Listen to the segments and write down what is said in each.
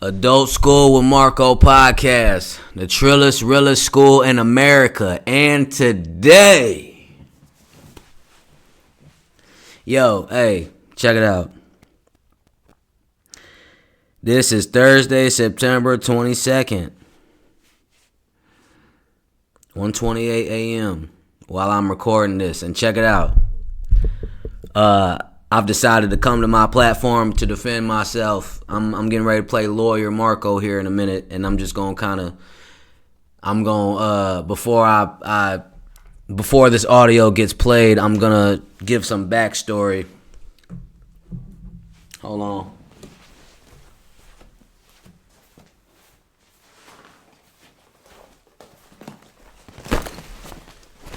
Adult School with Marco podcast, the trillest, realest school in America. And today, hey, check it out. This is Thursday, September 22nd, 1:28 a.m. while I'm recording this. And check it out. I've decided to come to my platform to defend myself. I'm getting ready to play lawyer Marco here in a minute, and I'm just gonna before this audio gets played, I'm gonna give some backstory. Hold on.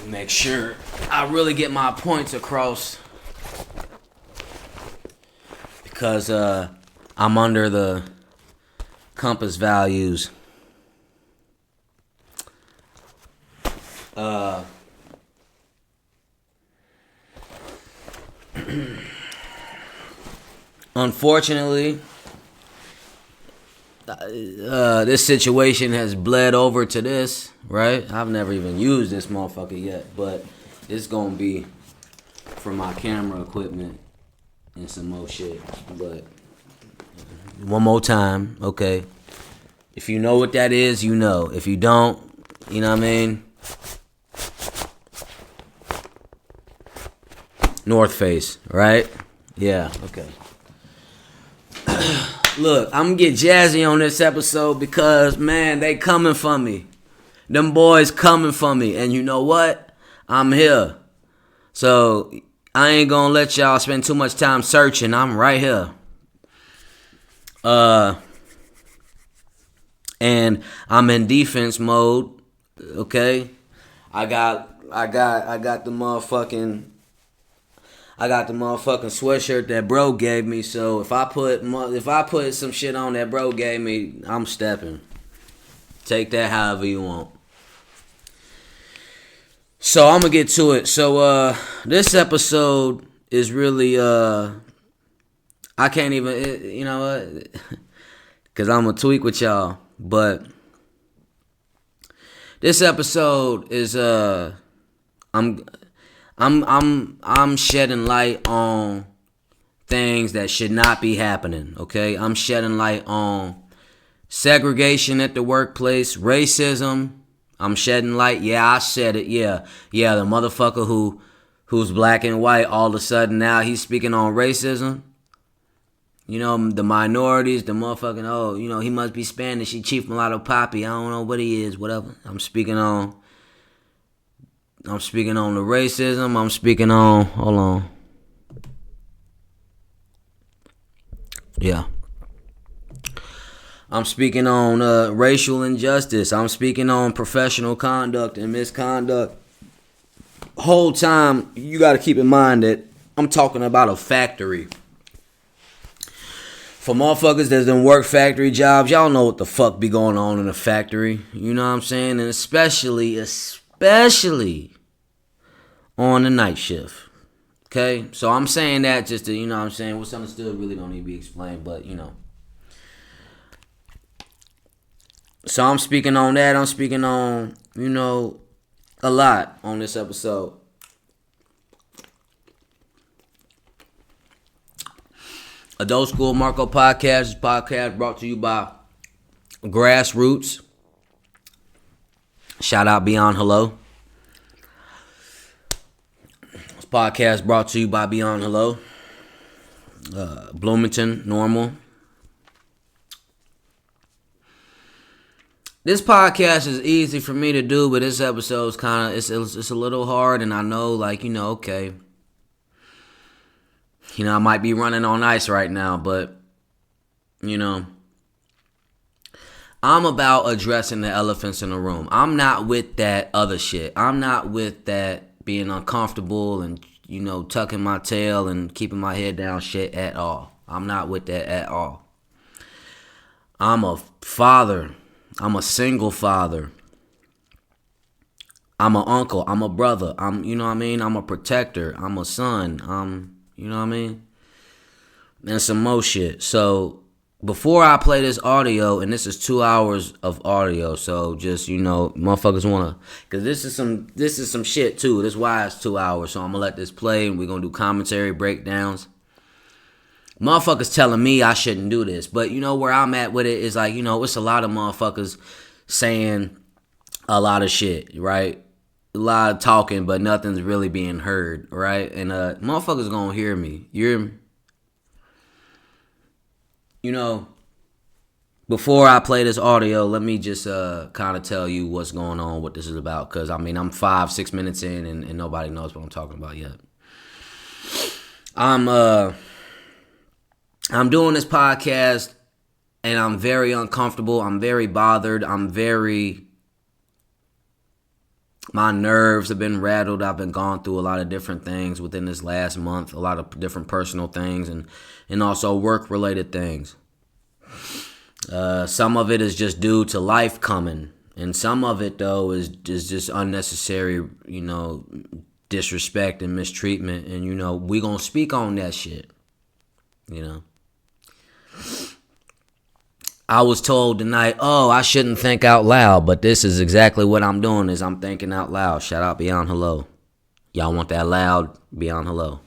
Make sure I really get my points across. Because I'm under the compass values. Unfortunately, this situation has bled over to this, right? I've never even used this motherfucker yet, but it's gonna be for my camera equipment and some more shit. But one more time, okay? If you know what that is, you know. If you don't, you know what I mean? North Face, right? Yeah, okay. Look, I'm gonna get jazzy on this episode because, man, they coming for me. Them boys coming for me. And you know what? I'm here. So I ain't gonna let y'all spend too much time searching. I'm right here. And I'm in defense mode. Okay? I got the motherfucking sweatshirt that bro gave me. So if I put some shit on that bro gave me, I'm stepping. Take that however you want. So I'm gonna get to it. So this episode is really I can't even, you know what? Cause I'm gonna tweak with y'all. But this episode is I'm shedding light on things that should not be happening. Okay, I'm shedding light on segregation at the workplace, racism. I'm shedding light. Yeah, I said it. Yeah, the motherfucker who's black and white, all of a sudden now he's speaking on racism. You know, the minorities, the motherfucking, he must be Spanish. He Chief Mulatto Poppy. I don't know what he is, whatever. I'm speaking on the racism. I'm speaking on, hold on. Yeah. I'm speaking on racial injustice. I'm speaking on professional conduct and misconduct. Whole time, you got to keep in mind that I'm talking about a factory. For motherfuckers that done work factory jobs, y'all know what the fuck be going on in a factory. You know what I'm saying? And especially on the night shift. Okay? So I'm saying that just to, what's understood really don't need to be explained, but, So I'm speaking on that. I'm speaking on, a lot on this episode. Adult School Marco podcast. This podcast brought to you by Grassroots. Shout out Beyond Hello. This podcast brought to you by Beyond Hello. Bloomington, Normal. This podcast is easy for me to do, but this episode's kind of, it's a little hard, and I know, okay. I might be running on ice right now, but, I'm about addressing the elephants in the room. I'm not with that other shit. I'm not with that being uncomfortable and, tucking my tail and keeping my head down shit at all. I'm not with that at all. I'm a father. I'm a single father. I'm an uncle. I'm a brother. I'm a protector. I'm a son. You know what I mean? And some more shit. So before I play this audio, and this is 2 hours of audio, so just, motherfuckers wanna, cause this is some shit too. That's why it's 2 hours. So I'm gonna let this play, and we're gonna do commentary breakdowns. Motherfuckers telling me I shouldn't do this, but where I'm at with it is like, it's a lot of motherfuckers saying a lot of shit, right? A lot of talking, but nothing's really being heard, right? And motherfuckers gonna hear me. Before I play this audio, let me just kind of tell you what's going on, what this is about. Because, I'm 5-6 minutes in and nobody knows what I'm talking about yet. I'm doing this podcast and I'm very uncomfortable. I'm very bothered. My nerves have been rattled. I've been gone through a lot of different things within this last month. A lot of different personal things and also work-related things. Some of it is just due to life coming. And some of it, though, is just unnecessary, disrespect and mistreatment. And, we gonna speak on that shit, I was told tonight, I shouldn't think out loud, but this is exactly what I'm doing is I'm thinking out loud. Shout out Beyond Hello. Y'all want that loud? Beyond Hello.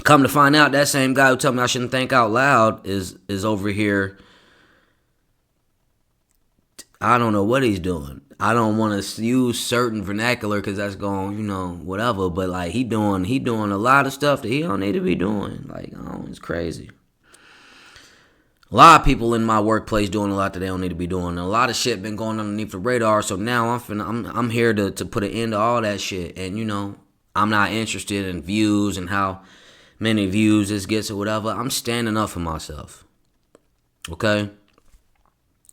Come to find out, that same guy who told me I shouldn't think out loud is over here. I don't know what he's doing. I don't want to use certain vernacular because that's going, whatever. But like he doing a lot of stuff that he don't need to be doing. Like, it's crazy. A lot of people in my workplace doing a lot that they don't need to be doing. And a lot of shit been going underneath the radar. So now I'm here to put an end to all that shit. And I'm not interested in views and how many views this gets or whatever. I'm standing up for myself. Okay?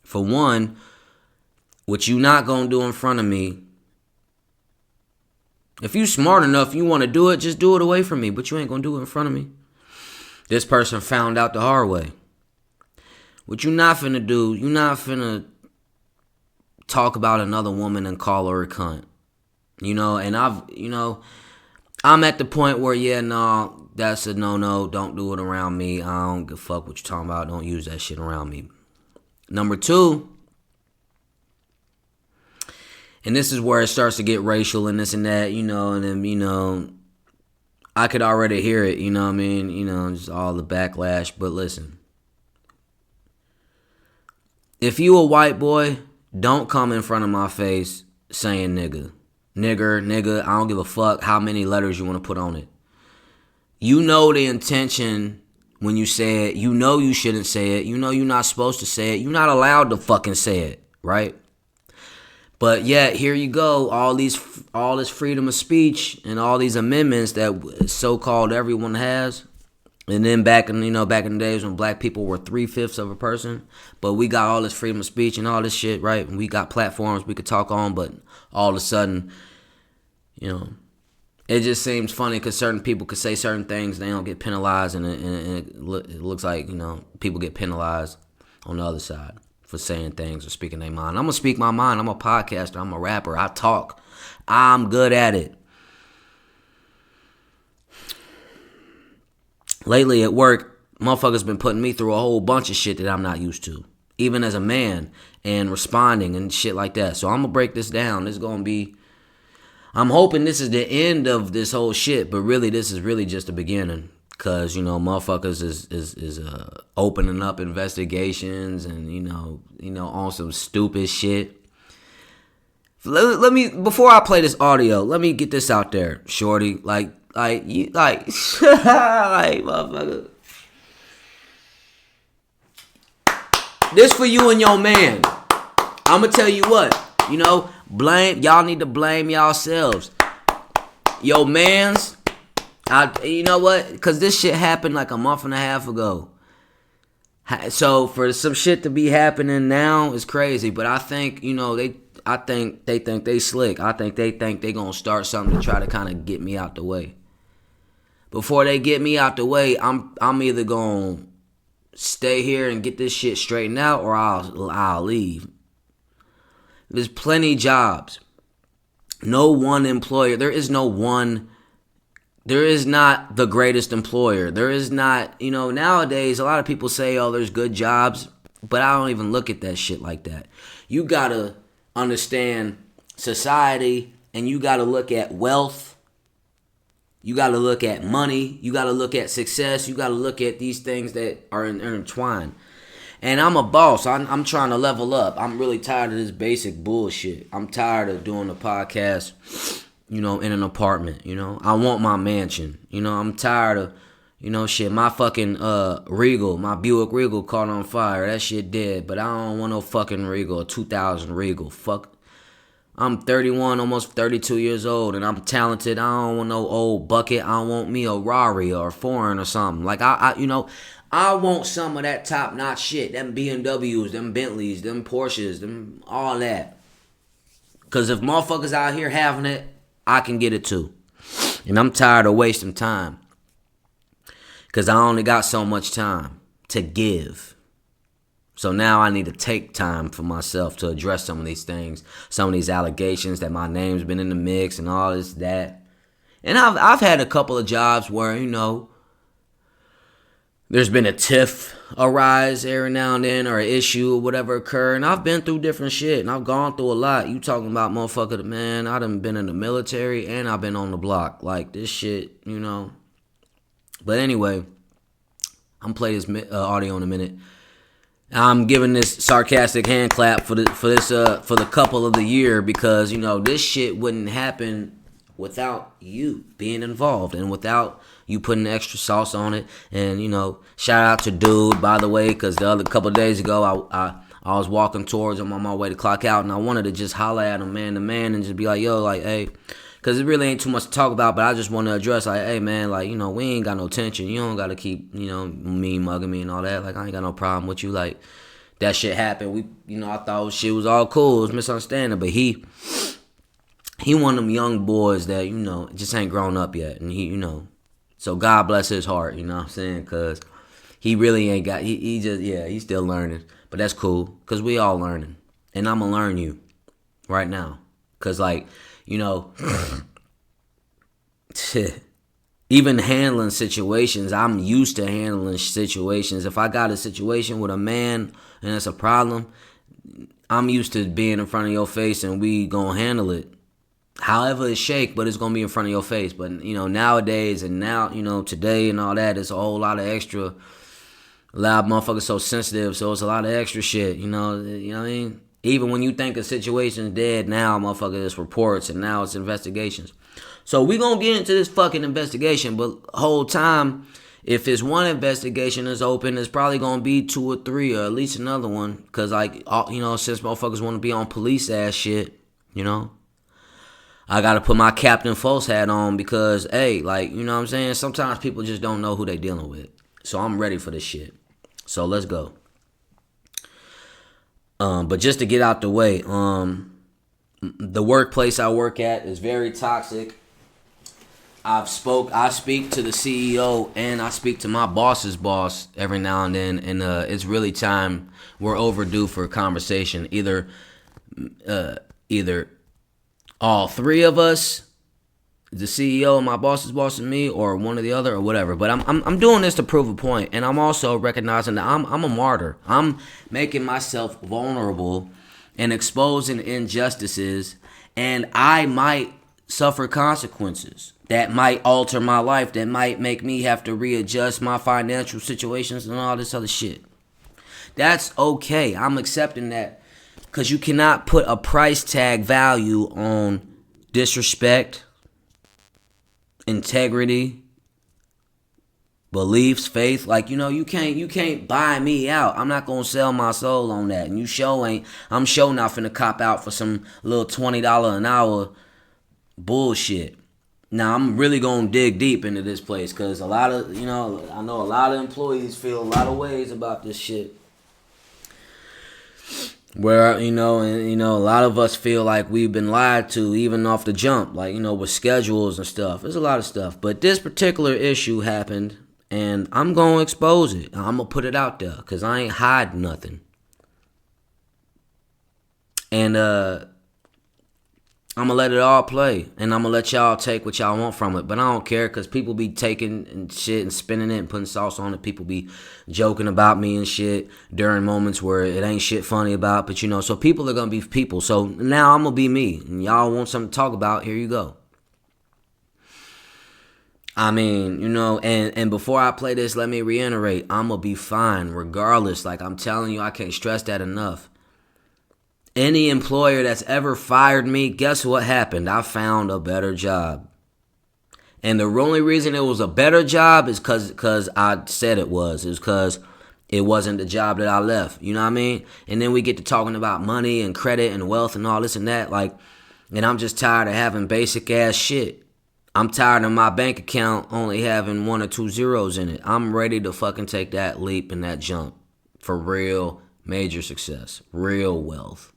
For one, what you not gonna do in front of me, if you smart enough, you want to do it, just do it away from me. But you ain't gonna do it in front of me. This person found out the hard way. What you not finna do, you not finna talk about another woman and call her a cunt. And I'm at the point where, that's a no-no. Don't do it around me. I don't give a fuck what you're talking about. Don't use that shit around me. Number two, and this is where it starts to get racial and this and that, and then, I could already hear it, just all the backlash. But listen, if you a white boy, don't come in front of my face saying nigga, nigga, I don't give a fuck how many letters you want to put on it. You know the intention when you say it. You know you shouldn't say it. You know you're not supposed to say it. You're not allowed to fucking say it, right? But yet, here you go, all this freedom of speech and all these amendments that so-called everyone has. And then back in the days when black people were 3/5 of a person, but we got all this freedom of speech and all this shit, right? And we got platforms we could talk on, but all of a sudden, it just seems funny because certain people could say certain things, they don't get penalized, and it looks like, people get penalized on the other side for saying things or speaking their mind. I'm going to speak my mind. I'm a podcaster. I'm a rapper. I talk. I'm good at it. Lately at work, motherfuckers been putting me through a whole bunch of shit that I'm not used to, even as a man, and responding and shit like that. So I'm going to break this down. This is going to be, I'm hoping this is the end of this whole shit, but really this is really just the beginning. Because, motherfuckers is opening up investigations and, on some stupid shit. Let me, before I play this audio, let me get this out there, shorty. Like, motherfucker. This for you and your man. I'm going to tell you what, y'all need to blame yourselves. Your mans, you know what? Because this shit happened like a month and a half ago. So for some shit to be happening now is crazy. But I think, I think they slick. I think they going to start something to try to kind of get me out the way. Before they get me out the way, I'm either going to stay here and get this shit straightened out, or I'll leave. There's plenty jobs. no one employer. There is not the greatest employer. There is not, nowadays a lot of people say, oh, there's good jobs, but I don't even look at that shit like that. You gotta understand society, and you gotta look at wealth. You gotta look at money. You gotta look at success. You gotta look at these things that are intertwined. And I'm a boss. I'm trying to level up. I'm really tired of this basic bullshit. I'm tired of doing a podcast, in an apartment, I want my mansion. I'm tired of, shit. My fucking my Buick Regal caught on fire. That shit dead. But I don't want no fucking Regal, a 2000 Regal. Fuck. I'm 31, almost 32 years old, and I'm talented. I don't want no old bucket. I don't want me a Rari or a foreign or something. Like, I want some of that top-notch shit. Them BMWs, them Bentleys, them Porsches, them all that. Because if motherfuckers out here having it, I can get it too. And I'm tired of wasting time. Because I only got so much time to give. So now I need to take time for myself to address some of these things. Some of these allegations that my name's been in the mix and all this, that. And I've had a couple of jobs where, there's been a tiff arise every now and then, or an issue or whatever occur. And I've been through different shit, and I've gone through a lot. You talking about motherfucker, man, I done been in the military and I've been on the block. Like, this shit, But anyway, I'm playing this audio in a minute. I'm giving this sarcastic hand clap for the couple of the year, because this shit wouldn't happen without you being involved and without you putting extra sauce on it. And shout out to Dude, by the way, because the other couple of days ago I was walking towards him on my way to clock out, and I wanted to just holler at him man to man and just be like, yo, like, hey. Because it really ain't too much to talk about, but I just want to address, like, hey, man, like, we ain't got no tension. You don't got to keep, mean mugging me and all that. Like, I ain't got no problem with you. Like, that shit happened. I thought shit was all cool. It was misunderstanding. But he one of them young boys that, just ain't grown up yet. And he, so God bless his heart, you know what I'm saying? Because he really ain't got, he just, yeah, he's still learning. But that's cool, because we all learning. And I'm going to learn you right now. Because, like, even handling situations, I'm used to handling situations. If I got a situation with a man and it's a problem, I'm used to being in front of your face and we gonna handle it. However it shake, but it's gonna be in front of your face. But nowadays and now, today and all that, it's a whole lot of extra. A lot of motherfuckers so sensitive, so it's a lot of extra shit. You know what I mean? Even when you think a situation's dead, now motherfucker, it's reports and now it's investigations. So we gonna get into this fucking investigation, but whole time, if it's one investigation that's open, it's probably gonna be 2 or 3 or at least another one. Cause like, since motherfuckers wanna be on police ass shit, I gotta put my Captain Fultz hat on because, hey, like, you know what I'm saying? Sometimes people just don't know who they dealing with. So I'm ready for this shit. So let's go. But just to get out the way, the workplace I work at is very toxic. I speak to the CEO and I speak to my boss's boss every now and then, and it's really time. We're overdue for a conversation. Either all three of us, the CEO and my boss's boss and me, or one or the other, or whatever. But I'm doing this to prove a point, and I'm also recognizing that I'm a martyr. I'm making myself vulnerable and exposing injustices, and I might suffer consequences that might alter my life, that might make me have to readjust my financial situations and all this other shit. That's okay. I'm accepting that, because you cannot put a price tag value on disrespect, integrity, beliefs, faith. Like, you can't buy me out. I'm not gonna sell my soul on that. And I'm sure not finna cop out for some little $20 an hour bullshit. Now I'm really gonna dig deep into this place, because a lot of, I know a lot of employees feel a lot of ways about this shit. Where, a lot of us feel like we've been lied to even off the jump, like, with schedules and stuff. There's a lot of stuff. But this particular issue happened, and I'm going to expose it. I'm going to put it out there, because I ain't hiding nothing. And I'm going to let it all play. And I'm going to let y'all take what y'all want from it. But I don't care because people be taking and shit and spinning it and putting sauce on it. People be joking about me and shit during moments where it ain't shit funny about. But, so people are going to be people. So now I'm going to be me. And y'all want something to talk about, here you go. I mean, and before I play this, let me reiterate, I'm going to be fine regardless. Like I'm telling you, I can't stress that enough. Any employer that's ever fired me, guess what happened? I found a better job. And the only reason it was a better job is because I said it was. It was because it wasn't the job that I left. You know what I mean? And then we get to talking about money and credit and wealth and all this and that. And I'm just tired of having basic ass shit. I'm tired of my bank account only having 1 or 2 zeros in it. I'm ready to fucking take that leap and that jump for real major success, real wealth.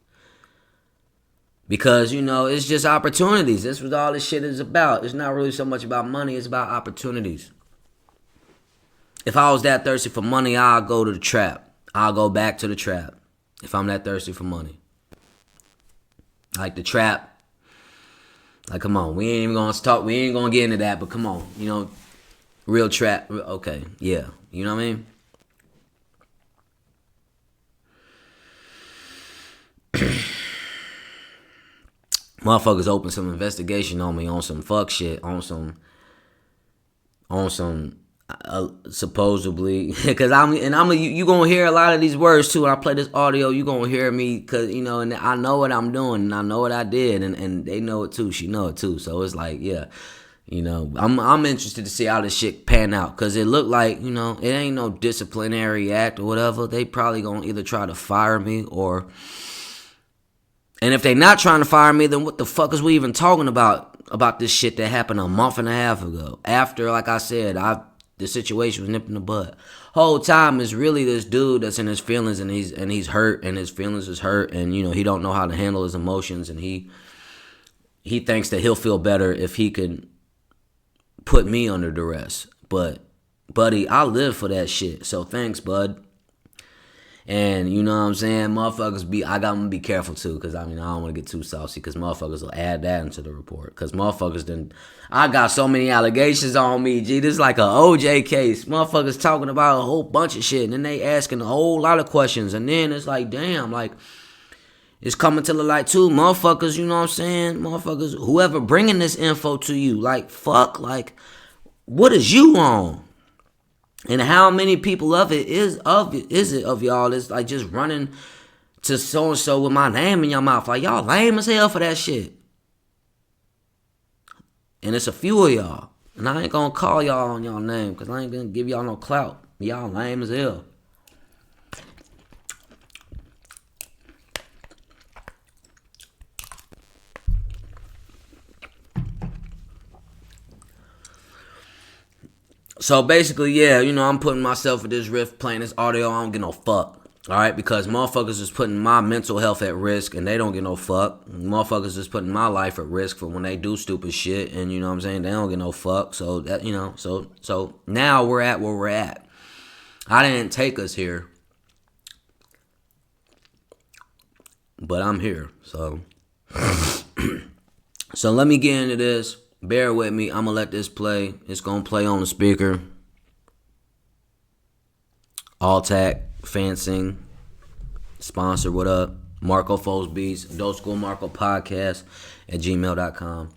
Because, it's just opportunities. That's what all this shit is about. It's not really so much about money. It's about opportunities. If I was that thirsty for money, I'll go to the trap. I'll go back to the trap if I'm that thirsty for money. Like the trap. Like, come on. We ain't even going to talk. We ain't going to get into that. But come on. Real trap. Okay. Yeah. You know what I mean? Motherfuckers opened some investigation on me on some fuck shit, on some supposedly, because you gonna hear a lot of these words too. When I play this audio, you gonna hear me, cause and I know what I'm doing, and I know what I did, and they know it too. She know it too. So it's like, yeah, I'm interested to see how this shit pan out, cause it looked like it ain't no disciplinary act or whatever. They probably gonna either try to fire me or. And if they not trying to fire me, then what the fuck is we even talking about this shit that happened a month and a half ago? After, like I said, the situation was nipped in the bud. Whole time is really this dude that's in his feelings and he's hurt and his feelings is hurt and he don't know how to handle his emotions and he thinks that he'll feel better if he could put me under duress. But buddy, I live for that shit. So thanks, bud. And you know what I'm saying? Motherfuckers I got to be careful too, because I don't want to get too saucy, because motherfuckers will add that into the report. Because motherfuckers I got so many allegations on me, G. This is like a OJ case. Motherfuckers talking about a whole bunch of shit, and then they asking a whole lot of questions. And then it's like, damn, like, it's coming to the light too. Motherfuckers, you know what I'm saying? Motherfuckers, whoever bringing this info to you, like, fuck, like, what is you on? And how many people of it of y'all that's like just running to so and so with my name in your mouth? Like, y'all lame as hell for that shit. And it's a few of y'all. And I ain't gonna call y'all on y'all name, because I ain't gonna give y'all no clout. Y'all lame as hell. So basically, yeah, I'm putting myself at this riff, playing this audio. I don't get no fuck. All right, because motherfuckers is putting my mental health at risk, and they don't get no fuck. Motherfuckers is putting my life at risk for when they do stupid shit, and you know what I'm saying, they don't get no fuck. So that so now we're at where we're at. I didn't take us here, but I'm here. So so let me get into this. Bear with me. I'm going to let this play. It's going to play on the speaker. Alltac, Fencing, sponsor, what up? marcofultzbeats, Adult School Marco Podcast at gmail.com.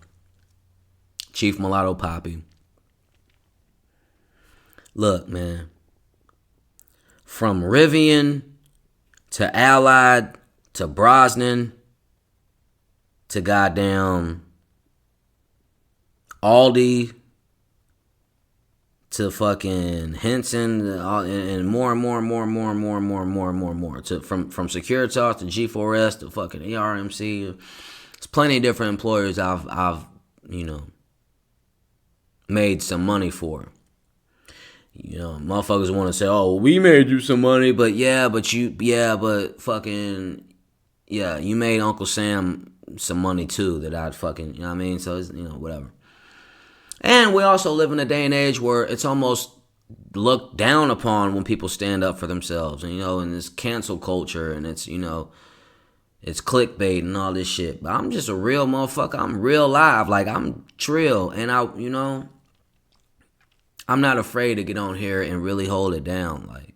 Chief Mulatto Poppy. Look, man. From Rivian to Allied to Brosnan to goddamn Aldi to fucking Henson and more. To from Securitas to G4S to fucking ARMC. There's plenty of different employers I've made some money for. Motherfuckers want to say, "Oh, we made you some money," but you made Uncle Sam some money too. That I'd fucking, you know what I mean? So it's, whatever. And we also live in a day and age where it's almost looked down upon when people stand up for themselves, and in this cancel culture, and it's It's clickbait and all this shit. But I'm just a real motherfucker. I'm real live. Like, I'm trill. And I'm not afraid to get on here and really hold it down. Like,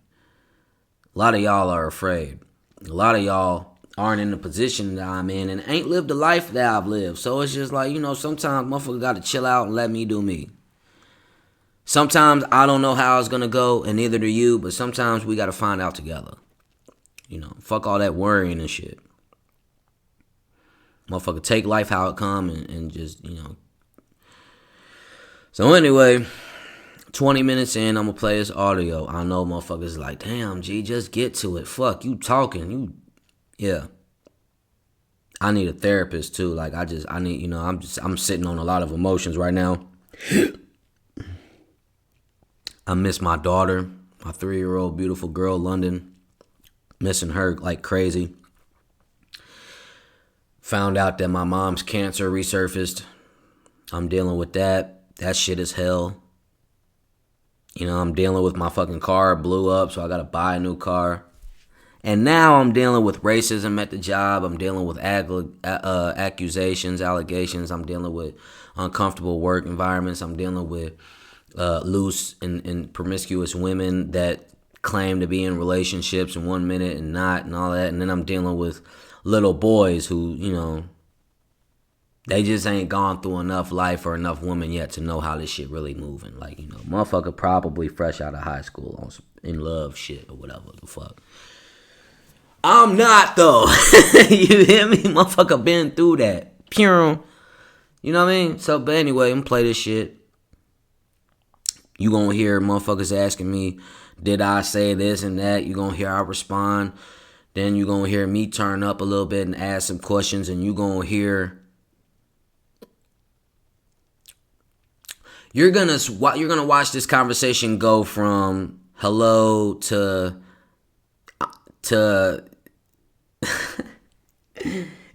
a lot of y'all are afraid. A lot of y'all aren't in the position that I'm in and ain't lived the life that I've lived. So it's just like, sometimes motherfuckers got to chill out and let me do me. Sometimes I don't know how it's going to go, and neither do you, but sometimes we got to find out together. Fuck all that worrying and shit. Motherfucker, take life how it come and just, So anyway, 20 minutes in, I'm going to play this audio. I know motherfuckers like, damn, G, just get to it. Fuck, you talking. Yeah. I need a therapist too. Like, I need, I'm sitting on a lot of emotions right now. I miss my daughter, my 3-year-old beautiful girl, London. Missing her like crazy. Found out that my mom's cancer resurfaced. I'm dealing with that. That shit is hell. I'm dealing with my fucking car blew up, so I gotta buy a new car. And now I'm dealing with racism at the job. I'm dealing with accusations, allegations. I'm dealing with uncomfortable work environments. I'm dealing with loose and promiscuous women that claim to be in relationships in 1 minute and not and all that. And then I'm dealing with little boys who, they just ain't gone through enough life or enough women yet to know how this shit really moving. Like, motherfucker probably fresh out of high school on some in love shit or whatever the fuck. I'm not, though. You hear me? Motherfucker been through that. Pure. You know what I mean? So, but anyway, I'm gonna play this shit. You gonna hear motherfuckers asking me, did I say this and that? You gonna hear I respond. Then you gonna hear me turn up a little bit and ask some questions. And you gonna hear... You're gonna watch this conversation go from hello to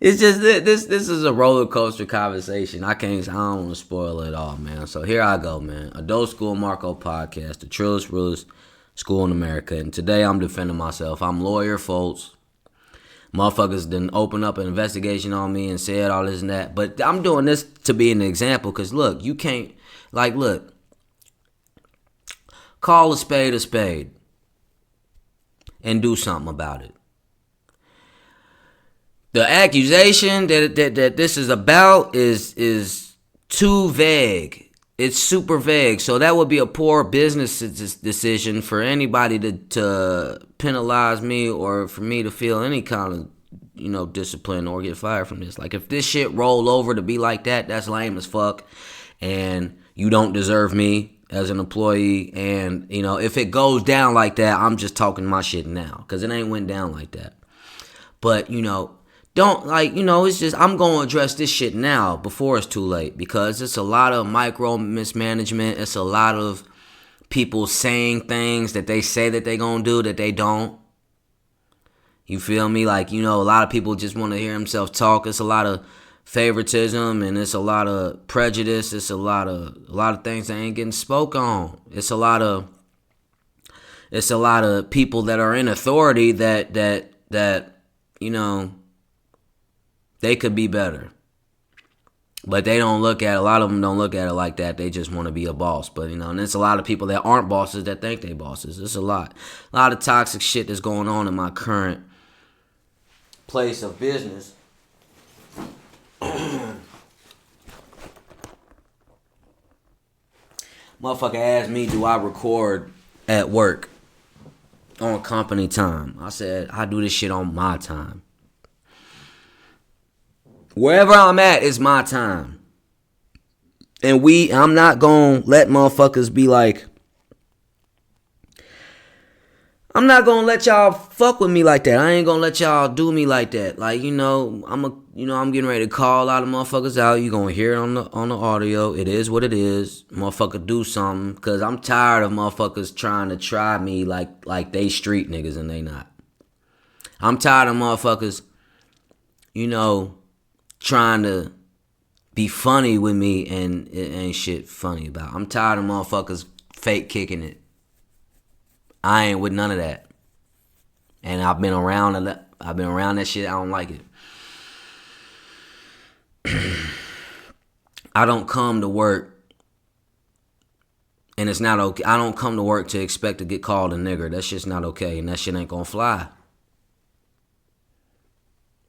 it's just this is a roller coaster conversation. I don't want to spoil it all, man. So here I go, man. Adult School Marco podcast, the trillest, realest school in America. And today I'm defending myself. I'm lawyer Fultz. Motherfuckers didn't open up an investigation on me and said all this and that. But I'm doing this to be an example because, look, you can't, look, call a spade and do something about it. The accusation that this is about is too vague. It's super vague. So that would be a poor business decision for anybody to penalize me or for me to feel any kind of, discipline or get fired from this. Like, if this shit roll over to be like that, that's lame as fuck. And you don't deserve me as an employee. And, if it goes down like that, I'm just talking my shit now. Because it ain't went down like that. But, don't, it's just, I'm going to address this shit now before it's too late. Because it's a lot of micro mismanagement. It's a lot of people saying things that they say that they going to do that they don't. You feel me? A lot of people just want to hear themselves talk. It's a lot of favoritism and it's a lot of prejudice. It's a lot of things that ain't getting spoke on. It's a lot of people that are in authority that they could be better. But a lot of them don't look at it like that. They just want to be a boss. But, and there's a lot of people that aren't bosses that think they bosses. There's a lot of toxic shit that's going on in my current place of business. Motherfucker asked me, do I record at work on company time? I said, I do this shit on my time. Wherever I'm at is my time. And I'm not going to let motherfuckers be like, I'm not going to let y'all fuck with me like that. I ain't going to let y'all do me like that. I'm getting ready to call a lot of motherfuckers out. You going to hear it on the audio. It is what it is. Motherfucker do something. Because I'm tired of motherfuckers trying to try me like they street niggas and they not. I'm tired of motherfuckers, trying to be funny with me and it ain't shit funny about. I'm tired of motherfuckers fake kicking it. I ain't with none of that. And I've been around that shit. I don't like it. I don't come to work, and it's not okay. I don't come to work to expect to get called a nigger. That shit's not okay, and that shit ain't gonna fly.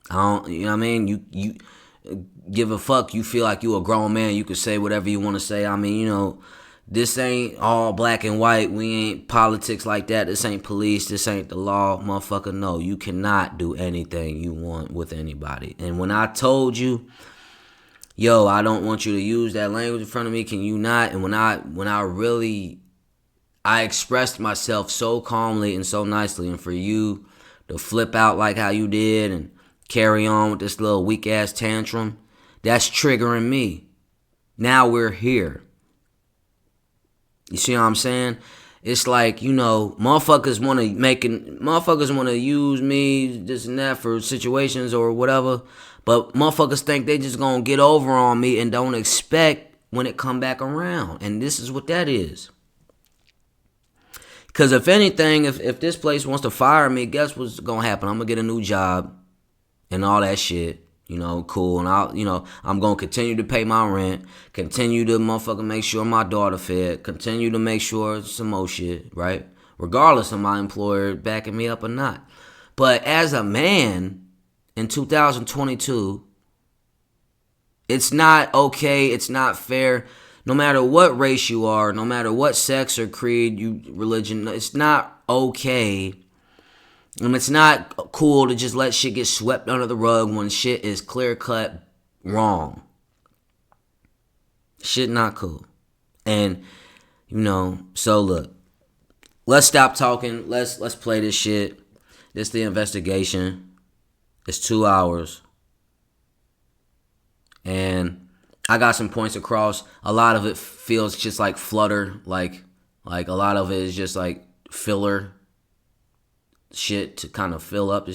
I don't, you know what I mean? You give a fuck. You feel like you a grown man. You can say whatever you want to say. I mean, this ain't all black and white. We ain't politics like that. This ain't police. This ain't the law, motherfucker. No, you cannot do anything you want with anybody. And when I told you, yo, I don't want you to use that language in front of me, can you not? And when I expressed myself so calmly and so nicely, and for you to flip out like how you did and carry on with this little weak ass tantrum, that's triggering me. Now we're here. You see what I'm saying? It's like, motherfuckers want to use me, this and that, for situations or whatever. But motherfuckers think they just gonna get over on me and don't expect when it come back around. And this is what that is. Because if anything, if this place wants to fire me, guess what's gonna happen? I'm gonna get a new job and all that shit. Cool. And I'm gonna continue to pay my rent, continue to motherfucking make sure my daughter fed, continue to make sure some more shit, right? Regardless of my employer backing me up or not. But as a man in 2022, it's not okay, it's not fair. No matter what race you are, no matter what sex or creed, religion, it's not okay. And it's not cool to just let shit get swept under the rug when shit is clear-cut wrong. Shit not cool. And, so look. Let's stop talking. Let's play this shit. This the investigation. It's 2 hours. And I got some points across. A lot of it feels just like flutter. Like a lot of it is just like filler shit to kind of fill up.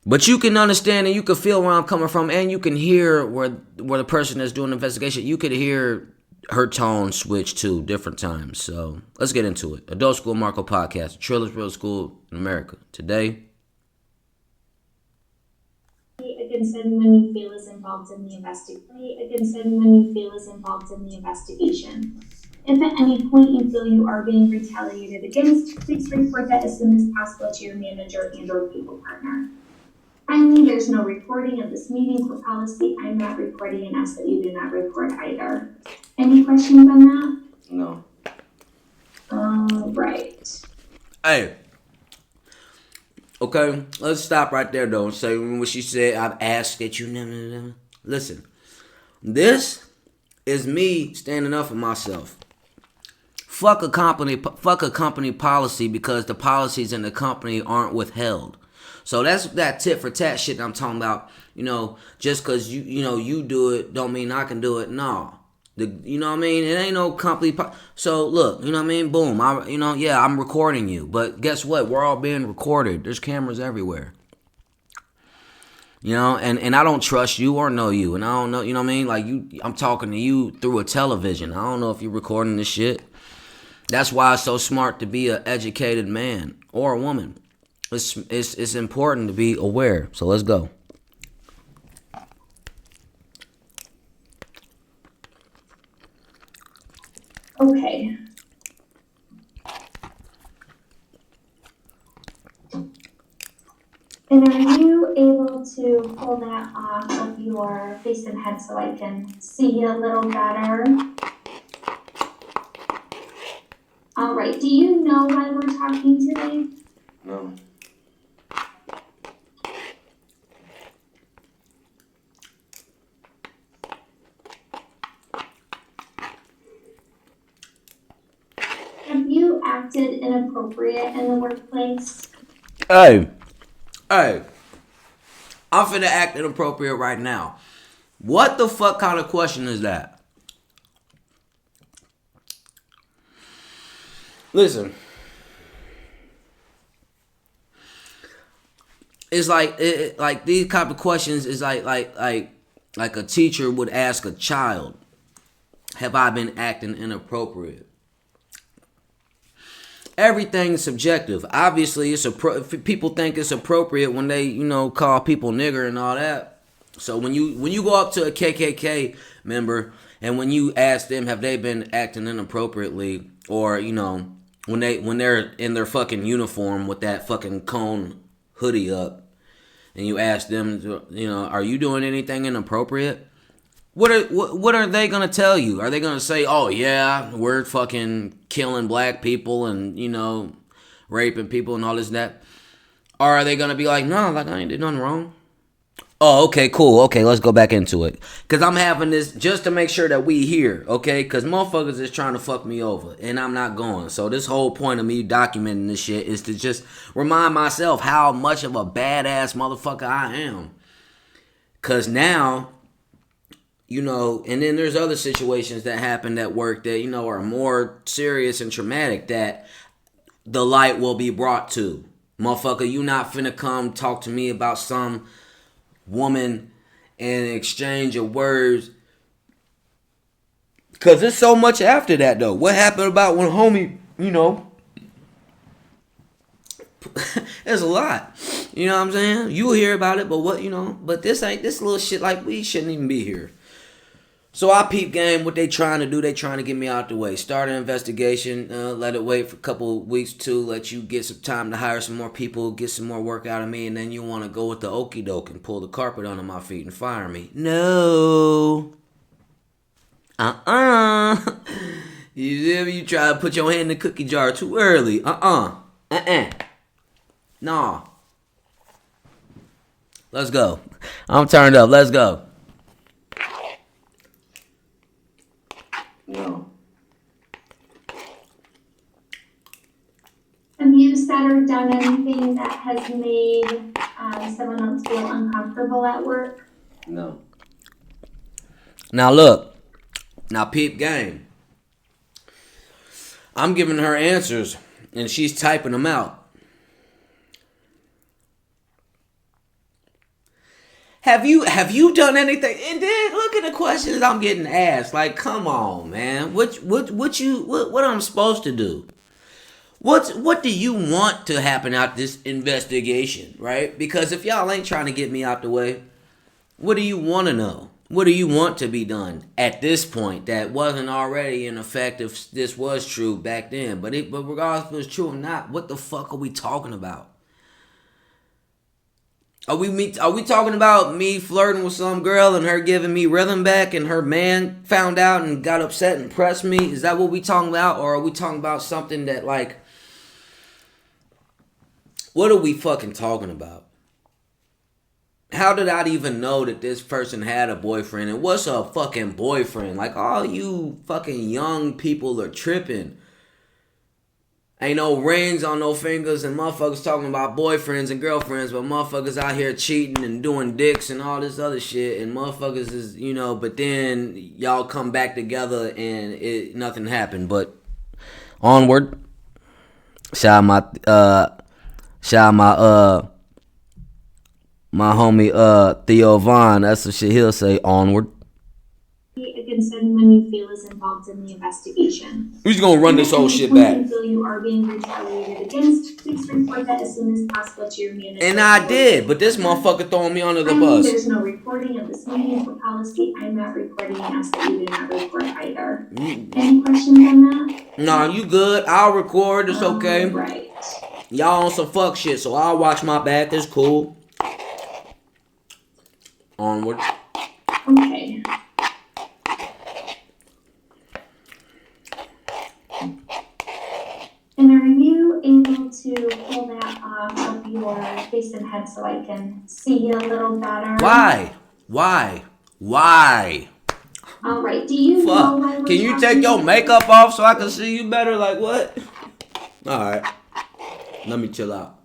But you can understand and you can feel where I'm coming from, and you can hear where the person that's doing the investigation, you could hear her tone switch to different times. So let's get into it. Adult School Marco Podcast, the trillest real school in America. Today, against anyone you feel is involved in the investigation. If at any point you feel you are being retaliated against, please report that as soon as possible to your manager and or people partner. Finally, there's no recording of this meeting for policy. I'm not recording and ask that you do not record either. Any questions on that? No. All right. Hey. Okay, let's stop right there though and say what she said. I've asked that you never. Listen, this is me standing up for myself. Fuck a company policy because the policies in the company aren't withheld. So that's that tit for tat shit that I'm talking about. Just because you do it don't mean I can do it. No. You know what I mean? It ain't no company. So look, you know what I mean? Boom. I'm recording you. But guess what? We're all being recorded. There's cameras everywhere. And I don't trust you or know you. And I don't know, you know what I mean? Like I'm talking to you through a television. I don't know if you're recording this shit. That's why it's so smart to be an educated man or a woman. It's important to be aware. So let's go. Okay. And are you able to pull that off of your face and head so I can see you a little better? All right. Do you know why we're talking today? No. Have you acted inappropriate in the workplace? Hey. I'm finna act inappropriate right now. What the fuck kind of question is that? Listen. It's like these type of questions is like a teacher would ask a child, have I been acting inappropriate? Everything is subjective. Obviously, people think it's appropriate when they, call people nigger and all that. So when you go up to a KKK member and when you ask them have they been acting inappropriately, or when they're in their fucking uniform with that fucking cone hoodie up, and you ask them, are you doing anything inappropriate? What are they gonna tell you? Are they gonna say, oh yeah, we're fucking killing black people and raping people and all this and that? Or are they gonna be like, no, like I ain't did nothing wrong? Oh, okay, cool. Okay, let's go back into it. Because I'm having this just to make sure that we hear, okay? Because motherfuckers is trying to fuck me over, and I'm not going. So this whole point of me documenting this shit is to just remind myself how much of a badass motherfucker I am. Because now, and then there's other situations that happen at work that, are more serious and traumatic that the light will be brought to. Motherfucker, you not finna come talk to me about some woman and exchange of words, because there's so much after that though. What happened about when homie, there's a lot, you know what I'm saying? You'll hear about it, but but this little shit, like, we shouldn't even be here. So I peep game what they trying to do. They trying to get me out the way. Start an investigation. Let it wait for a couple of weeks to let you get some time to hire some more people, get some more work out of me, and then you want to go with the okie doke and pull the carpet under my feet and fire me. No. You try to put your hand in the cookie jar too early. Nah. Let's go. I'm turned up. Let's go. No. Have you said or done anything that has made someone else feel uncomfortable at work? No. Now look. Now peep game. I'm giving her answers and she's typing them out. Have you done anything? And then look at the questions I'm getting asked. Like, come on, man. What I'm supposed to do? What do you want to happen out this investigation, right? Because if y'all ain't trying to get me out the way, what do you want to know? What do you want to be done at this point that wasn't already in effect if this was true back then? But regardless if it's true or not, what the fuck are we talking about? Are we talking about me flirting with some girl and her giving me rhythm back and her man found out and got upset and pressed me? Is that what we talking about? Or are we talking about something that, like, what are we fucking talking about? How did I even know that this person had a boyfriend? And what's a fucking boyfriend? Like, all you fucking young people are tripping. Ain't no rings on no fingers and motherfuckers talking about boyfriends and girlfriends, but motherfuckers out here cheating and doing dicks and all this other shit, and motherfuckers is, but then y'all come back together and nothing happened. But onward. Shout out my homie Theo Vaughn. That's the shit he'll say. Onward. Against anyone you feel is involved in the investigation. Who's gonna run this whole shit back? If you feel you are being retaliated against, please report that as soon as possible to your manager. And I did, but this motherfucker throwing me under the bus. There's no recording of this meeting for policy. I'm not recording and ask that you do not record either. Any questions on that? Nah, you good. I'll record. It's okay. Right. Y'all on some fuck shit, so I'll watch my back. It's cool. Onward. Okay. And are you able to pull that off of your face and head so I can see you a little better? Why? All right. Do you know why we're Can you take your makeup off so I can see you better? Like, what? All right. Let me chill out.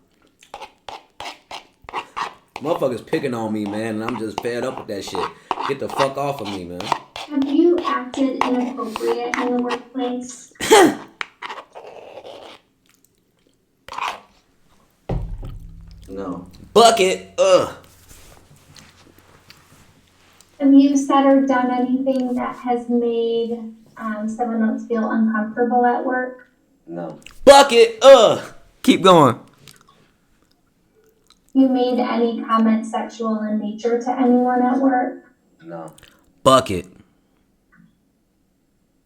Motherfuckers picking on me, man, and I'm just fed up with that shit. Get the fuck off of me, man. Have you acted inappropriate in the workplace? No. Bucket. Ugh. Have you said or done anything that has made someone else feel uncomfortable at work? No. Bucket. Ugh. Keep going. You made any comment sexual in nature to anyone at work? No. Bucket.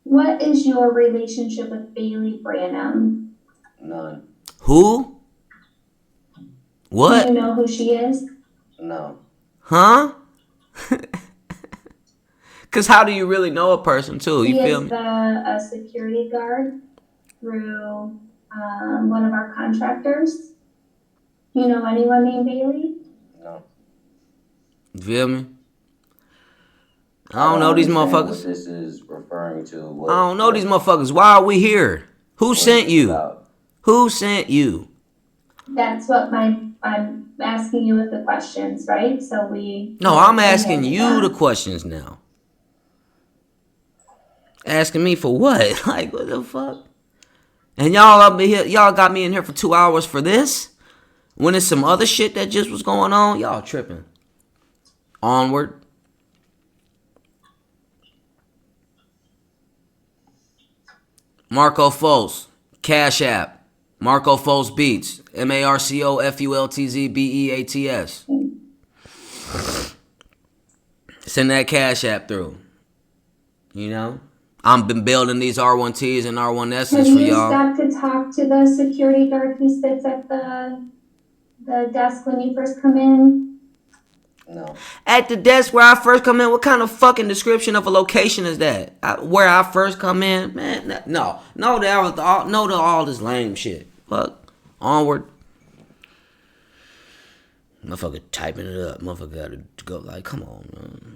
What is your relationship with Bailey Branham? None. Who? What? Do you know who she is? No. Huh? Because how do you really know a person, too? You feel me? He is a security guard through one of our contractors. You know anyone named Bailey? No. You feel me? I don't know these motherfuckers. What this is referring to. I don't know these motherfuckers. Why are we here? Who sent you? About? Who sent you? That's what I'm asking you with the questions, right? So we. No, I'm asking you the questions now. Asking me for what? Like, what the fuck? And y'all up here, y'all got me in here for 2 hours for this? When it's some other shit that just was going on? Y'all tripping. Onward. Marco Fultz. Cash App. marcofultzbeats. marcofultzbeats. Send that Cash App through. You know? I've been building these R1Ts and R1Ss for y'all. Have you stopped to talk to the security guard who sits at the desk when you first come in? No. At the desk where I first come in, what kind of fucking description of a location is that? Where I first come in? Man, no to all this lame shit. Fuck. Onward. Motherfucker typing it up. Motherfucker gotta go like, come on, man.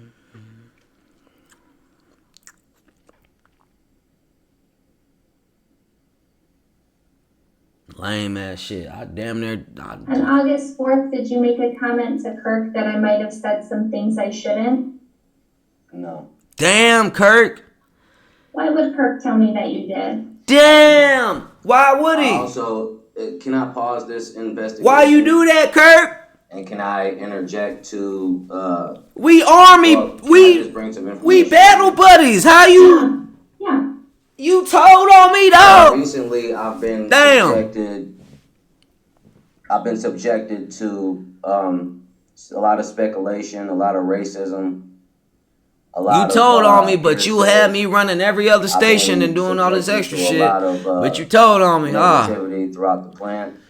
Lame ass shit. I damn near. On August 4th, did you make a comment to Kirk that I might have said some things I shouldn't? No. Damn, Kirk. Why would Kirk tell me that you did? Damn. Why would he? Also, can I pause this investigation? Why you do that, Kirk? And can I interject to? We army. We battle buddies. How you? Yeah. You told on me, dog. Recently, I've been subjected to a lot of speculation, a lot of racism. You told on me, but you had me running every other station and doing all this extra shit. But you told on me, negativity throughout the plant.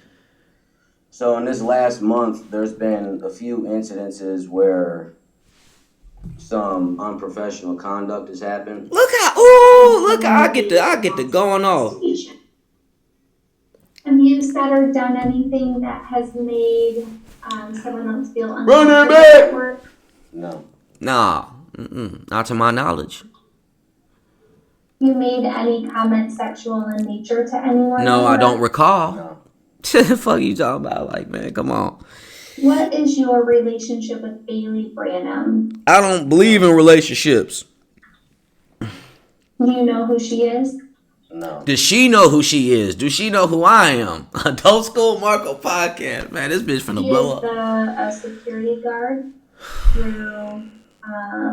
So in this last month, there's been a few incidences where some unprofessional conduct has happened. Look how I get to going off. Have you said or done anything that has made someone else feel uncomfortable at work? No. Nah, not to my knowledge. You made any comment sexual in nature to anyone? No, I don't recall. No. The fuck you talking about? Like, man, come on. What is your relationship with Bailey Branham? I don't believe in relationships. Do you know who she is? No. Does she know who she is? Does she know who I am? Adult School Marco podcast. Man, this bitch finna blow up. He is a security guard through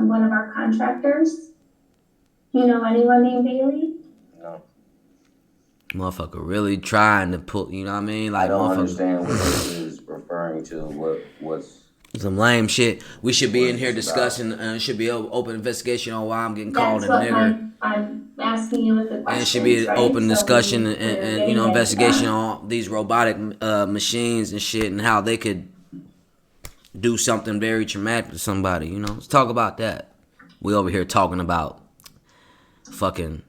one of our contractors. Do you know anyone named Bailey? No. Motherfucker really trying to put, you know what I mean? Like, I don't understand what this is referring to. What's some lame shit. We should be in here discussing, should be an open investigation on why I'm getting called a nigger. I'm asking you with the questions, and it should be an open discussion so and investigation on these robotic machines and shit and how they could do something very traumatic to somebody, you know? Let's talk about that. We over here talking about fucking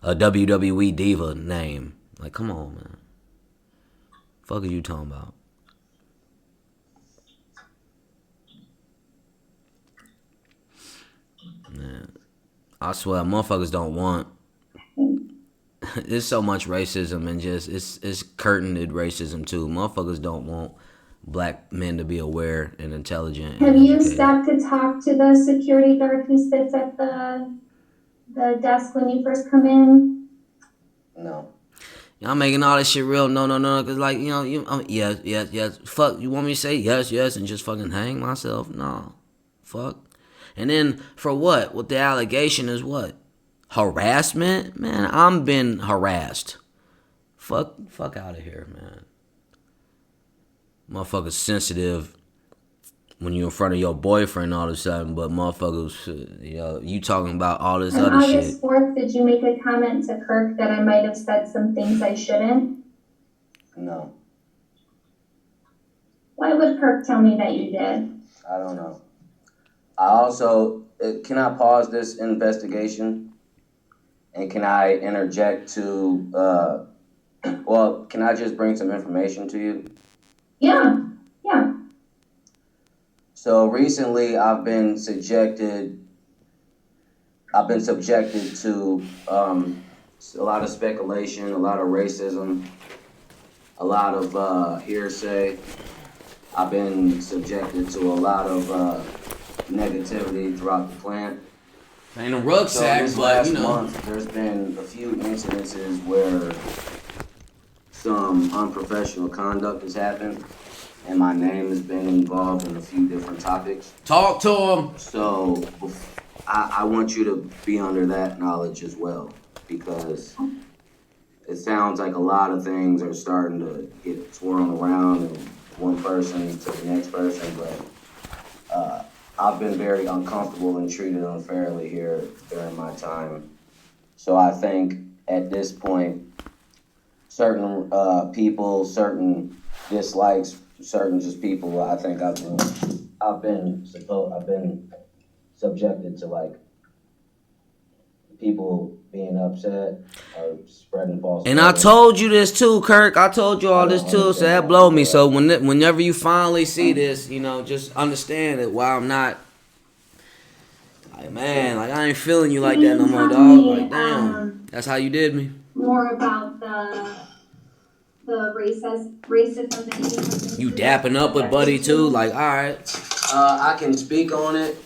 a WWE diva name. Like, come on, man. Fuck are you talking about? Man, I swear, motherfuckers don't want. There's so much racism and just it's curtained racism too. Motherfuckers don't want black men to be aware and intelligent. Have you stopped to talk to the security guard who sits at the desk when you first come in? no. Y'all making all this shit real? No. Cause like yes. Fuck, you want me to say yes, and just fucking hang myself? No, fuck. And then for what? What the allegation is what? Harassment? Man, I'm been harassed. Fuck out of here, man. motherfuckers sensitive when you're in front of your boyfriend all of a sudden, but motherfuckers, you talking about all this On other August shit. 4th, did you make a comment to Kirk that I might have said some things I shouldn't? No, Why would Kirk tell me that you did? I don't know. I also, can I pause this investigation? And can I interject to, can I just bring some information to you? Yeah. So recently I've been subjected to a lot of speculation, a lot of racism, a lot of hearsay. I've been subjected to a lot of negativity throughout the plant. Ain't a rucksack, this but last month, there's been a few incidences where some unprofessional conduct has happened, and my name has been involved in a few different topics. Talk to him. So I want you to be under that knowledge as well, because it sounds like a lot of things are starting to get swirled around and one person to the next person, but I've been very uncomfortable and treated unfairly here during my time. So I think at this point, certain people, certain dislikes, certain just people, I think I've been subjected to like people being upset or spreading false. And I told you this too, Kirk. I told you all this too, so that blow me. So whenever you finally see this, just understand that while I'm not, like, man, like, I ain't feeling you like that no more, dog. Like, damn, that's how you did me. More about the racism. You dapping up with Buddy too, like, all right. I can speak on it.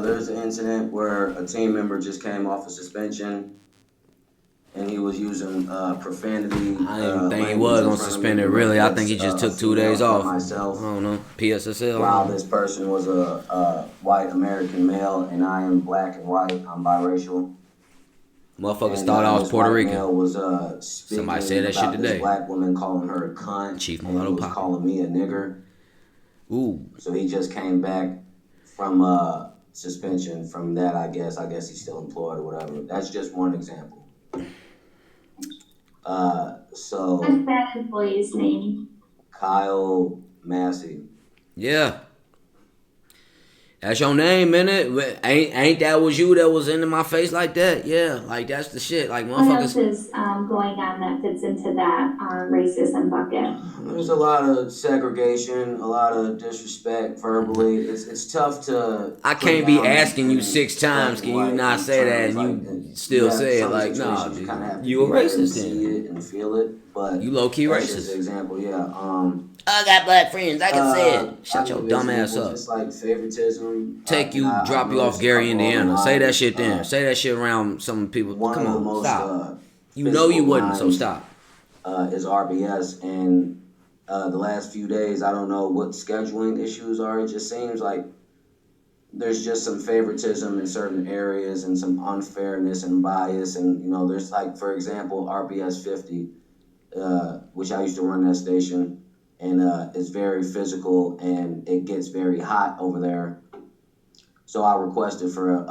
There's an incident where a team member just came off a suspension, and he was using profanity. I didn't think he was on suspended, really. I think he just took 2 days off. Myself, I don't know, PSSL. While this person was a white American male, and I am black and white, I'm biracial. Motherfuckers thought I was Puerto Rican. Was, somebody said that shit today. This black woman calling her a cunt. Chief and he was calling me a nigger. Ooh. So he just came back from suspension from that, I guess. I guess he's still employed or whatever. That's just one example. So what's that employee's name? Kyle Massey. Yeah. That's your name, innit? Ain't that was you that was into my face like that? Yeah, like that's the shit. Like motherfuckers. What else is going on that fits into that racism bucket? There's a lot of segregation, a lot of disrespect verbally. It's tough to. I can't be asking you 6 times. Can you not say that and you still say it? Like, nah, dude, you a racist then. See it and feel it, but you low key racist. Just an example, yeah. I got black friends. I can say it. Shut your dumb ass up. It's like favoritism. Drop you off Gary, Indiana. Say that shit then. Say that shit around some people. Come on, stop. You know you wouldn't, so stop. Is RBS, and the last few days, I don't know what scheduling issues are. It just seems like there's just some favoritism in certain areas and some unfairness and bias. And, there's like, for example, RBS 50, which I used to run that station. And it's very physical, and it gets very hot over there. So I requested for an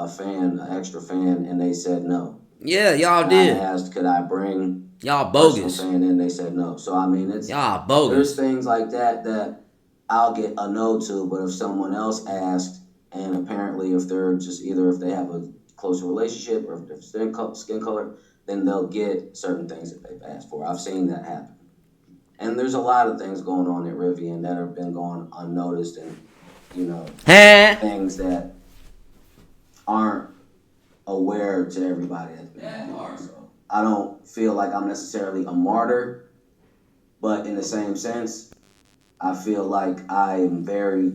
extra fan, and they said no. Yeah, y'all did. I asked, could I bring y'all bogus fan, and they said no. So I mean, it's y'all bogus. There's things like that I'll get a no to, but if someone else asked, and apparently if they're just either if they have a closer relationship or if they're skin color, then they'll get certain things that they've asked for. I've seen that happen. And there's a lot of things going on at Rivian that have been going unnoticed, and things that aren't aware to everybody. So I don't feel like I'm necessarily a martyr, but in the same sense, I feel like I am very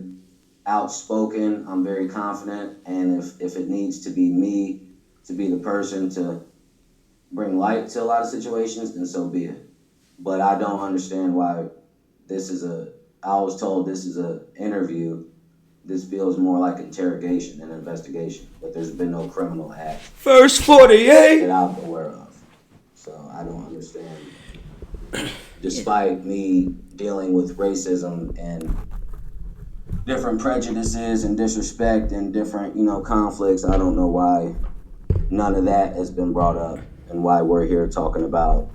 outspoken. I'm very confident, and if it needs to be me to be the person to bring light to a lot of situations, then so be it. But I don't understand why I was told this is an interview. This feels more like interrogation than investigation. But there's been no criminal act. First 48 that I'm aware of. So I don't understand despite me dealing with racism and different prejudices and disrespect and different, conflicts. I don't know why none of that has been brought up and why we're here talking about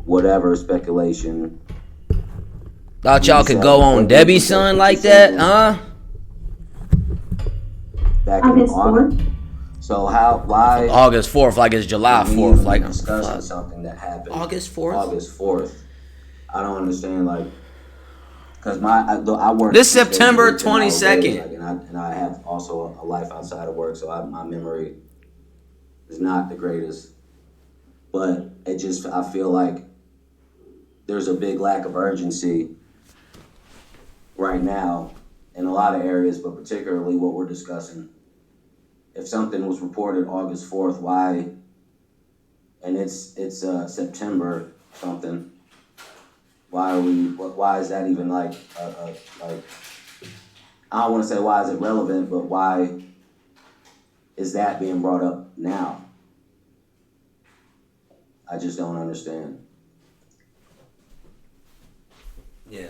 whatever speculation. Thought y'all could go on Debbie's son like that, Back in August 4th. So why August 4th, like it's July 4th, like discussing something that happened August 4th. August 4th. I don't understand, like, because I work this September 22nd, and I have also a life outside of work, so my memory is not the greatest. But I feel like there's a big lack of urgency right now in a lot of areas, but particularly what we're discussing. If something was reported August 4th, why? And it's September something. Why is that even like I don't want to say why is it relevant, but why is that being brought up now? I just don't understand. Yeah.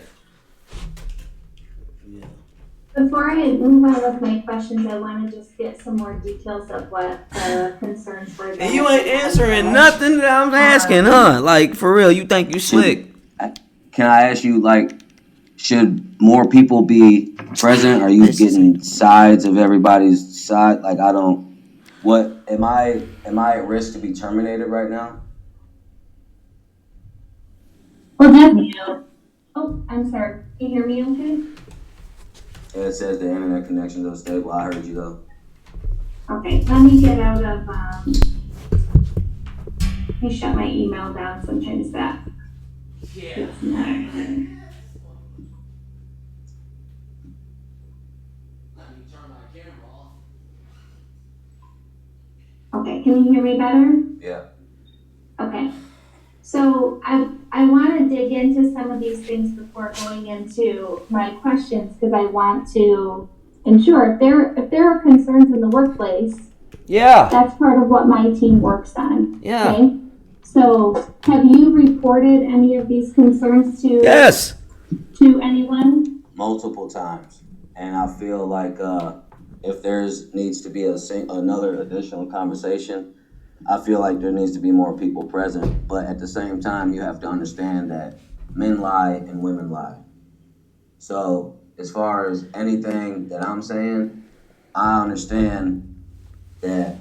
Before I move on with my questions, I want to just get some more details of what the concerns were. And you ain't answering nothing that I'm asking, huh? Like, for real, you think you slick? Can I ask you, like, should more people be present? Are you getting sides of everybody's side? Like, what am I at risk to be terminated right now? Well, that's Oh, I'm sorry. Can you hear me okay? Yeah, it says the internet connection is stable. I heard you though. Okay, let me get out of, let me shut my email down. Sometimes that. Yeah. Okay, can you hear me better? Yeah. Okay. So I want to dig into some of these things before going into my questions, because I want to ensure if there are concerns in the workplace, that's part of what my team works on. Yeah. Okay. So have you reported any of these concerns to anyone? Multiple times, and I feel like if needs to be another additional conversation, I feel like there needs to be more people present. But at the same time, you have to understand that men lie and women lie. So as far as anything that I'm saying, I understand that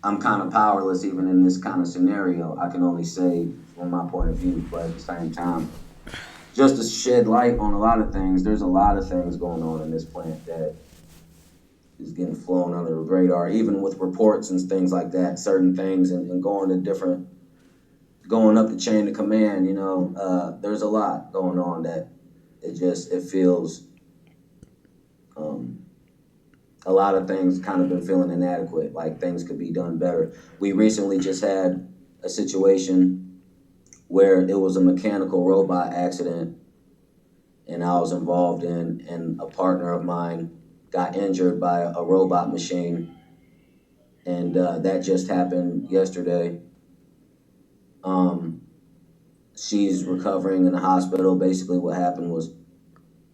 I'm kind of powerless even in this kind of scenario. I can only say from my point of view, but at the same time, just to shed light on a lot of things, there's a lot of things going on in this plant that is getting flown under the radar, even with reports and things like that, certain things, and going up the chain of command, there's a lot going on that it feels a lot of things kind of been feeling inadequate, like things could be done better. We recently just had a situation where it was a mechanical robot accident and I was involved in, and a partner of mine got injured by a robot machine, and that just happened yesterday. She's recovering in the hospital. Basically what happened was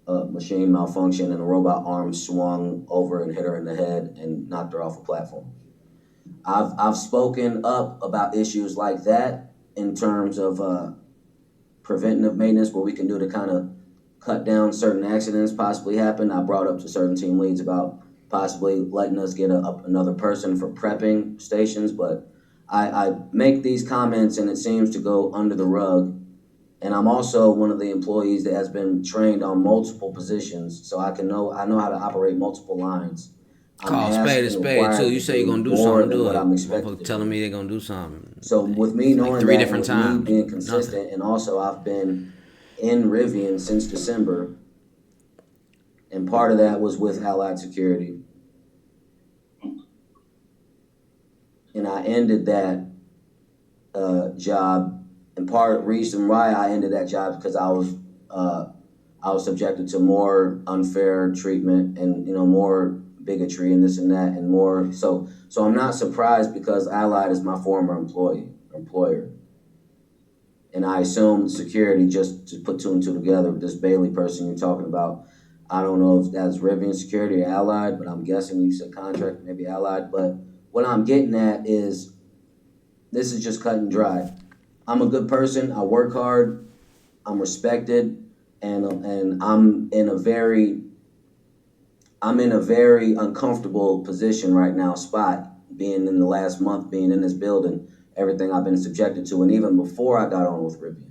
a machine malfunction and a robot arm swung over and hit her in the head and knocked her off a platform. I've spoken up about issues like that in terms of preventative maintenance, what we can do to kind of cut down certain accidents possibly happen. I brought up to certain team leads about possibly letting us get another person for prepping stations, but I make these comments and it seems to go under the rug. And I'm also one of the employees that has been trained on multiple positions, so I know how to operate multiple lines. Call spade a spade too. You say you're gonna do something, do it. Motherfuckers telling me they're gonna do something. So with me knowing like 3 that, different and with times, me being consistent, and also I've been in Rivian since December, and part of that was with Allied Security, and I ended that job. And part of the reason why I ended that job because I was subjected to more unfair treatment and more bigotry and this and that and more. So I'm not surprised because Allied is my former employer. And I assume security, just to put 2 and 2 together, with this Bailey person you're talking about. I don't know if that's Rivian Security or Allied, but I'm guessing you said contract, maybe Allied. But what I'm getting at is this is just cut and dry. I'm a good person. I work hard. I'm respected, and I'm in a very uncomfortable position right now. Being in the last month, being in this building, everything I've been subjected to, and even before I got on with Rivian.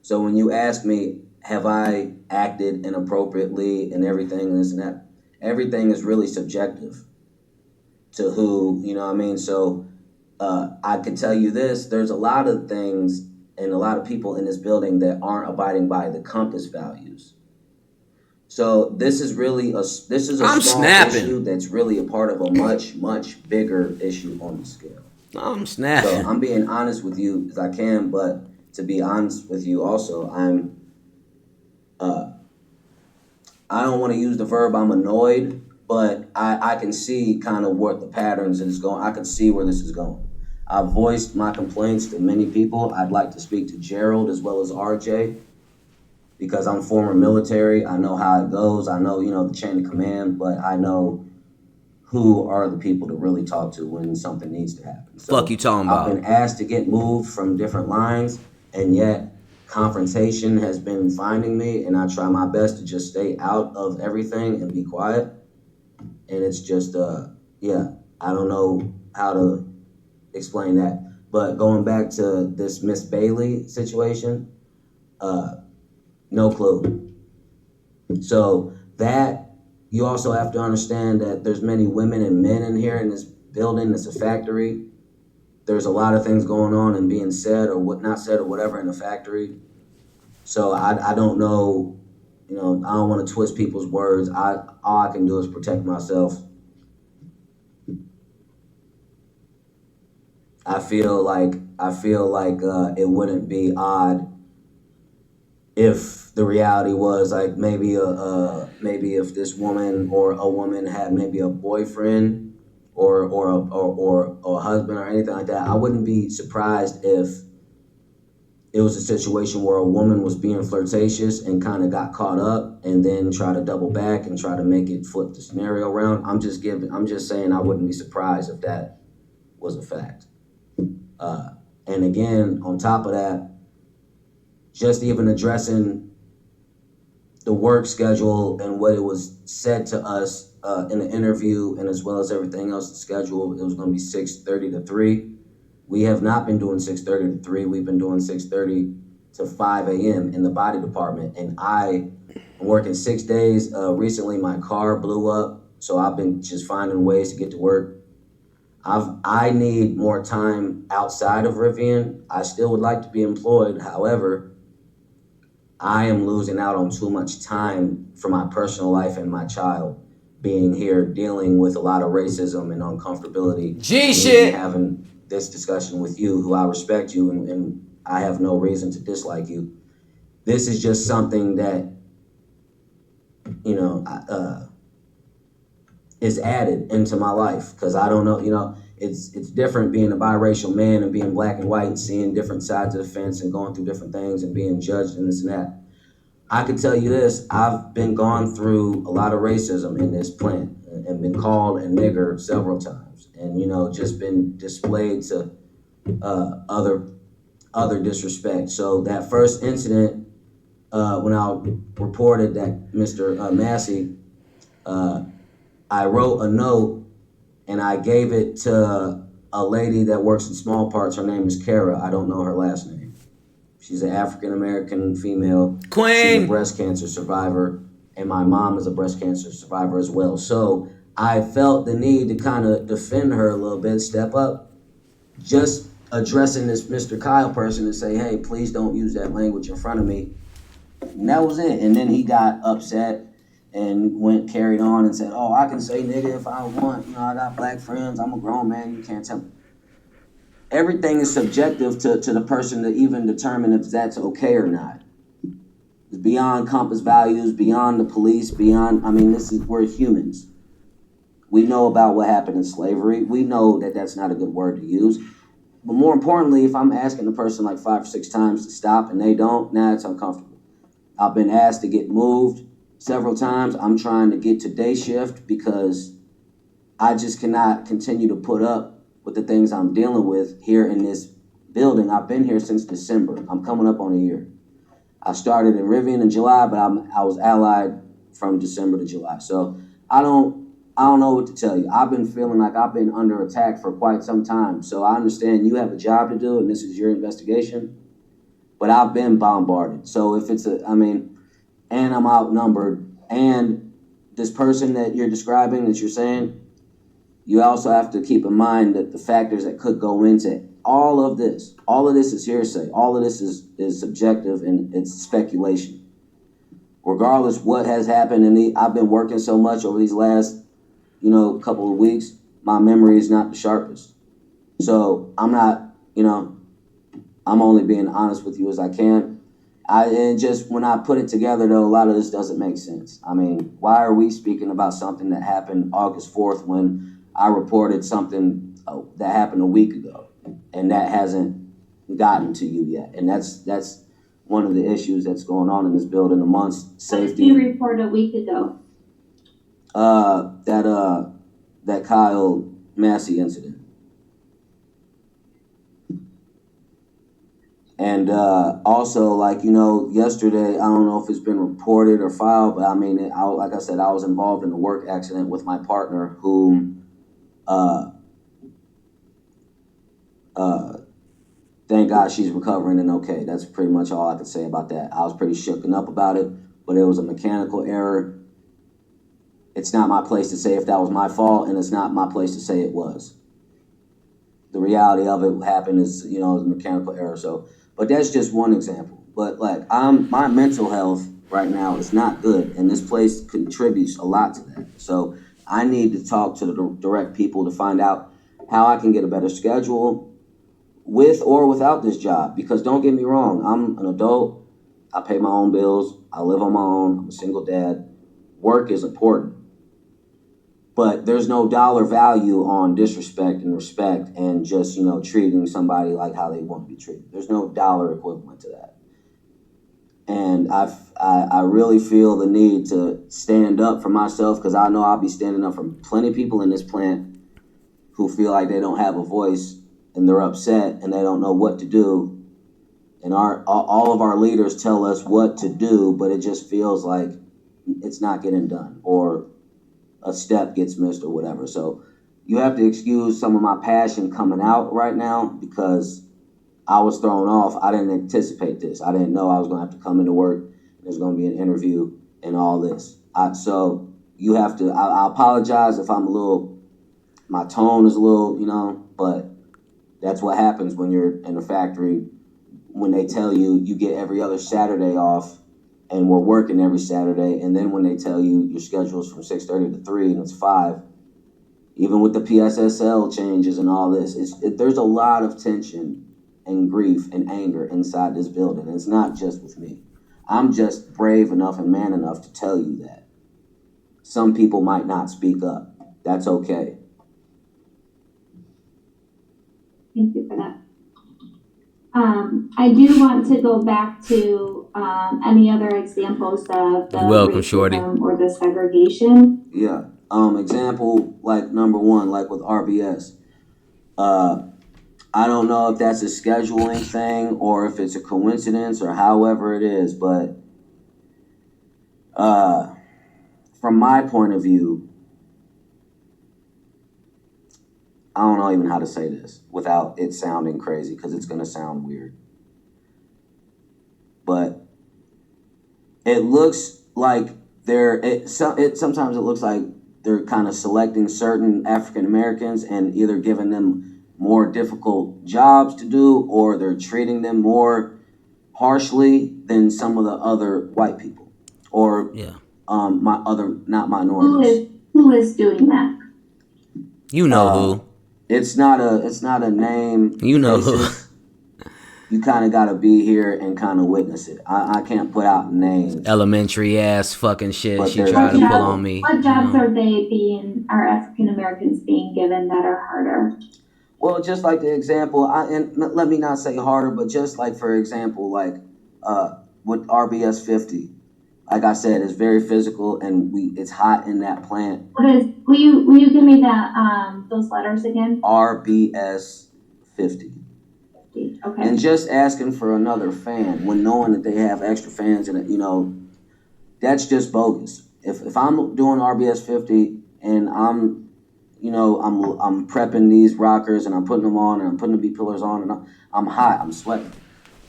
So when you ask me, have I acted inappropriately and everything and this and that, everything is really subjective to who, you know what I mean? So I could tell you this, there's a lot of things and a lot of people in this building that aren't abiding by the compass values. So this is a small issue that's really a part of a much, much bigger issue on the scale. I'm snapping. So I'm being honest with you as I can, but to be honest with you also, I don't want to use the verb I'm annoyed, but I can see kind of what the patterns is going. I can see where this is going. I've voiced my complaints to many people. I'd like to speak to Gerald as well as RJ because I'm former military. I know how it goes. I know, the chain of command, but I know who are the people to really talk to when something needs to happen. So Fuck you talking about? I've been asked to get moved from different lines, and yet confrontation has been finding me, and I try my best to just stay out of everything and be quiet. And it's just, I don't know how to explain that. But going back to this Miss Bailey situation, no clue. So that, you also have to understand that there's many women and men in here in this building. It's a factory. There's a lot of things going on and being said or what not said or whatever in the factory. So I don't know, I don't want to twist people's words. All I can do is protect myself. I feel like it wouldn't be odd if the reality was like maybe if this woman or a woman had maybe a boyfriend or a husband or anything like that. I wouldn't be surprised if it was a situation where a woman was being flirtatious and kind of got caught up and then try to double back and try to make it flip the scenario around. I'm just saying I wouldn't be surprised if that was a fact. And again, on top of that, just even addressing the work schedule and what it was said to us in the interview and as well as everything else, the schedule, it was going to be 6:30 to 3. We have not been doing 6:30 to 3. We've been doing 6:30 to 5 a.m. in the body department. And I'm working 6 days. Recently, my car blew up, so I've been just finding ways to get to work. I need more time outside of Rivian. I still would like to be employed. However, I am losing out on too much time for my personal life and my child being here, dealing with a lot of racism and uncomfortability. Shit. Having this discussion with you, who I respect you, and I have no reason to dislike you. This is just something that, is added into my life because I don't know, it's different being a biracial man and being black and white and seeing different sides of the fence and going through different things and being judged and this and that. I can tell you this, I've been gone through a lot of racism in this plant and been called a nigger several times and, just been displayed to other disrespect. So that first incident, when I reported that Mr. Massey, I wrote a note and I gave it to a lady that works in small parts. Her name is Kara. I don't know her last name. She's an African-American female. Queen. She's a breast cancer survivor, and my mom is a breast cancer survivor as well. So I felt the need to kind of defend her a little bit, step up, just addressing this Mr. Kyle person and say, hey, please don't use that language in front of me. And that was it. And then he got upset and carried on and said, oh, I can say nigga if I want. I got black friends. I'm a grown man. You can't tell me. Everything is subjective to the person to even determine if that's okay or not. It's beyond compass values, beyond the police, we're humans. We know about what happened in slavery. We know that that's not a good word to use. But more importantly, if I'm asking the person like 5 or 6 times to stop and they don't, now it's uncomfortable. I've been asked to get moved several times. I'm trying to get to day shift because I just cannot continue to put up with the things I'm dealing with here in this building. I've been here since December. I'm coming up on a year. I started in Rivian in July, but I was allied from December to July. So I don't know what to tell you. I've been feeling like I've been under attack for quite some time. So I understand you have a job to do and this is your investigation, but I've been bombarded. So if it's and I'm outnumbered, and this person that you're describing, that you're saying, you also have to keep in mind that the factors that could go into all of this is hearsay. All of this is subjective and it's speculation. Regardless what has happened, and I've been working so much over these last, couple of weeks, my memory is not the sharpest. So I'm not, I'm only being honest with you as I can. And just when I put it together, though, a lot of this doesn't make sense. Why are we speaking about something that happened August 4th when I reported something that happened a week ago, and that hasn't gotten to you yet? And that's one of the issues that's going on in this building amongst safety. What did you report a week ago? That Kyle Massey incident. And also, yesterday, I don't know if it's been reported or filed, but like I said, I was involved in a work accident with my partner, whom, thank God she's recovering and okay. That's pretty much all I could say about that. I was pretty shooken up about it, but it was a mechanical error. It's not my place to say if that was my fault, and it's not my place to say it was. The reality of it happened is, it was a mechanical error. So, but that's just one example. But my mental health right now is not good, and this place contributes a lot to that. So I need to talk to the direct people to find out how I can get a better schedule with or without this job. Because don't get me wrong, I'm an adult. I pay my own bills. I live on my own. I'm a single dad. Work is important. But there's no dollar value on disrespect and respect and just, treating somebody like how they want to be treated. There's no dollar equivalent to that. And I really feel the need to stand up for myself, because I know I'll be standing up for plenty of people in this plant who feel like they don't have a voice and they're upset and they don't know what to do. And all of our leaders tell us what to do, but it just feels like it's not getting done, or a step gets missed, or whatever. So you have to excuse some of my passion coming out right now, because I was thrown off. I didn't anticipate this. I didn't know I was going to have to come into work. There's going to be an interview and all this. So you have to, I apologize if my tone is a little, but that's what happens when you're in a factory, when they tell you get every other Saturday off, and we're working every Saturday, and then when they tell you your schedule's from 6:30 to 3 and it's 5, even with the PSSL changes and all this, there's a lot of tension and grief and anger inside this building. And it's not just with me. I'm just brave enough and man enough to tell you that. Some people might not speak up. That's okay. Thank you for that. I do want to go back to any other examples of the racism or the segregation. Yeah. Example, number one, with RBS. I don't know if that's a scheduling thing or if it's a coincidence or however it is, but from my point of view, I don't know even how to say this without it sounding crazy, because it's going to sound weird. But it looks like sometimes it looks like they're kind of selecting certain African Americans and either giving them more difficult jobs to do, or they're treating them more harshly than some of the other white people, or not minorities. Who is doing that? You know who. It's not a name. You know who. you kind of got to be here and kind of witness it. I can't put out names. Elementary ass fucking shit But she there's tried to What pull jobs- on me. What jobs are African Americans being given that are harder? Well, just like the example, and let me not say harder, but just like, for example, like with RBS 50, like I said, it's very physical and it's hot in that plant. Will you give me that those letters again? RBS 50. Okay. And just asking for another fan when knowing that they have extra fans, and that's just bogus. If I'm doing RBS 50 and I'm prepping these rockers and I'm putting them on and I'm putting the B pillars on and I'm hot, I'm sweating.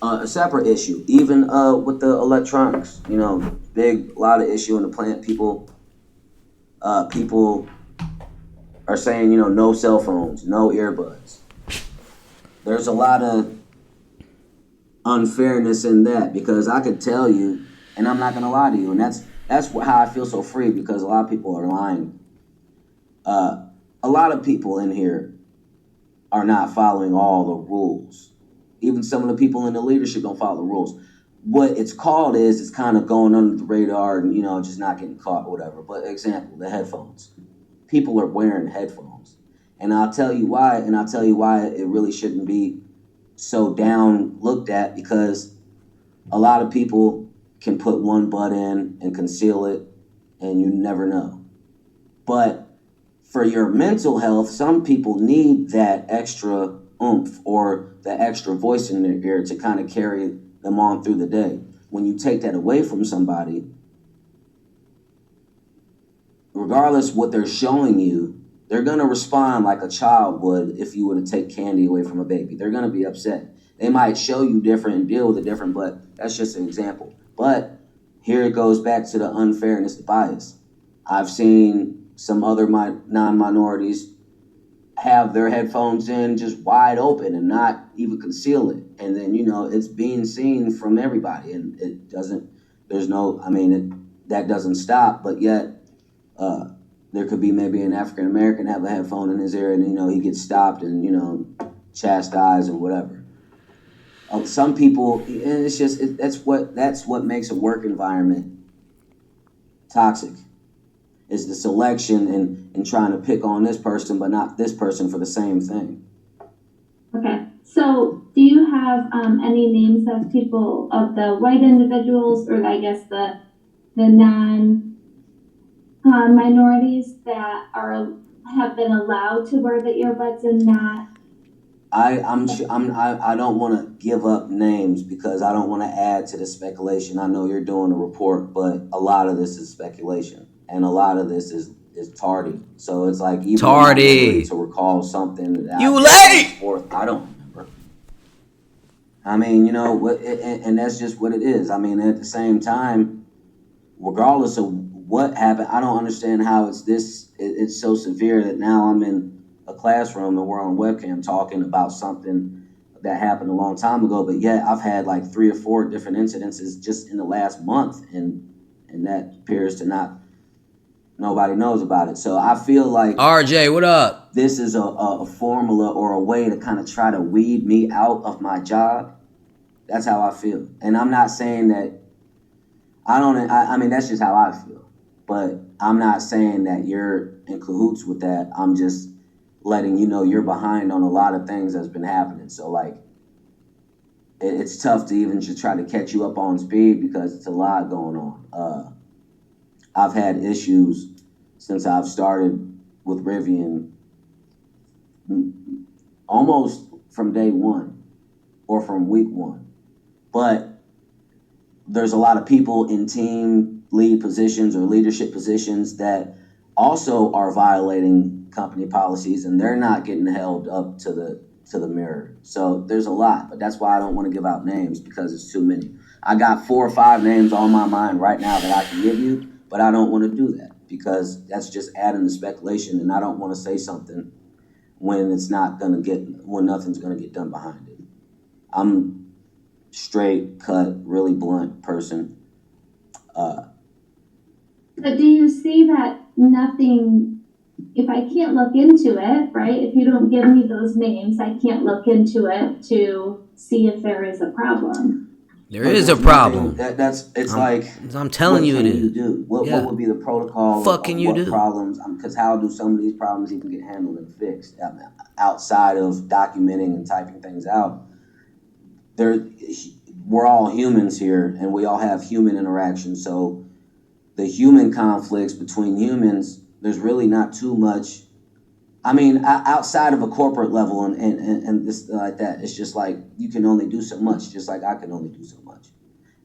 A separate issue, even with the electronics, a lot of issue in the plant. People are saying, no cell phones, no earbuds. There's a lot of unfairness in that, because I could tell you, and I'm not gonna lie to you, and that's how I feel so free, because a lot of people are lying. A lot of people in here are not following all the rules. Even some of the people in the leadership don't follow the rules. What it's called is it's kind of going under the radar and just not getting caught or whatever. But example, the headphones. People are wearing headphones, and I'll tell you why, and I'll tell you why it really shouldn't be so down looked at, because a lot of people can put one bud in and conceal it, and you never know. But for your mental health, some people need that extra oomph or the extra voice in their ear to kind of carry them on through the day. When you take that away from somebody, regardless what they're showing you, they're going to respond like a child would if you were to take candy away from a baby. They're going to be upset. They might show you different and deal with it different, but that's just an example. But here it goes back to the unfairness, the bias. I've seen some other non-minorities have their headphones in just wide open and not even conceal it. And then, it's being seen from everybody, and it doesn't, that doesn't stop, but yet there could be maybe an African American have a headphone in his ear, and he gets stopped and chastised and whatever. Some people, and it's just that's what makes a work environment toxic, is the selection and trying to pick on this person but not this person for the same thing. Okay, so do you have any names of people, of the white individuals, or I guess the non minorities that have been allowed to wear the earbuds and not? I don't want to give up names because I don't want to add to the speculation. I know you're doing a report, but a lot of this is speculation, and a lot of this is tardy. So it's like even tardy to recall something that you late. I don't remember. I mean, and that's just what it is. I mean, at the same time, regardless of what happened, I don't understand how it's so severe that now I'm in a classroom and we're on webcam talking about something that happened a long time ago, but yet I've had like 3 or 4 different incidences just in the last month, and that appears to nobody knows about it. So I feel like, RJ, what up? This is a formula or a way to kind of try to weed me out of my job. That's how I feel. And I'm not saying that I mean, that's just how I feel. But I'm not saying that you're in cahoots with that. I'm just letting you know you're behind on a lot of things that's been happening. So, like, it's tough to even just try to catch you up on speed because it's a lot going on. I've had issues since I've started with Rivian almost from day one or from week one. But there's a lot of people in team lead positions or leadership positions that also are violating company policies, and they're not getting held up to the mirror. So there's a lot, but that's why I don't want to give out names, because it's too many. I got 4 or 5 names on my mind right now that I can give you, but I don't want to do that because that's just adding to speculation, and I don't want to say something when nothing's gonna get done behind it. I'm straight cut, really blunt person. But do you see that nothing, if I can't look into it, right? If you don't give me those names, I can't look into it to see if there is a problem. There is a problem. I'm telling you it is. What can you do? What would be the protocol? Fuck can you do? Problems? Because how do some of these problems even get handled and fixed outside of documenting and typing things out? We're all humans here, and we all have human interaction. So the human conflicts between humans, there's really not too much. I mean, outside of a corporate level and this like that, it's just like you can only do so much, just like I can only do so much.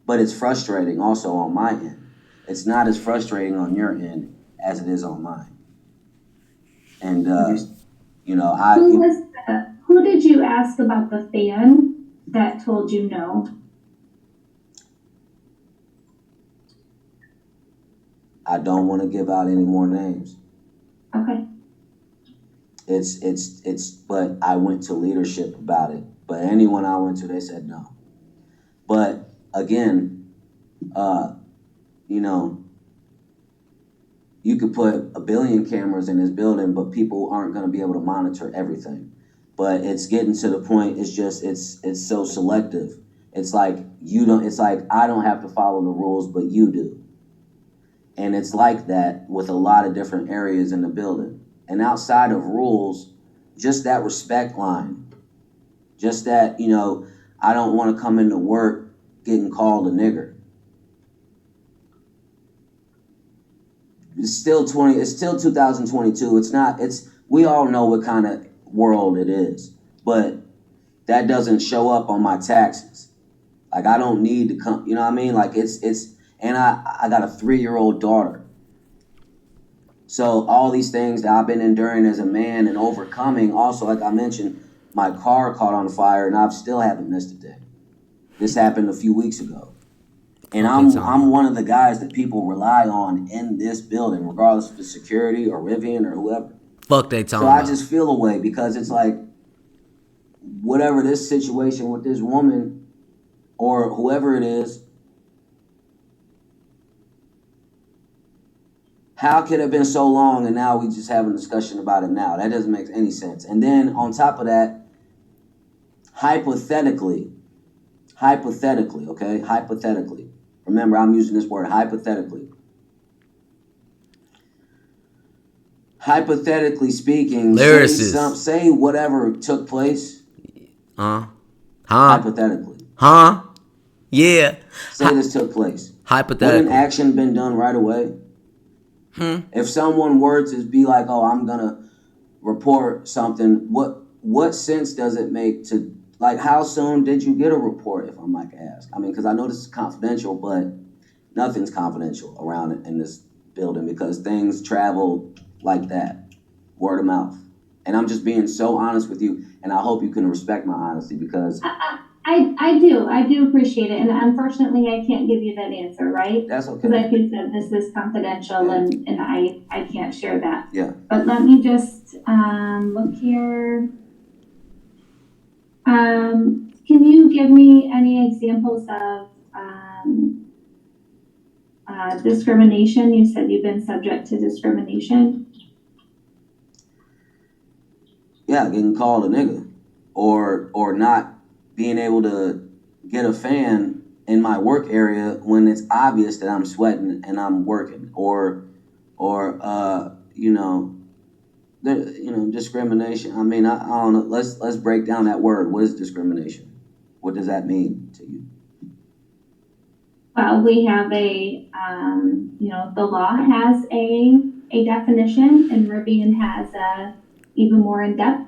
But it's frustrating also on my end. It's not as frustrating on your end as it is on mine. And who did you ask about the fan that told you no? I don't want to give out any more names. Okay. But I went to leadership about it. But anyone I went to, they said no. But again, you could put 1 billion cameras in this building, but people aren't going to be able to monitor everything. But it's getting to the point. It's so selective. It's like I don't have to follow the rules, but you do. And it's like that with a lot of different areas in the building. And outside of rules, just that respect line, just that, I don't want to come into work getting called a nigger. It's still 2022. We all know what kind of world it is, but that doesn't show up on my taxes. Like, I don't need to come, you know what I mean? Like and I got a 3-year-old daughter. So all these things that I've been enduring as a man and overcoming, also, like I mentioned, my car caught on fire and I still haven't missed a day. This happened a few weeks ago. And I'm one of the guys that people rely on in this building, regardless if it's security or Rivian or whoever. Fuck they talking about. So I just feel a way because it's like, whatever this situation with this woman or whoever it is, how could it have been so long and now we just having a discussion about it now? That doesn't make any sense. And then on top of that, hypothetically, okay? Hypothetically. Remember, I'm using this word, hypothetically. Hypothetically speaking, say whatever took place. Hypothetically. Yeah. Say this took place. Hypothetically. Wouldn't action been done right away? If someone were to be like, oh, I'm going to report something, what sense does it make to, like, how soon did you get a report, if I might ask? I mean, because I know this is confidential, but nothing's confidential around in this building because things travel like that, word of mouth. And I'm just being so honest with you, and I hope you can respect my honesty because... I do appreciate it, and unfortunately I can't give you that answer, right? That's okay. Because like you said, this is confidential, yeah. and I can't share that. Yeah. But let me just look here. Can you give me any examples of discrimination? You said you've been subject to discrimination. Yeah, getting called a nigga, or not being able to get a fan in my work area when it's obvious that I'm sweating and I'm working, or discrimination. I mean, I don't know. Let's break down that word. What is discrimination? What does that mean to you? Well, we have the law has a definition, and Rivian has a even more in-depth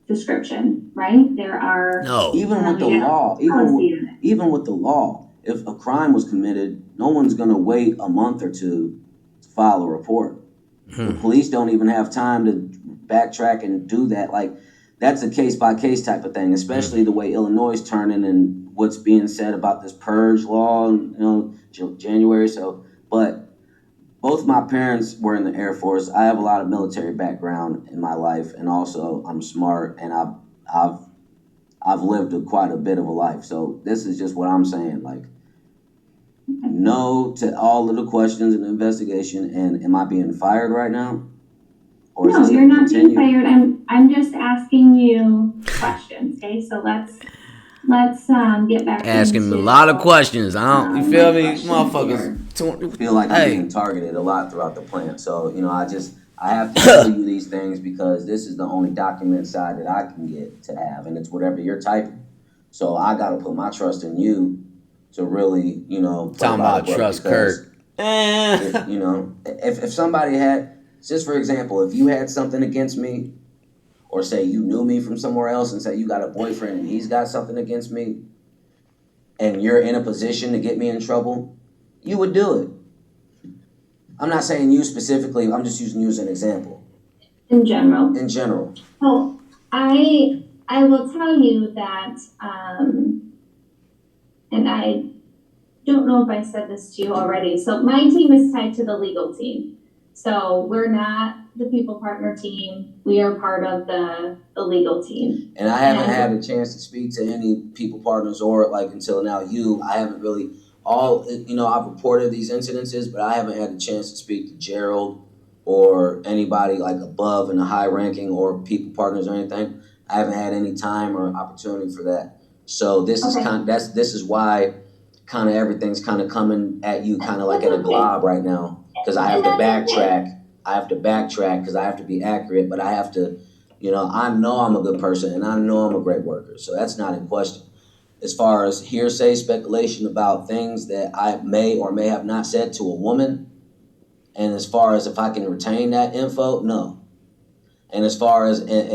description, right? There are even with the law, if a crime was committed, no one's going to wait a month or two to file a report. The police don't even have time to backtrack and do that. Like, that's a case-by-case type of thing, especially the way Illinois is turning and what's being said about this purge law, January. So, but both my parents were in the Air Force. I have a lot of military background in my life, and also I'm smart, and I've lived quite a bit of a life. So this is just what I'm saying. Like, no to all of the questions in the investigation. And am I being fired right now? Or is No, this you're going to not being continue? fired. I'm just asking you questions. Okay, so let's get back Asking into me a lot of questions. I don't. You feel my me, questions motherfuckers? here. I feel like I'm Hey, being targeted a lot throughout the plant. So, I have to tell you these things because this is the only document side that I can get to have, and it's whatever you're typing. So I got to put my trust in you to really, play talking by the about book trust, because, Kirk. if somebody had, just for example, if you had something against me, or say you knew me from somewhere else and say you got a boyfriend and he's got something against me, and you're in a position to get me in trouble, you would do it. I'm not saying you specifically, I'm just using you as an example. In general. In general. Oh, I will tell you that, and I don't know if I said this to you already. So my team is tied to the legal team. So we're not the people partner team. We are part of the legal team. And I haven't had a chance to speak to any people partners or like until now I haven't really I've reported these incidences, but I haven't had a chance to speak to Gerald or anybody like above in the high ranking or people partners or anything. I haven't had any time or opportunity for that. So this is this is why kind of everything's kind of coming at you kind of like at a glob right now, because I have to backtrack. I have to backtrack because I have to be accurate, but I have to, I know I'm a good person and I know I'm a great worker. So that's not in question. As far as hearsay speculation about things that I may or may have not said to a woman, and as far as if I can retain that info, no. And as far as did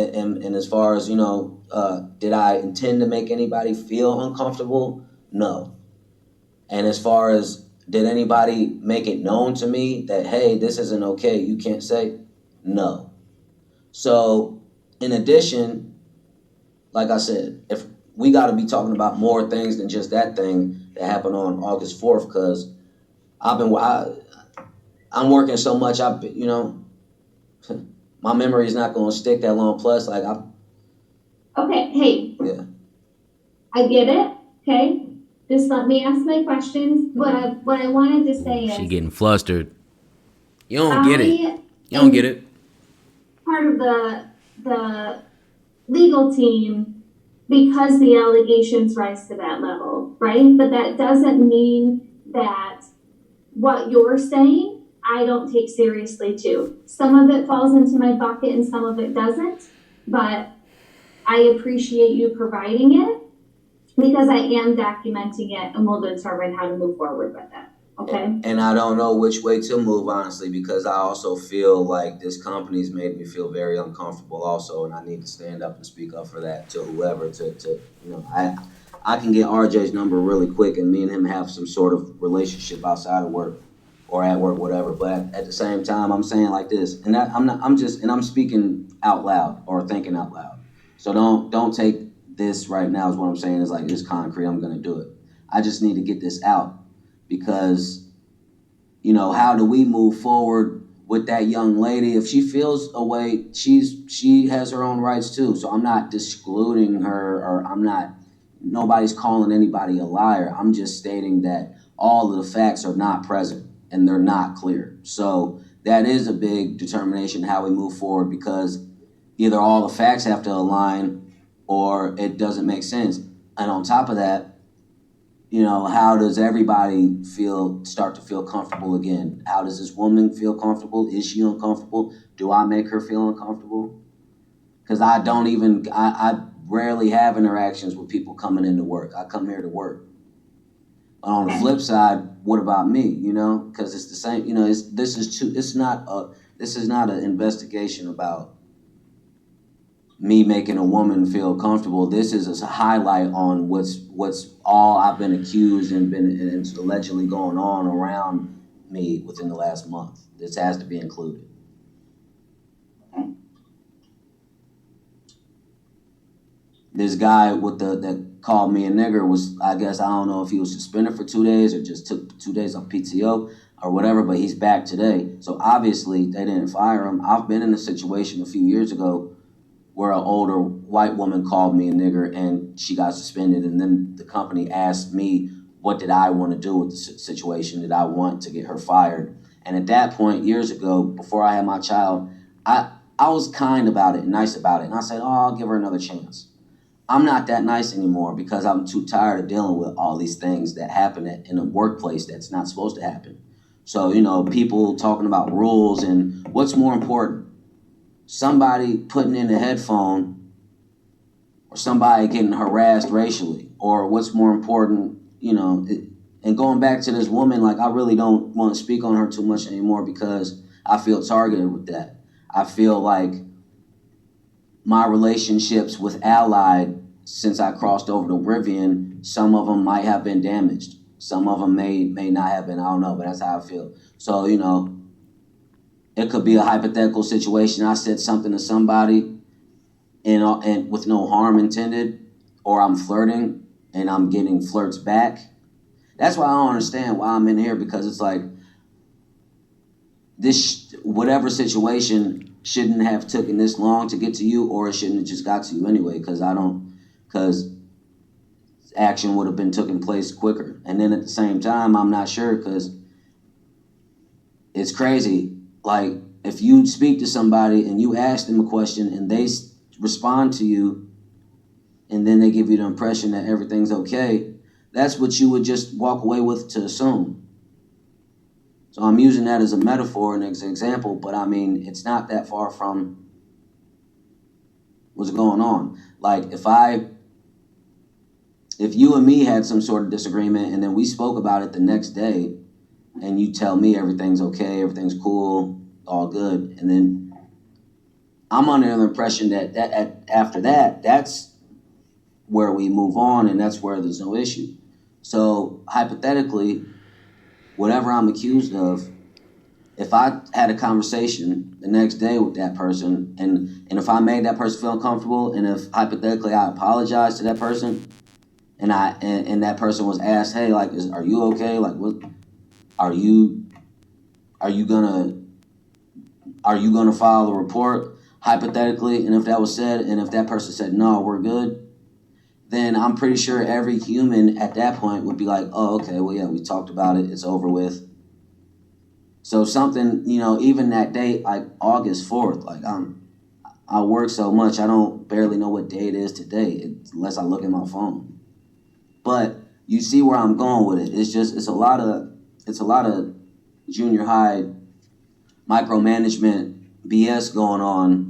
I intend to make anybody feel uncomfortable? No. And as far as did anybody make it known to me that, hey, this isn't okay, you can't say? No. So, in addition, like I said, if we got to be talking about more things than just that thing that happened on August 4th, because I'm working so much, my memory is not going to stick that long. Plus, okay, hey. Yeah. I get it, okay? Just let me ask my questions. What I wanted to say is... She getting flustered. You don't get it. You don't get it. Part of the legal team because the allegations rise to that level, right? But that doesn't mean that what you're saying, I don't take seriously too. Some of it falls into my bucket and some of it doesn't, but I appreciate you providing it because I am documenting it and we'll determine how to move forward with it. Okay. And I don't know which way to move, honestly, because I also feel like this company's made me feel very uncomfortable also, and I need to stand up and speak up for that to whoever I can get RJ's number really quick and me and him have some sort of relationship outside of work or at work, whatever. But at the same time, I'm saying like this, and I'm speaking out loud or thinking out loud. So don't take this right now is what I'm saying is like it's concrete, I'm gonna do it. I just need to get this out. Because, how do we move forward with that young lady? If she feels a way, she has her own rights too. So I'm not excluding her or nobody's calling anybody a liar. I'm just stating that all of the facts are not present and they're not clear. So that is a big determination how we move forward because either all the facts have to align or it doesn't make sense. And on top of that, how does everybody start to feel comfortable again? How does this woman feel comfortable? Is she uncomfortable? Do I make her feel uncomfortable? Because I rarely have interactions with people coming into work. I come here to work. But on the flip side, what about me? Because it's the same, this is not an investigation about me making a woman feel comfortable. This is a highlight on what's all I've been accused and it's allegedly going on around me within the last month. This has to be included. This guy that called me a nigger was, I guess, I don't know if he was suspended for 2 days or just took 2 days off PTO or whatever, but he's back today. So obviously they didn't fire him. I've been in a situation a few years ago where an older white woman called me a nigger and she got suspended. And then the company asked me, what did I want to do with the situation? Did I want to get her fired? And at that point, years ago, before I had my child, I I was kind about it, nice about it, and I said, "Oh, I'll give her another chance." I'm not that nice anymore because I'm too tired of dealing with all these things that happen in a workplace that's not supposed to happen. So, people talking about rules and what's more important, somebody putting in a headphone or somebody getting harassed racially, or what's more important, and going back to this woman, like, I really don't want to speak on her too much anymore because I feel targeted with that. I feel like my relationships with Allied, since I crossed over to Rivian, some of them might have been damaged. Some of them may not have been. I don't know, but that's how I feel. So, it could be a hypothetical situation. I said something to somebody and with no harm intended, or I'm flirting and I'm getting flirts back. That's why I don't understand why I'm in here, because it's like this, whatever situation shouldn't have taken this long to get to you, or it shouldn't have just got to you anyway, because action would have been taking place quicker. And then at the same time, I'm not sure, because it's crazy. Like, if you speak to somebody and you ask them a question and they respond to you, and then they give you the impression that everything's okay, that's what you would just walk away with to assume. So I'm using that as a metaphor and as an example, but I mean, it's not that far from what's going on. Like, if you and me had some sort of disagreement and then we spoke about it the next day, and you tell me everything's okay, everything's cool, all good, and then I'm under the impression that after that, that's where we move on and that's where there's no issue. So hypothetically, whatever I'm accused of, if I had a conversation the next day with that person, and if I made that person feel uncomfortable, and if hypothetically I apologized to that person, and that person was asked, "Hey, like, are you okay? Like, what are you gonna file a report?" Hypothetically, and if that was said, and if that person said, "No, we're good," then I'm pretty sure every human at that point would be like, "Oh, okay, well, yeah, we talked about it, it's over with." So something, even that date, like August 4th, like I work so much, I don't barely know what day it is today, unless I look at my phone. But you see where I'm going with it. It's a lot of junior high micromanagement BS going on,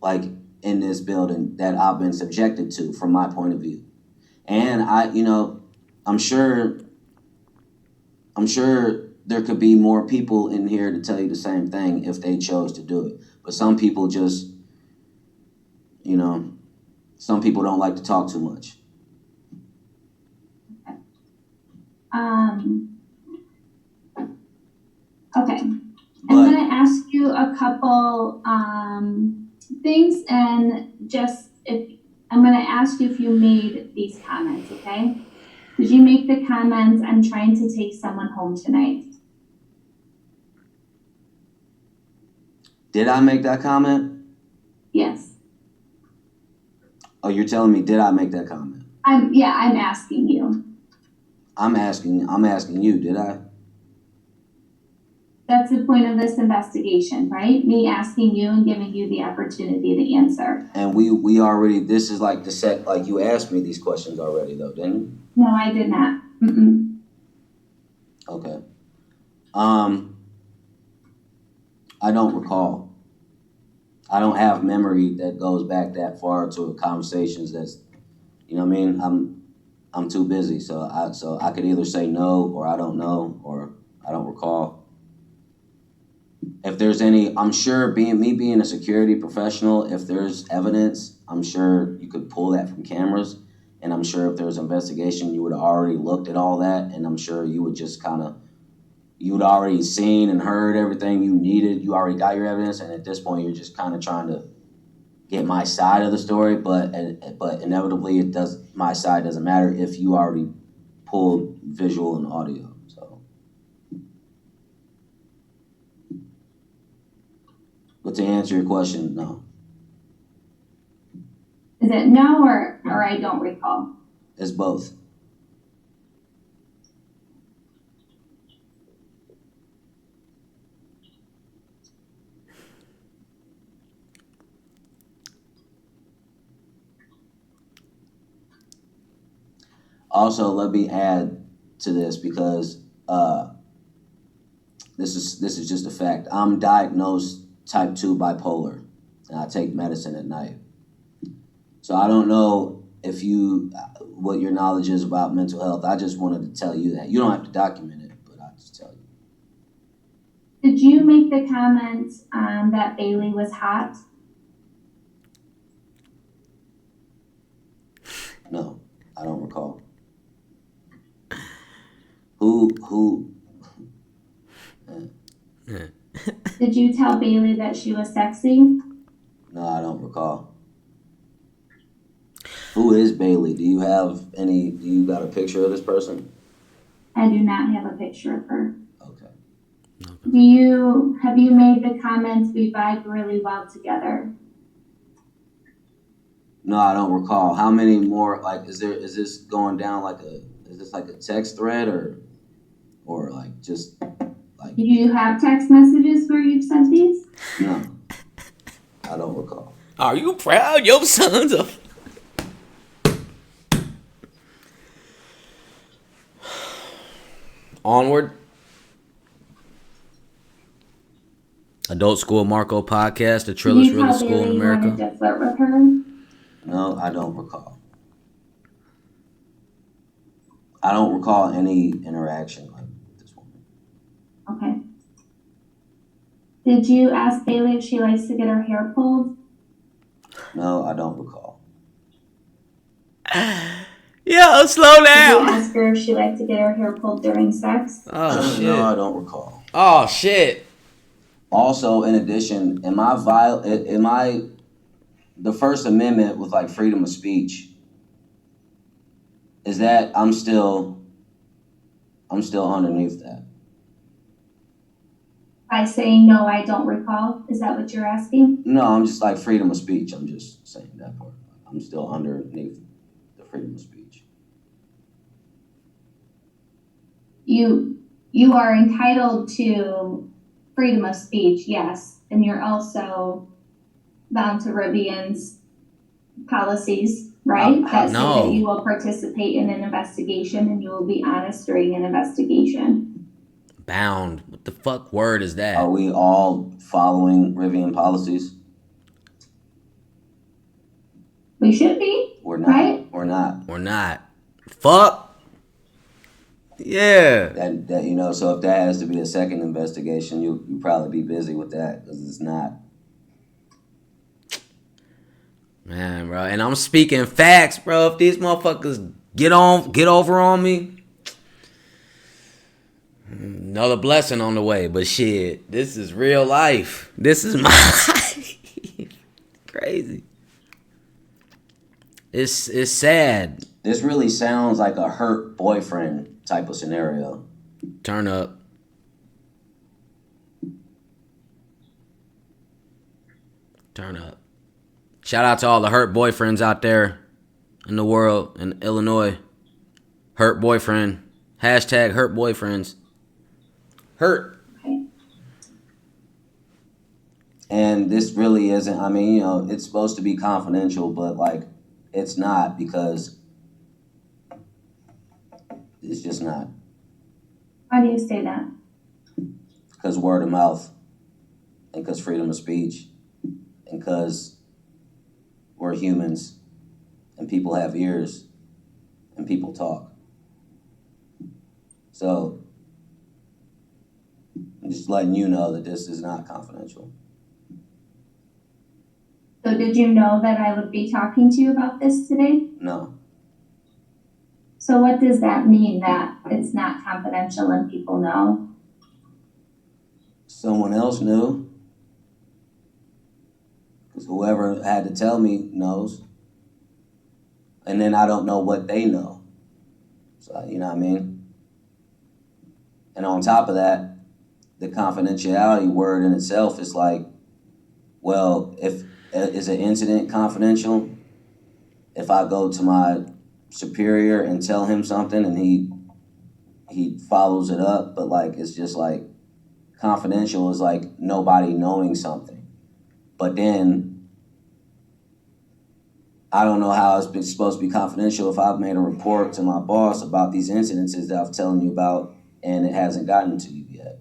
like, in this building that I've been subjected to from my point of view. And I'm sure there could be more people in here to tell you the same thing if they chose to do it. But some people just, some people don't like to talk too much. Okay. I'm going to ask you a couple things, and I'm going to ask you if you made these comments, okay? Did you make the comments, "I'm trying to take someone home tonight"? Did I make that comment? Yes. Oh, you're telling me, did I make that comment? I'm asking you. I'm asking you, did I? That's the point of this investigation, right? Me asking you and giving you the opportunity to answer. And we already, this is like the set, like, you asked me these questions already though, didn't you? No, I did not. Mm-mm. Okay. I don't recall. I don't have memory that goes back that far to conversations that's, what I mean? I'm too busy, so I could either say no, or I don't know, or I don't recall. If there's any, I'm sure, being a security professional, if there's evidence, I'm sure you could pull that from cameras, and I'm sure if there's an investigation, you would have already looked at all that, and I'm sure you would just you'd already seen and heard everything you needed. You already got your evidence, and at this point, you're just kind of trying to get my side of the story, but inevitably, my side doesn't matter if you already pulled visual and audio. So, but to answer your question, no. Is it no or I don't recall? It's both. Also, let me add to this because this is just a fact. I'm diagnosed type 2 bipolar, and I take medicine at night. So I don't know if what your knowledge is about mental health. I just wanted to tell you that. You don't have to document it, but I'll just tell you. Did you make the comment that Bailey was hot? No, I don't recall. Who? Did you tell Bailey that she was sexy? No, I don't recall. Who is Bailey? Do you got a picture of this person? I do not have a picture of her. Okay. Have you made the comment, we vibe really well together? No, I don't recall. How many more, like, is this going down is this like a text thread or like just like. Do you have text messages where you've sent these? No, I don't recall. Are you proud your sons of... Onward. Adult School Marco podcast, the trillest realest school in America. You wanted to flirt with her? No, I don't recall. I don't recall any interaction like this woman. Okay. Did you ask Bailey if she likes to get her hair pulled? No, I don't recall. Yo, slow down. Did you ask her if she liked to get her hair pulled during sex? Oh, shit. No, I don't recall. Oh, shit. Also, in addition, the First Amendment with like freedom of speech, is that I'm still underneath that? By saying no, I don't recall. Is that what you're asking? No, I'm just like freedom of speech. I'm just saying that part. I'm still underneath the freedom of speech. You are entitled to freedom of speech, yes, and you're also bound to Rivian's policies, right? That say that you will participate in an investigation and you will be honest during an investigation. Bound. What the fuck word is that? Are we all following Rivian policies? We should be. We're not. Right? We're not. We're not. Fuck. Yeah. That so if that has to be a second investigation, you probably be busy with that because it's not. Man, bro. And I'm speaking facts, bro. If these motherfuckers get over on me, another blessing on the way. But shit, this is real life. This is my life. Crazy. It's sad. This really sounds like a hurt boyfriend type of scenario. Turn up. Turn up. Shout out to all the hurt boyfriends out there in the world, in Illinois. Hurt boyfriend. Hashtag hurt boyfriends. Hurt. Okay. And this really isn't, it's supposed to be confidential, but like, it's not because it's just not. Why do you say that? Because word of mouth, and because freedom of speech, and because we're humans, and people have ears, and people talk. So, I'm just letting you know that this is not confidential. So did you know that I would be talking to you about this today? No. So what does that mean, that it's not confidential and people know? Someone else knew. Because whoever had to tell me knows. And then I don't know what they know. So, you know what I mean? And on top of that, the confidentiality word in itself is like, well, is an incident confidential? If I go to my superior and tell him something and he follows it up, but like it's just like confidential is like nobody knowing something. But then I don't know how it's supposed to be confidential if I've made a report to my boss about these incidences that I'm telling you about and it hasn't gotten to you yet.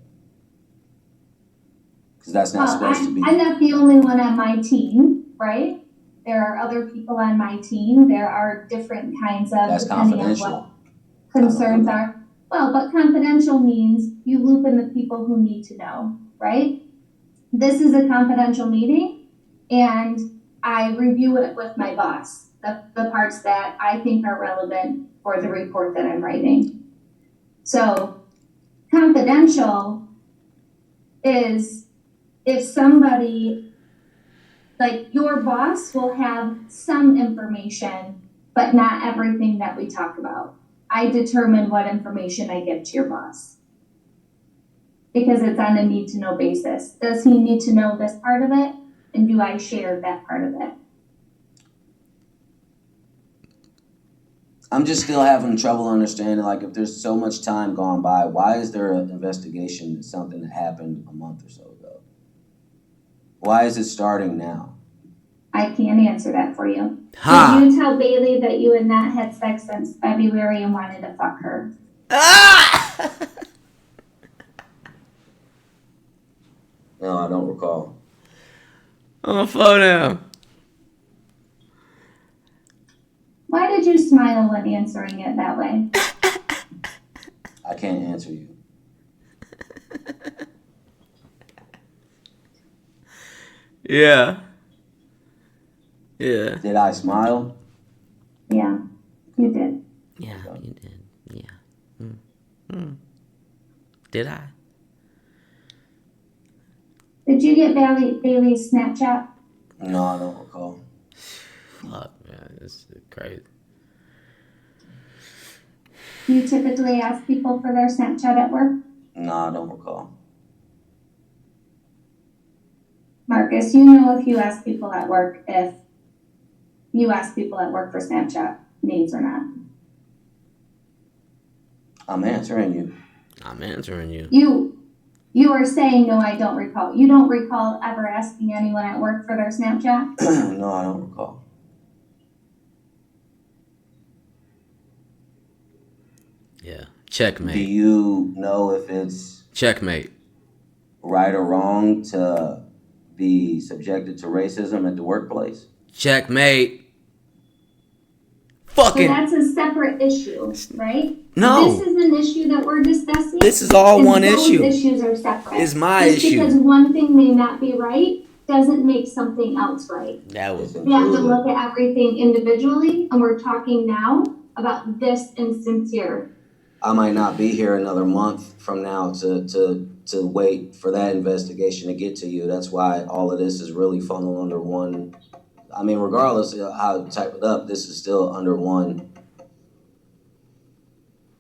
Because that's not supposed to be. I'm not the only one on my team, right? There are other people on my team. There are different kinds of, That's depending on what concerns are. Well, but confidential means you loop in the people who need to know, right? This is a confidential meeting, and I review it with my boss, the parts that I think are relevant for the report that I'm writing. So confidential is if somebody, like your boss will have some information, but not everything that we talk about. I determine what information I give to your boss because it's on a need to know basis. Does he need to know this part of it? And do I share that part of it? I'm just still having trouble understanding, like, if there's so much time gone by, why is there an investigation into something that happened a month or so ago? Why is it starting now? I can't answer that for you. Ha! Did you tell Bailey that you had not had sex since February and wanted to fuck her? Ah! No, I don't recall. I'm gonna slow down. Why did you smile when answering it that way? I can't answer you. Yeah. Yeah. Did I smile? Yeah, you did. Yeah, you did. Yeah. Did I? Did you get Bailey's Snapchat? No, I don't recall. Fuck, man, this is crazy. Do you typically ask people for their Snapchat at work? No, I don't recall. Marcus, you know if you ask people at work for Snapchat names or not. I'm answering you. I'm answering you. You are saying no, I don't recall. You don't recall ever asking anyone at work for their Snapchat? No, I don't recall. Yeah. Checkmate. Do you know if it's Checkmate. right or wrong to be subjected to racism at the workplace? Checkmate. So Fucking. that's a separate issue, right? No. This is an issue that we're discussing. This is all one issue. Those issues are separate. It's my Just issue. because one thing may not be right doesn't make something else right. That was. We have to look at everything individually, and we're talking now about this instance here. I might not be here another month from now to wait for that investigation to get to you. That's why all of this is really funneled under one. I mean, regardless of how you type it up, this is still under one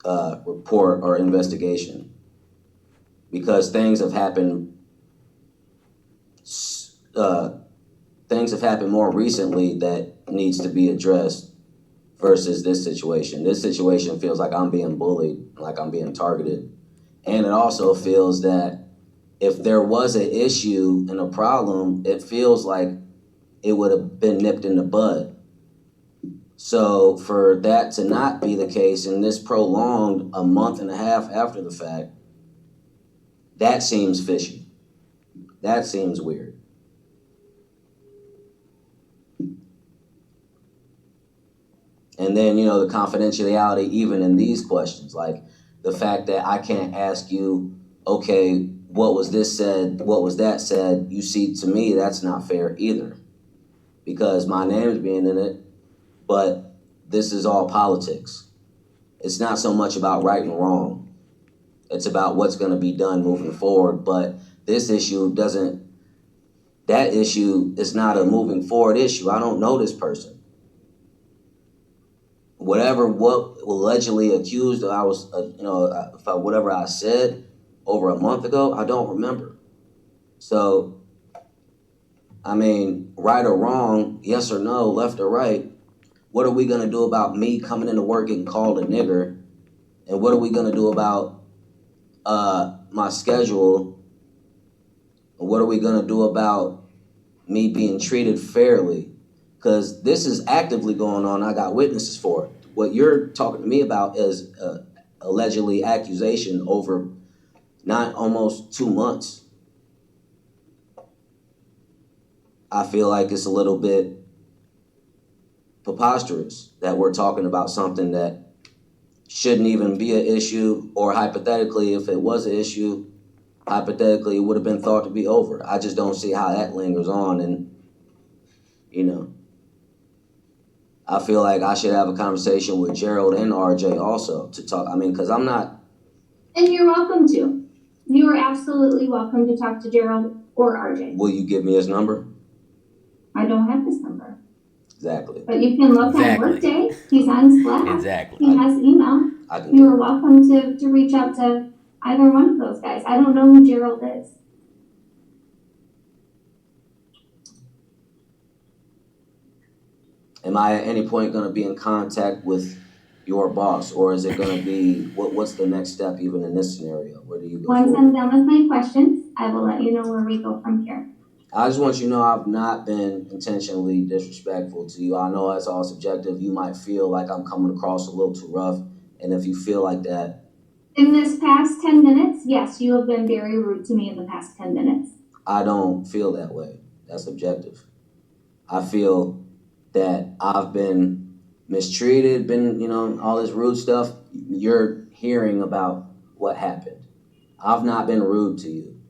report or investigation because things have happened. Things have happened more recently that needs to be addressed versus this situation. This situation feels like I'm being bullied, like I'm being targeted. And it also feels that if there was an issue and a problem, it feels like it would have been nipped in the bud. So for that to not be the case and this prolonged a month and a half after the fact, that seems fishy. That seems weird. And then, the confidentiality even in these questions, like the fact that I can't ask you, okay, what was this said? What was that said? You see, to me, that's not fair either because my name's being in it, but this is all politics. It's not so much about right and wrong. It's about what's going to be done moving forward. But this issue that issue is not a moving forward issue. I don't know this person. What allegedly accused I was, whatever I said over a month ago, I don't remember. So, I mean, right or wrong, yes or no, left or right, what are we going to do about me coming into work and called a nigger? And what are we going to do about my schedule? And what are we going to do about me being treated fairly because this is actively going on. I got witnesses for it. What you're talking to me about is allegedly accusation over not almost 2 months. I feel like it's a little bit preposterous that we're talking about something that shouldn't even be an issue, or hypothetically, if it was an issue, hypothetically, it would have been thought to be over. I just don't see how that lingers on. And, you know, I feel like I should have a conversation with Gerald and RJ also to talk. I mean, because I'm not. And you're welcome to. You are absolutely welcome to talk to Gerald or RJ. Will you give me his number? I don't have his number. Exactly. But you can look at Workday. He's on Slack. Exactly. He has email. You are welcome to reach out to either one of those guys. I don't know who Gerald is. Am I at any point going to be in contact with your boss, or is it going to be, what's the next step even in this scenario? Where do you go Once forward? I'm done with my questions, I will let you know where we go from here. I just want you to know I've not been intentionally disrespectful to you. I know that's all subjective. You might feel like I'm coming across a little too rough, and if you feel like that. In this past 10 minutes, yes, you have been very rude to me in the past 10 minutes. I don't feel that way. That's subjective. I feel that I've been mistreated, all this rude stuff. You're hearing about what happened. I've not been rude to you.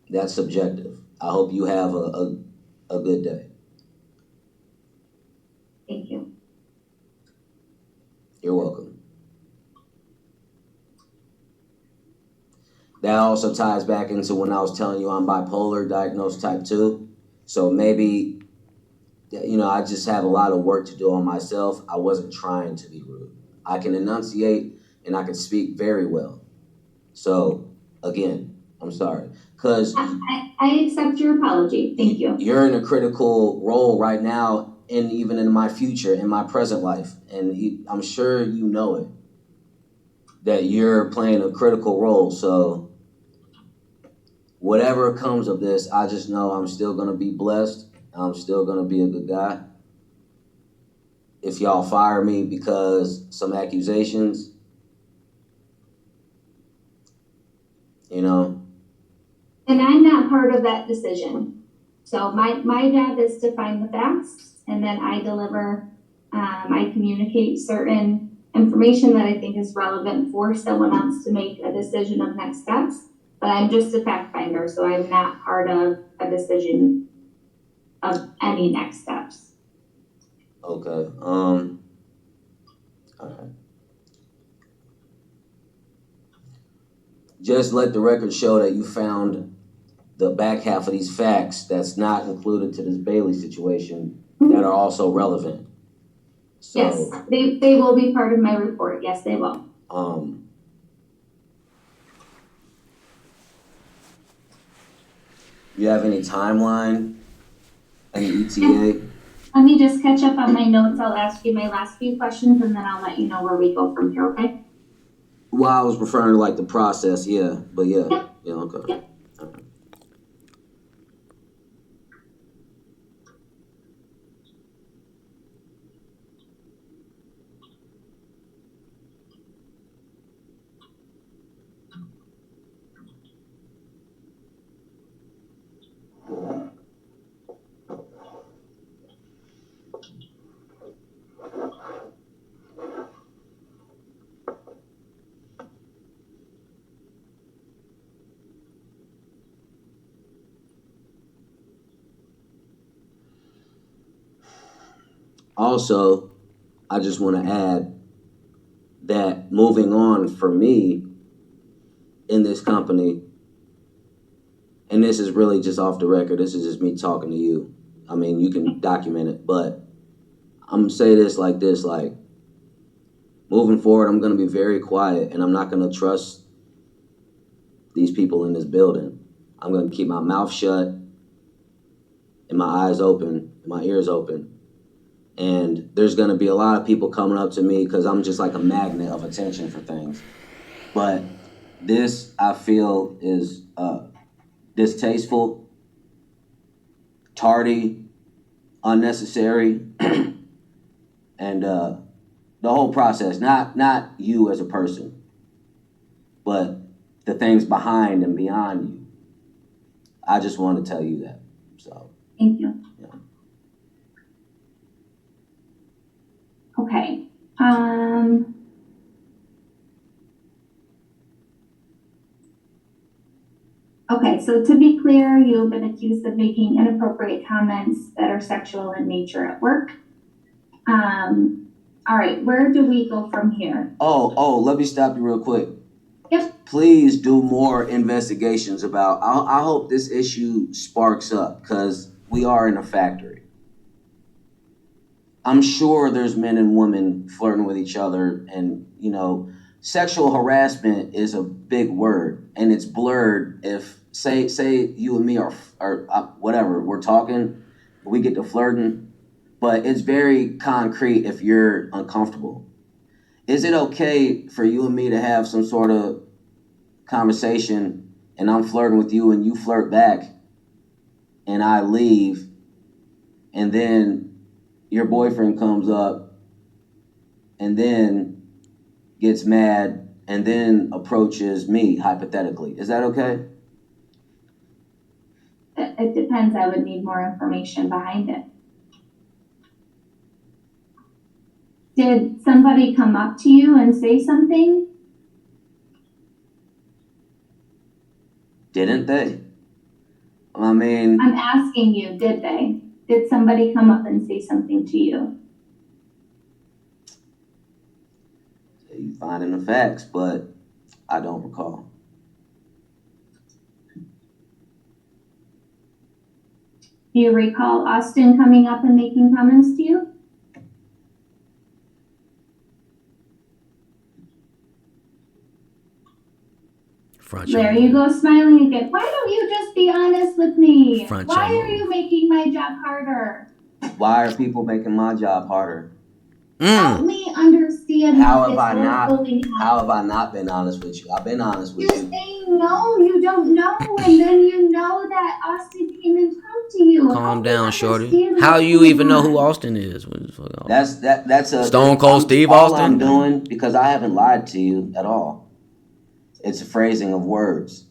That's subjective. I hope you have a good day. Thank you. You're welcome. That also ties back into when I was telling you I'm bipolar, diagnosed type 2. So maybe, I just have a lot of work to do on myself. I wasn't trying to be rude. I can enunciate and I can speak very well. So, again, I'm sorry. Because I accept your apology. Thank you. You're in a critical role right now, and even in my future, in my present life. And I'm sure you know it, that you're playing a critical role. So whatever comes of this, I just know I'm still going to be blessed. I'm still going to be a good guy. If y'all fire me because some accusations, And I'm not part of that decision. So my job is to find the facts, and then I deliver, I communicate certain information that I think is relevant for someone else to make a decision of next steps. But I'm just a fact finder, so I'm not part of a decision of any next steps. Okay. All right. Just let the record show that you found the back half of these facts that's not included to this Bailey situation that are also relevant. So, yes, they will be part of my report. Yes, they will. You have any timeline? Any ETA? Let me just catch up on my notes. I'll ask you my last few questions, and then I'll let you know where we go from here, okay? Well, I was referring to like the process, yeah. But yeah. Yep. Yeah, okay. Yep. All right. Also, I just want to add that moving on for me in this company, and this is really just off the record, this is just me talking to you. I mean, you can document it, but I'm going to say this, like, moving forward, I'm going to be very quiet, and I'm not going to trust these people in this building. I'm going to keep my mouth shut and my eyes open and my ears open. And there's going to be a lot of people coming up to me because I'm just like a magnet of attention for things. But this, I feel, is distasteful, tardy, unnecessary, and the whole process, not you as a person, but the things behind and beyond you. I just want to tell you that. So Thank you. Yeah. Okay. Okay, so to be clear, you have been accused of making inappropriate comments that are sexual in nature at work. All right, where do we go from here? Oh, let me stop you real quick. Yep. Please do more investigations about, I hope this issue sparks up, because we are in a factory. I'm sure there's men and women flirting with each other, and sexual harassment is a big word, and it's blurred. If say you and me are whatever, we're talking, we get to flirting, but it's very concrete if you're uncomfortable. Is it okay for you and me to have some sort of conversation, and I'm flirting with you and you flirt back, and I leave, and then your boyfriend comes up and then gets mad and then approaches me, hypothetically? Is that okay? It depends. I would need more information behind it. Did somebody come up to you and say something? Didn't they? I mean, I'm asking you, did they? Did somebody come up and say something to you? you finding the facts, but I don't recall. Do you recall Austin coming up and making comments to you? There you go, smiling again. Why don't you just be honest with me? Why are you making my job harder? Why are people making my job harder? Help me understand how have I not been honest with you? I've been honest with you. You're saying no, you don't know, and then you know that Austin came and talked to you. Calm down, shorty. How you even know who Austin is? That's a Stone Cold Steve Austin. All I'm doing, because I haven't lied to you at all. It's a phrasing of words.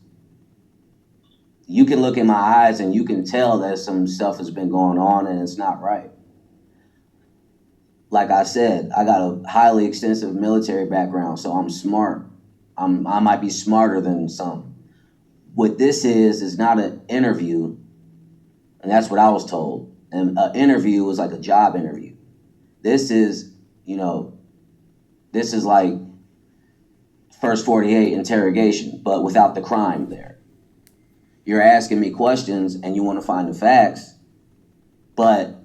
You can look in my eyes and you can tell that some stuff has been going on and it's not right. Like I said, I got a highly extensive military background, so I'm smart. I might be smarter than some. What this is not an interview, and that's what I was told. And an interview is like a job interview. This is, this is like first 48 interrogation, but without the crime there. You're asking me questions and you want to find the facts, but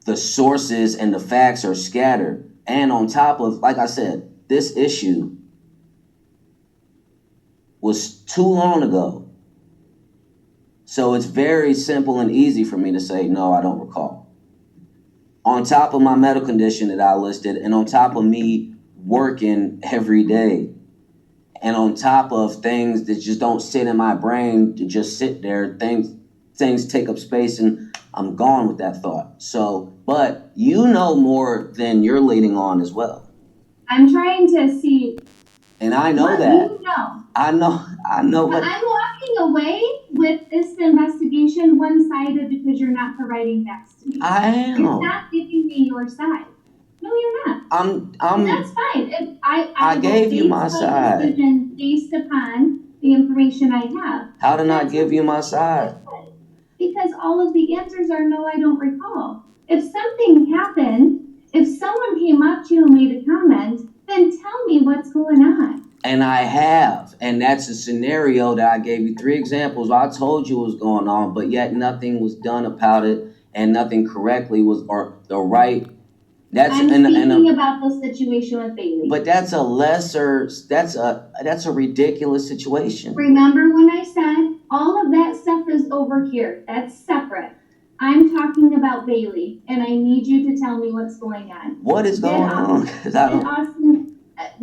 the sources and the facts are scattered. And on top of, like I said, this issue was too long ago. So it's very simple and easy for me to say, no, I don't recall. On top of my medical condition that I listed, and on top of me working every day, and on top of things that just don't sit in my brain to just sit there, things take up space and I'm gone with that thought. So, but you know more than you're leading on as well. I'm trying to see. And I know that. You know. I know. But I'm walking away with this investigation one-sided because you're not providing facts to me. I am. You're not giving me your side. No, you're not. And that's fine. I gave you my side. Decision based upon the information I have. How did I give you my side? Because all of the answers are no, I don't recall. If something happened, if someone came up to you and made a comment, then tell me what's going on. And I have. And that's a scenario that I gave you 3 examples. I told you what was going on, but yet nothing was done about it, and nothing correctly was, or the right. I'm speaking about the situation with Bailey. But that's a ridiculous situation. Remember when I said all of that stuff is over here? That's separate. I'm talking about Bailey, and I need you to tell me what's going on. What is going on? Austin,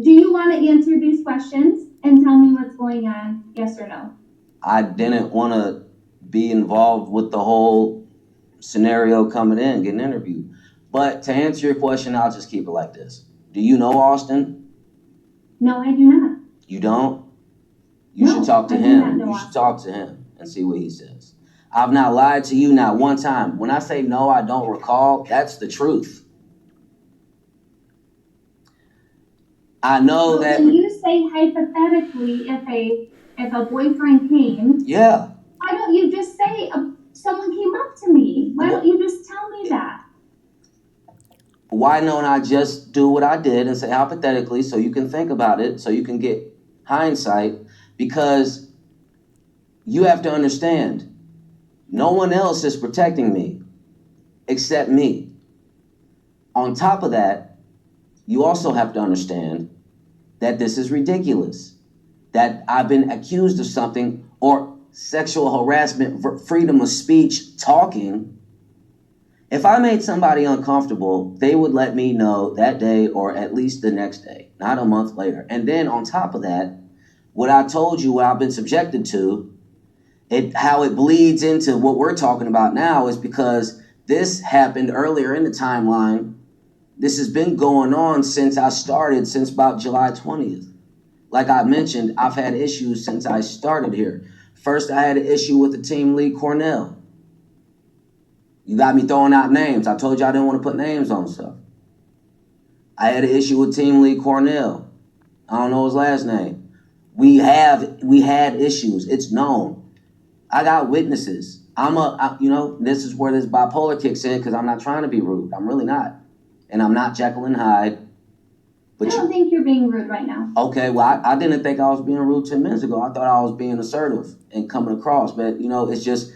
do you want to answer these questions and tell me what's going on? Yes or no? I didn't want to be involved with the whole scenario coming in, getting interviewed. But to answer your question, I'll just keep it like this. Do you know Austin? No, I do not. You don't? You No, should talk to I do him. not know You should Austin. talk to him and see what he says. I've not lied to you not one time. When I say no, I don't recall, that's the truth. I know But that. when you say hypothetically, if a boyfriend came, Yeah. why don't you just say someone came up to me? Why don't you just tell me that? Why don't I just do what I did and say hypothetically, so you can think about it, so you can get hindsight? Because you have to understand, no one else is protecting me except me. On top of that, you also have to understand that this is ridiculous, that I've been accused of something, or sexual harassment, freedom of speech, talking. If I made somebody uncomfortable, they would let me know that day or at least the next day, not a month later. And then on top of that, what I told you, what I've been subjected to, how it bleeds into what we're talking about now is because this happened earlier in the timeline. This has been going on since I started, since about July 20th. Like I mentioned, I've had issues since I started here. First, I had an issue with the team lead, Cornell. You got me throwing out names. I told you I didn't want to put names on stuff. I had an issue with team lead Cornell. I don't know his last name. We had issues. It's known. I got witnesses. This is where this bipolar kicks in because I'm not trying to be rude. I'm really not. And I'm not Jekyll and Hyde. I don't think you're being rude right now. Okay, well, I didn't think I was being rude 10 minutes ago. I thought I was being assertive and coming across. But, it's just,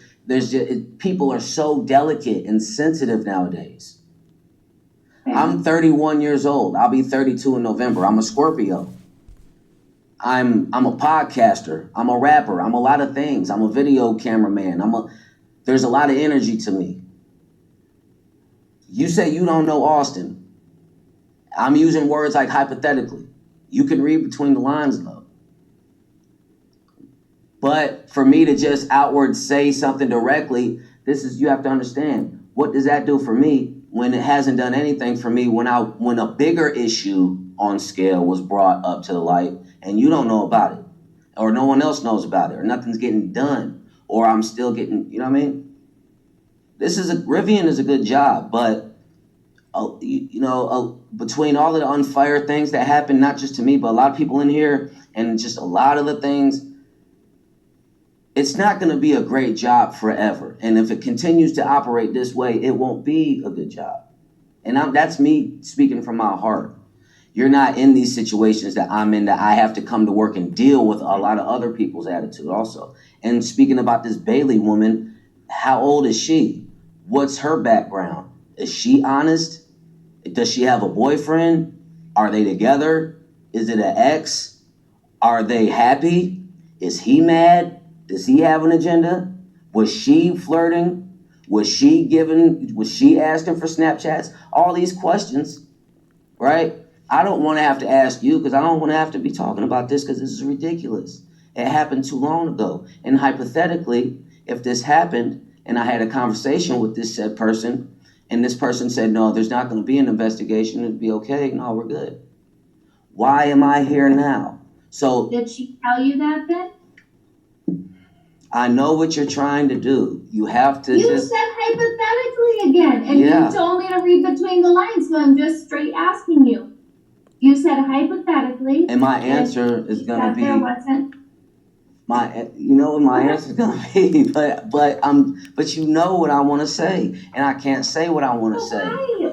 people are so delicate and sensitive nowadays. Yeah. I'm 31 years old. I'll be 32 in November. I'm a Scorpio. I'm a podcaster. I'm a rapper. I'm a lot of things. I'm a video cameraman. There's a lot of energy to me. You say you don't know Austin. I'm using words like hypothetically. You can read between the lines though. But for me to just outward say something directly, you have to understand, what does that do for me when it hasn't done anything for me when a bigger issue on scale was brought up to the light and you don't know about it, or no one else knows about it, or nothing's getting done, or I'm still getting, you know what I mean? Rivian is a good job, but between all of the unfair things that happen, not just to me, but a lot of people in here, and just a lot of the things, it's not going to be a great job forever. And if it continues to operate this way, it won't be a good job. And that's me speaking from my heart. You're not in these situations that I'm in, that I have to come to work and deal with a lot of other people's attitude also. And speaking about this Bailey woman, how old is she? What's her background? Is she honest? Does she have a boyfriend? Are they together? Is it an ex? Are they happy? Is he mad? Does he have an agenda? Was she flirting? Was she asking for Snapchats? All these questions, right? I don't want to have to ask you because I don't want to have to be talking about this because this is ridiculous. It happened too long ago. And hypothetically, if this happened and I had a conversation with this said person and this person said, no, there's not going to be an investigation, it'd be okay. No, we're good. Why am I here now? So did she tell you that then? I know what you're trying to do. You have to. You said hypothetically again, and you told me to read between the lines, so I'm just straight asking you. You said hypothetically, and my answer is gonna be. There wasn't. My answer is gonna be, but you know what I want to say, and I can't say what I want to say.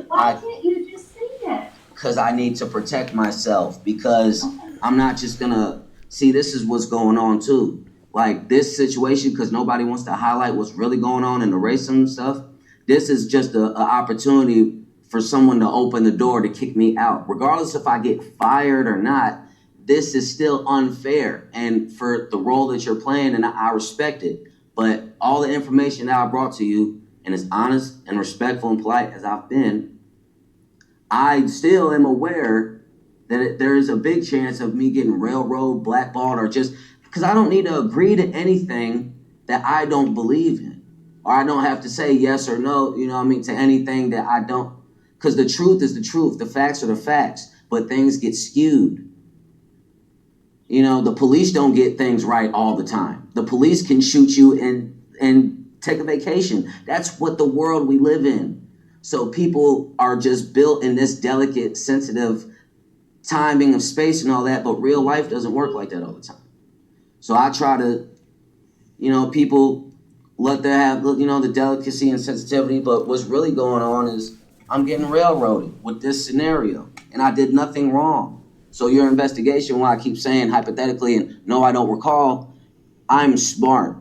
Why can't you just say it? Because I need to protect myself. Because I'm not just gonna see. This is what's going on too. Like this situation, because nobody wants to highlight what's really going on in the racism stuff. This is just an opportunity for someone to open the door to kick me out. Regardless if I get fired or not, this is still unfair. And for the role that you're playing, and I respect it. But all the information that I brought to you, and as honest and respectful and polite as I've been, I still am aware that there is a big chance of me getting railroad, blackballed, or just... Because I don't need to agree to anything that I don't believe in. Or I don't have to say yes or no, you know what I mean, to anything that I don't. Because the truth is the truth. The facts are the facts. But things get skewed. You know, the police don't get things right all the time. The police can shoot you and take a vacation. That's what the world we live in. So people are just built in this delicate, sensitive timing of space and all that, but real life doesn't work like that all the time. So I try to, you know, people let them have, you know, the delicacy and sensitivity, but what's really going on is I'm getting railroaded with this scenario, and I did nothing wrong. So your investigation, why I keep saying hypothetically, and no, I don't recall, I'm smart.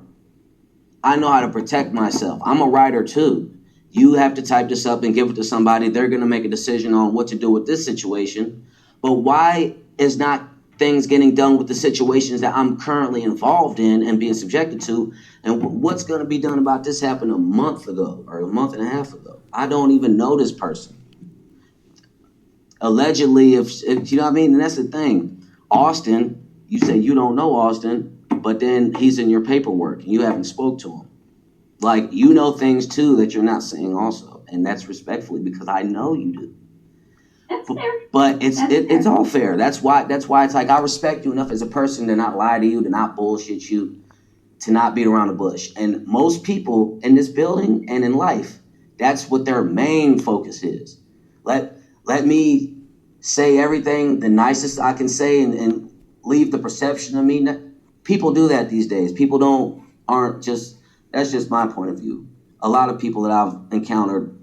I know how to protect myself. I'm a writer too. You have to type this up and give it to somebody. They're going to make a decision on what to do with this situation. But why is not things getting done with the situations that I'm currently involved in and being subjected to? And what's going to be done about this happened a month ago or a month and a half ago? I don't even know this person. Allegedly, if you know what I mean, and that's the thing. Austin, you say you don't know Austin, but then he's in your paperwork and you haven't spoke to him. Like, you know things too that you're not saying also, and that's respectfully because I know you do. That's fair. But it's all fair. That's why it's like I respect you enough as a person to not lie to you, to not bullshit you, to not beat around the bush. And most people in this building and in life, that's what their main focus is. Let me say everything the nicest I can say and leave the perception of me. People do that these days. People aren't just, that's just my point of view. A lot of people that I've encountered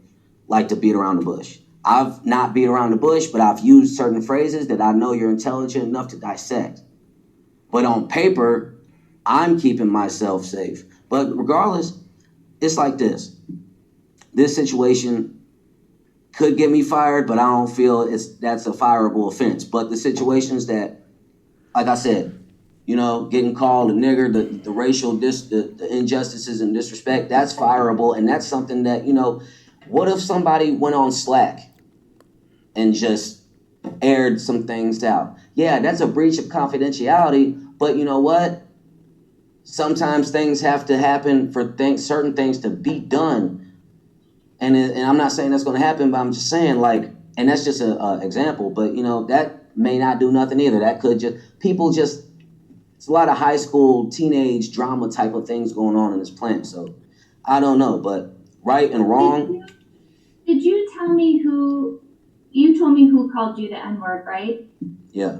like to beat around the bush. I've not beat around the bush, but I've used certain phrases that I know you're intelligent enough to dissect. But on paper, I'm keeping myself safe. But regardless, it's like this. This situation could get me fired, but I don't feel that's a fireable offense. But the situations that, like I said, you know, getting called a nigger, the racial, the injustices and disrespect, that's fireable. And that's something that, you know, what if somebody went on Slack and just aired some things out? Yeah, that's a breach of confidentiality, but you know what? Sometimes things have to happen for certain things to be done. And I'm not saying that's going to happen, but I'm just saying, like, and that's just an example, but, you know, that may not do nothing either. That could it's a lot of high school, teenage drama type of things going on in this plant. So I don't know, but right and wrong. Did you tell me you told me who called you the N-word, right? Yeah.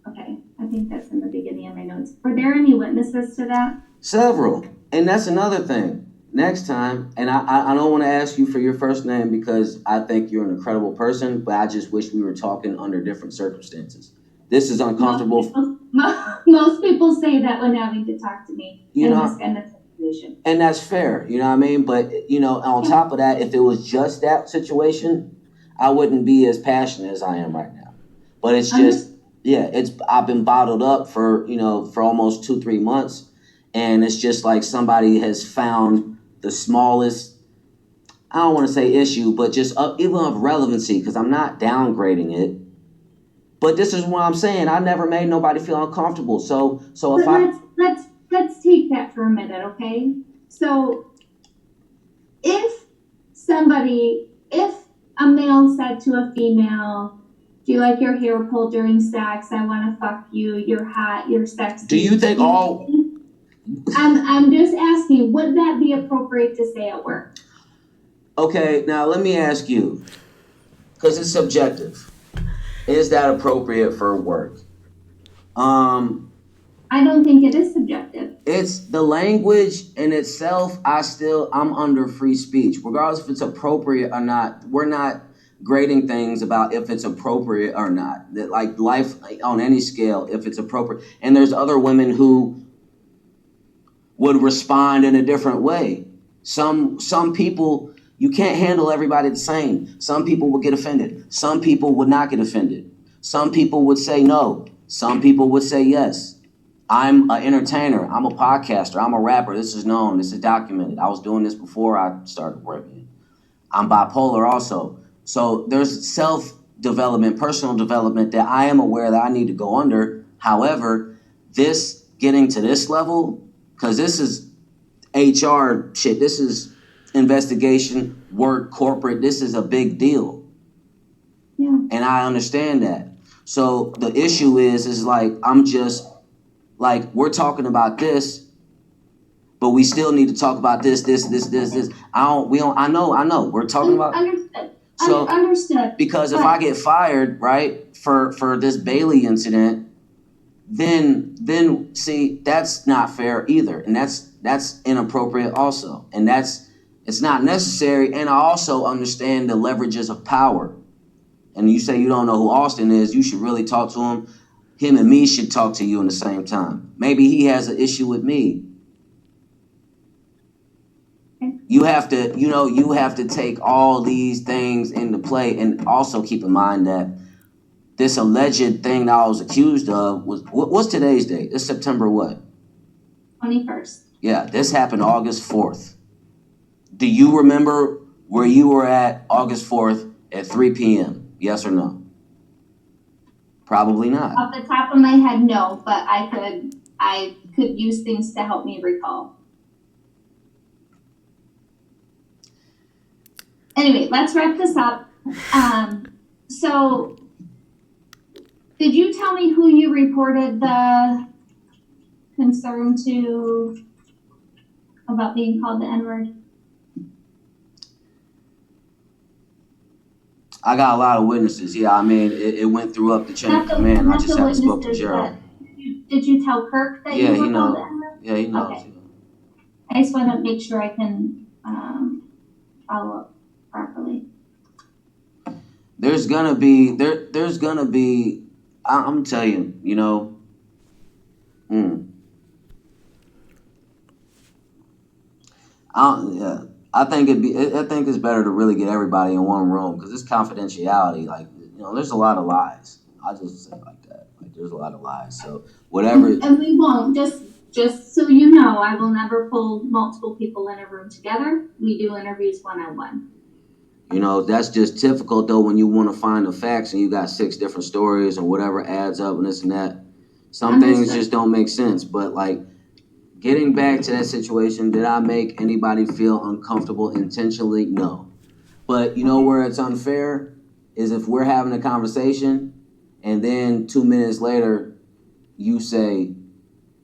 Okay, I think that's in the beginning of my notes. Were there any witnesses to that? Several. And that's another thing. Next time, and I don't want to ask you for your first name because I think you're an incredible person, but I just wish we were talking under different circumstances. This is uncomfortable. Most people say that when having to talk to me in this kind of situation. And that's fair, you know what I mean? But, you know, on top of that, if it was just that situation, I wouldn't be as passionate as I am right now. But it's just, I've been bottled up for almost 2-3 months. And it's just like somebody has found the smallest, I don't want to say issue, but just even of relevancy, because I'm not downgrading it. But this is what I'm saying. I never made nobody feel uncomfortable. So if let's take that for a minute, okay? So if a male said to a female, "Do you like your hair pulled during sex? I want to fuck you. You're hot. You're sexy." Do you think all? I'm just asking, would that be appropriate to say at work? Okay, now let me ask you, because it's subjective. Is that appropriate for work? I don't think it is subjective. It's the language in itself. I'm under free speech, regardless if it's appropriate or not. We're not grading things about if it's appropriate or not. That, like, life on any scale, if it's appropriate. And there's other women who would respond in a different way. Some people, you can't handle everybody the same. Some people would get offended. Some people would not get offended. Some people would say no. Some people would say yes. I'm an entertainer. I'm a podcaster. I'm a rapper. This is known. This is documented. I was doing this before I started working. I'm bipolar also. So there's self-development, personal development that I am aware that I need to go under. However, this getting to this level, because this is HR shit. This is investigation, work, corporate. This is a big deal. Yeah. And I understand that. So the issue is like, I'm just like, we're talking about this, but we still need to talk about this. I know. We're talking about. Understood. So, Understood. Because if I get fired, right, for this Bailey incident, then see, that's not fair either. And that's inappropriate also. And it's not necessary. And I also understand the leverages of power. And you say you don't know who Austin is, you should really talk to him. Him and me should talk to you in the same time. Maybe he has an issue with me. You have to take all these things into play, and also keep in mind that this alleged thing that I was accused of what's today's date? It's September what? 21st. Yeah, this happened August 4th. Do you remember where you were at August 4th at 3 p.m.? Yes or no? Probably not. Off the top of my head, no, but I could use things to help me recall. Anyway, let's wrap this up. So, did you tell me who you reported the concern to about being called the N-word? I got a lot of witnesses. Yeah, I mean, it went through up the chain of command. I just haven't spoken to Gerald. Did you tell Kirk that you were called the N-word? Yeah, he knows. Okay. I just want to make sure I can follow up properly. There's gonna be I'm telling you, I think it's better to really get everybody in one room, because it's confidentiality. Like, there's a lot of lies. I just say it like that. Like, there's a lot of lies. So whatever. And we won't. Just so you know, I will never pull multiple people in a room together. We do interviews one-on-one. That's just difficult though when you want to find the facts and you got 6 different stories and whatever adds up and this and that. Some things just don't make sense. But like, getting back to that situation, did I make anybody feel uncomfortable intentionally? No. But where it's unfair is if we're having a conversation and then 2 minutes later you say,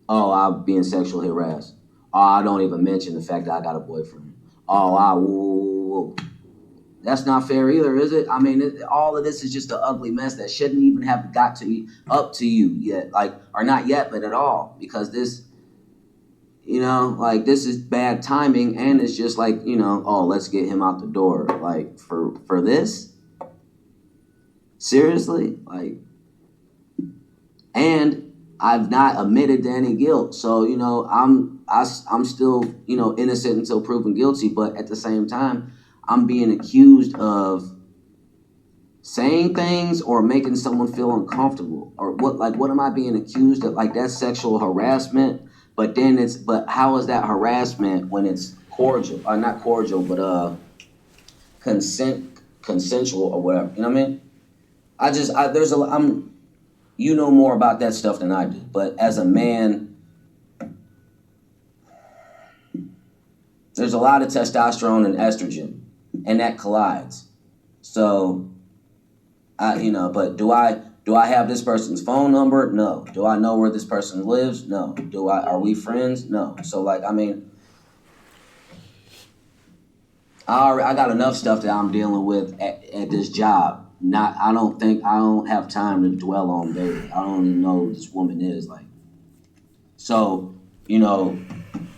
oh, I'm being sexually harassed. Oh, I don't even mention the fact that I got a boyfriend. Oh, that's not fair either, is it? I mean, all of this is just an ugly mess that shouldn't even have got up to you yet. Like, or not yet, but at all. Because this, this is bad timing, and it's just like, oh, let's get him out the door. Like, for this? Seriously? Like, and I've not admitted to any guilt. So, I'm still, innocent until proven guilty. But at the same time, I'm being accused of saying things or making someone feel uncomfortable. Or what am I being accused of? Like, that's sexual harassment. But how is that harassment when it's cordial? Or not cordial, but consensual or whatever. You know what I mean? You know more about that stuff than I do. But as a man, there's a lot of testosterone and estrogen, and that collides. So, but do I have this person's phone number? No. Do I know where this person lives? No. Are we friends? No. So, like, I mean, I got enough stuff that I'm dealing with at this job. I don't have time to dwell on Bailey. I don't even know who this woman is. Like, so,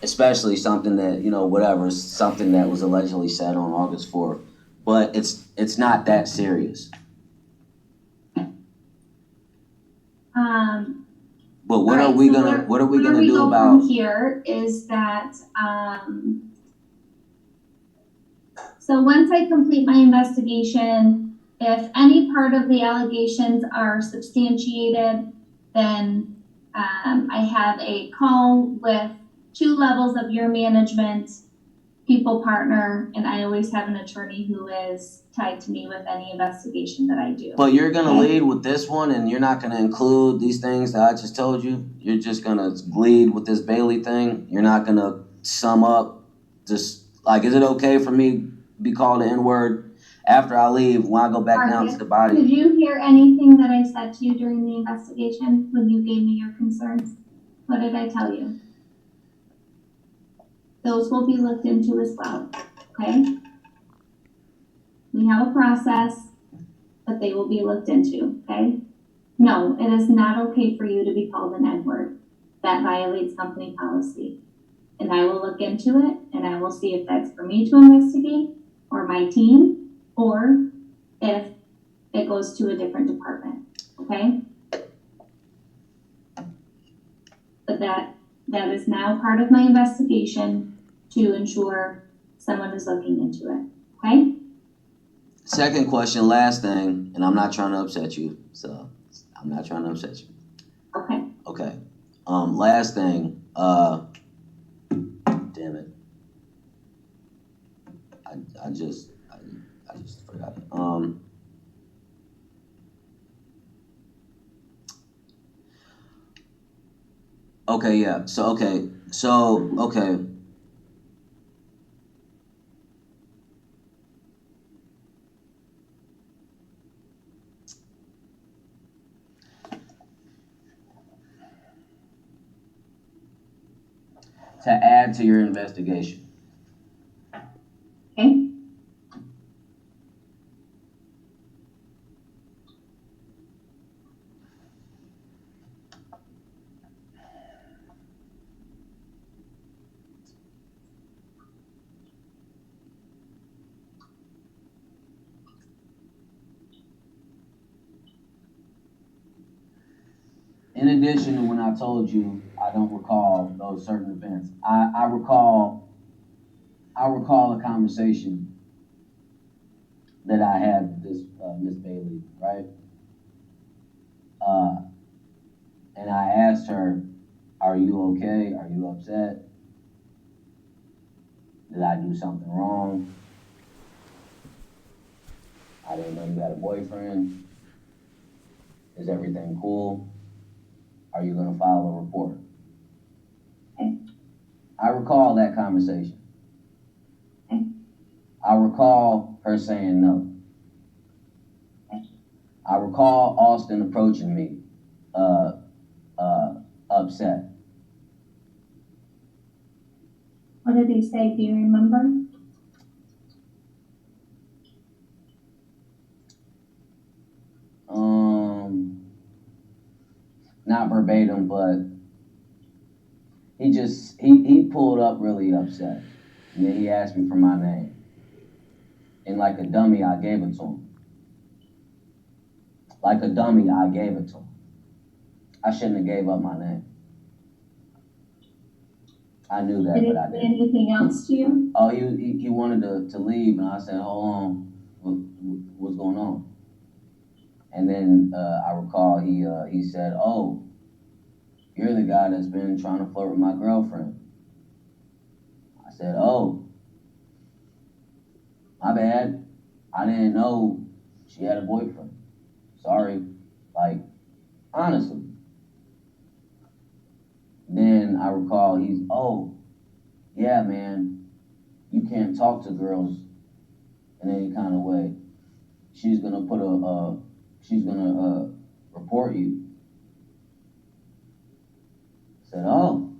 especially something that, whatever, something that was allegedly said on August 4th. But it's not that serious. But what are we gonna do about here is that so once I complete my investigation, if any part of the allegations are substantiated, then I have a call with 2 levels of your management, people partner, and I always have an attorney who is tied to me with any investigation that I do. But you're gonna lead with this one, and you're not gonna include these things that I just told you. You're just gonna lead with this Bailey thing. You're not gonna sum up. Just like, is it okay for me to be called the N-word after I leave when I go back down to the body? Did you hear anything that I said to you during the investigation when you gave me your concerns? What did I tell you? Those will be looked into as well, okay? We have a process, but they will be looked into, okay? No, it is not okay for you to be called an N-word. That violates company policy. And I will look into it, and I will see if that's for me to investigate, or my team, or if it goes to a different department, okay? But that is now part of my investigation to ensure someone is looking into it, okay? Second question, last thing, and I'm not trying to upset you, so I'm not trying to upset you. Okay. Okay. Last thing, damn it. I just forgot it. Okay, yeah. So okay. To add to your investigation. Okay. In addition to when I told you I don't recall those certain events, I recall a conversation that I had with this Miss Bailey, right? And I asked her, "Are you okay? Are you upset? Did I do something wrong? I didn't know you had a boyfriend. Is everything cool? Are you gonna file a report?" I recall that conversation. I recall her saying no. I recall Austin approaching me, upset. What did he say? Do you remember? Not verbatim, but he pulled up really upset. And then he asked me for my name. And like a dummy, I gave it to him. Like a dummy, I gave it to him. I shouldn't have gave up my name. I knew that, but I didn't. Did he say anything else to you? Oh, he wanted to leave, and I said, "Hold on, what's going on?" And then I recall he said, "Oh, you're the guy that's been trying to flirt with my girlfriend." I said, "Oh, my bad. I didn't know she had a boyfriend. Sorry." Like, honestly. Then I recall "Oh, yeah, man, you can't talk to girls in any kind of way. She's gonna report you." I said, "Oh."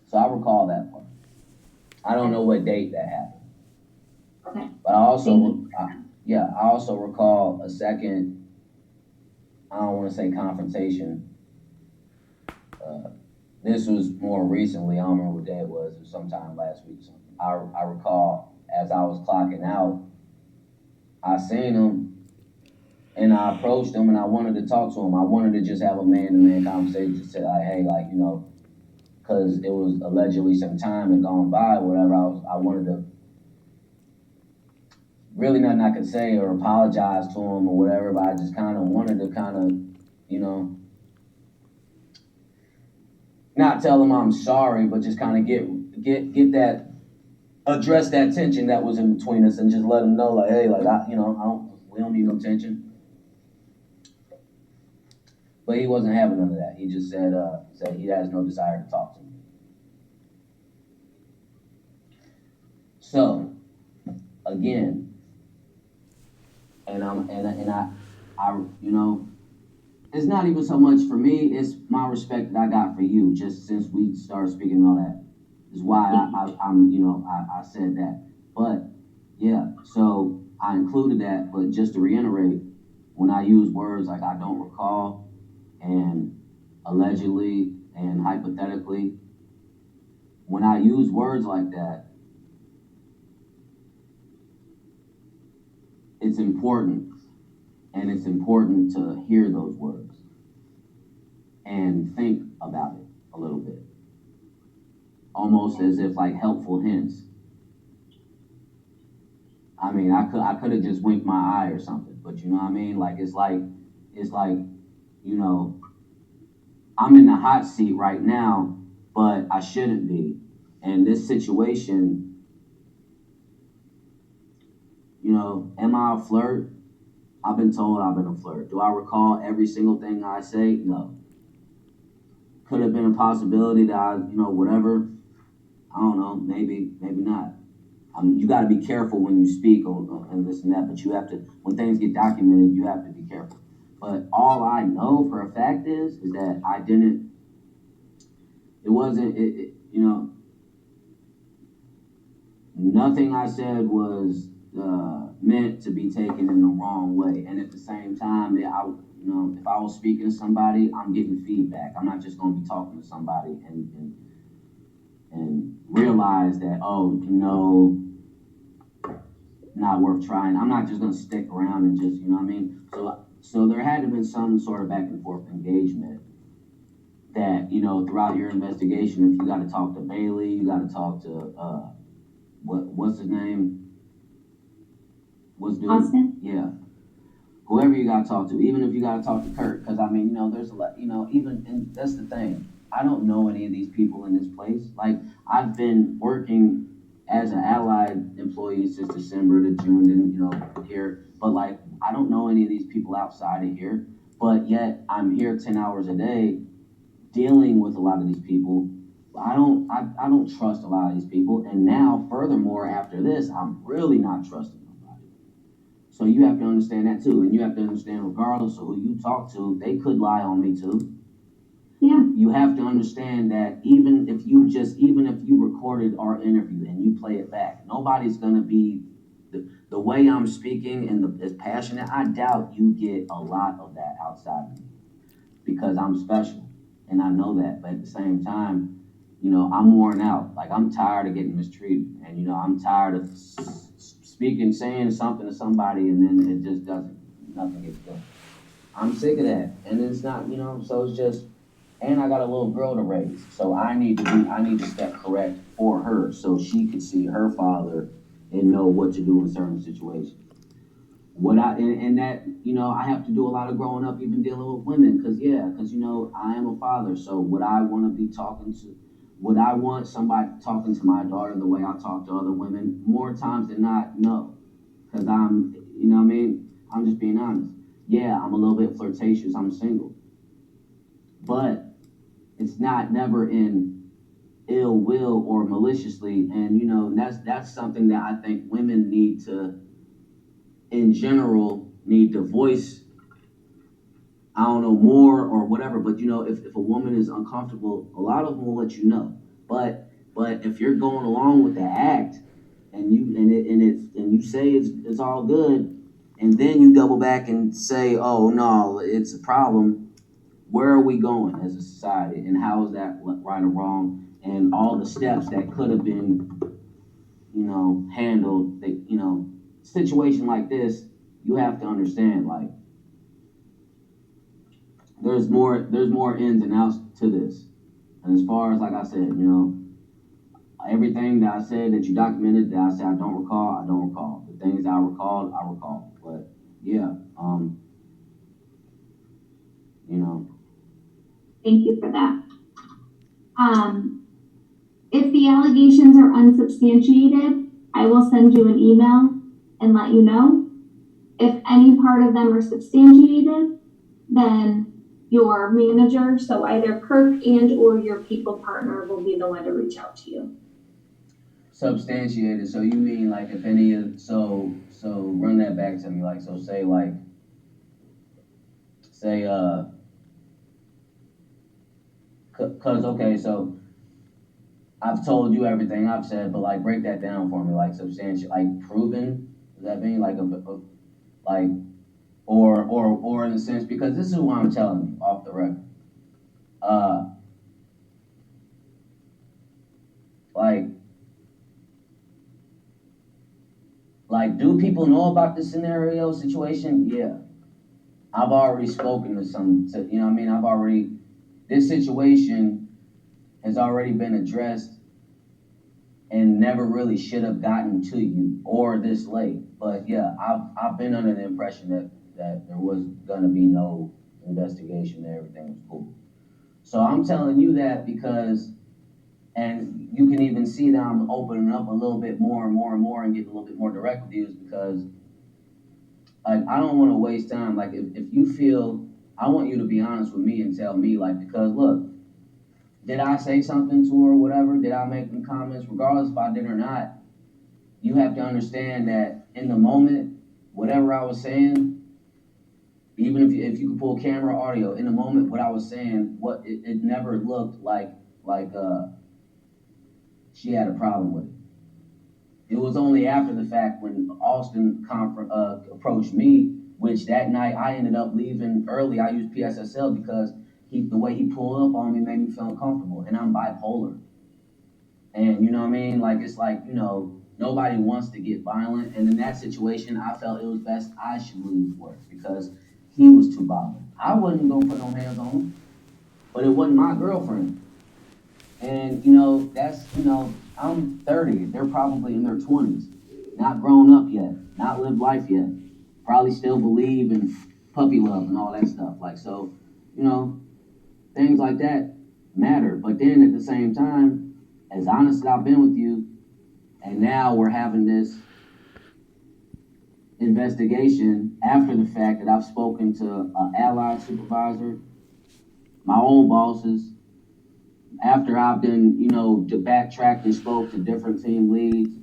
So I recall that part. I don't know what date that happened. Okay. But I also recall a second, I don't want to say confrontation. This was more recently. I don't remember what day it was. It was sometime last week or something. I recall as I was clocking out, I seen him and I approached him and I wanted to talk to him. I wanted to just have a man-to-man conversation to say, like, hey, like, because it was allegedly some time had gone by or whatever. I wanted to, really nothing I could say or apologize to him or whatever, but I just kind of wanted to not tell them I'm sorry, but just kind of get that, address that tension that was in between us, and just let them know, like, hey, like, we don't need no tension. But he wasn't having none of that. He just said he has no desire to talk to me. So, again, and I it's not even so much for me. It's my respect that I got for you. Just since we started speaking all that, is why I said that. But yeah, so I included that. But just to reiterate, when I use words like I don't recall and allegedly and hypothetically, when I use words like that, it's important, and it's important to hear those words and think about it a little bit, almost as if like helpful hints. I mean, I could have just winked my eye or something, but you know what I mean? Like it's like I'm in the hot seat right now, but I shouldn't be. And this situation, am I a flirt? I've been told I've been a flirt. Do I recall every single thing I say? No. Could have been a possibility that I, whatever. I don't know. Maybe not. You got to be careful when you speak and this and that. But you have to, when things get documented, you have to be careful. But all I know for a fact is that I didn't. It wasn't. Nothing I said was meant to be taken in the wrong way. And at the same time, if I was speaking to somebody, I'm getting feedback. I'm not just going to be talking to somebody and realize that, not worth trying. I'm not just going to stick around and just, you know what I mean? So there had to have been some sort of back and forth engagement that, throughout your investigation, if you got to talk to Bailey, you got to talk to, what's his name? Austin? Yeah. Whoever you got to talk to, even if you got to talk to Kurt, because I mean, there's a lot, and that's the thing. I don't know any of these people in this place. Like, I've been working as an allied employee since December to June, and here, but like, I don't know any of these people outside of here, but yet I'm here 10 hours a day dealing with a lot of these people. I don't trust a lot of these people, and now, furthermore, after this, I'm really not trusting nobody. So you have to understand that too, and you have to understand, regardless of who you talk to, they could lie on me too. Yeah. You have to understand that even if you recorded our interview and you play it back, nobody's gonna be the way I'm speaking and as passionate. I doubt you get a lot of that outside of me because I'm special, and I know that. But at the same time, I'm worn out. Like, I'm tired of getting mistreated, and I'm tired of saying something to somebody, and then it just nothing gets done. I'm sick of that, and it's not, so it's just, and I got a little girl to raise, so I need to step correct for her, so she can see her father and know what to do in certain situations. And that, I have to do a lot of growing up, even dealing with women, because I am a father. So would I want somebody talking to my daughter the way I talk to other women? More times than not, no, because I'm, what I mean, I'm just being honest. Yeah, I'm a little bit flirtatious. I'm single, but it's never in ill will or maliciously, and that's something that I think women need to, in general, need to voice. I don't know, more or whatever, but if a woman is uncomfortable, a lot of them will let you know. But if you're going along with the act and you say it's all good, and then you double back and say, oh no, it's a problem. Where are we going as a society, and how is that right or wrong? And all the steps that could have been, handled. Situation like this, you have to understand, like, there's more ins and outs to this. And as far as, like I said, everything that I said that you documented that I said I don't recall. The things that I recalled, I recall. But yeah, Thank you for that. If the allegations are unsubstantiated, I will send you an email and let you know. If any part of them are substantiated, then your manager, so either Kirk and or your people partner, will be the one to reach out to you. Substantiated. So you mean like if any of so run that back to me. Like so say cause okay, so I've told you everything I've said, but like break that down for me, like substantial, like proven. Does that mean like like or in a sense because this is what I'm telling you off the record. Uh, like do people know about this scenario situation? Yeah, I've already spoken to some. You know what I mean? This situation has already been addressed and never really should have gotten to you or this late. But yeah, I've been under the impression that there was gonna be no investigation, that everything was cool. So I'm telling you that because, and you can even see that I'm opening up a little bit more and more and more and getting a little bit more direct with you is because like I don't want to waste time. Like if you feel, I want you to be honest with me and tell me like because look, did I say something to her or whatever? Did I make them comments? Regardless if I did or not, you have to understand that in the moment, whatever I was saying, even if you could pull camera audio, in the moment what I was saying, it never looked like she had a problem with it. It was only after the fact when Austin approached me, which that night I ended up leaving early. I used PSSL because the way he pulled up on me made me feel uncomfortable, and I'm bipolar. And you know what I mean? Like it's like, nobody wants to get violent. And in that situation, I felt it was best I should leave work because he was too bothered. I wasn't gonna put no hands on him, but it wasn't my girlfriend. And I'm 30. They're probably in their 20s, not grown up yet, not lived life yet. Probably still believe in puppy love and all that stuff. Like so, you know, things like that matter. But then at the same time, as honest as I've been with you, and now we're having this investigation after the fact that I've spoken to an allied supervisor, my own bosses, after I've been, backtracked and spoke to different team leads.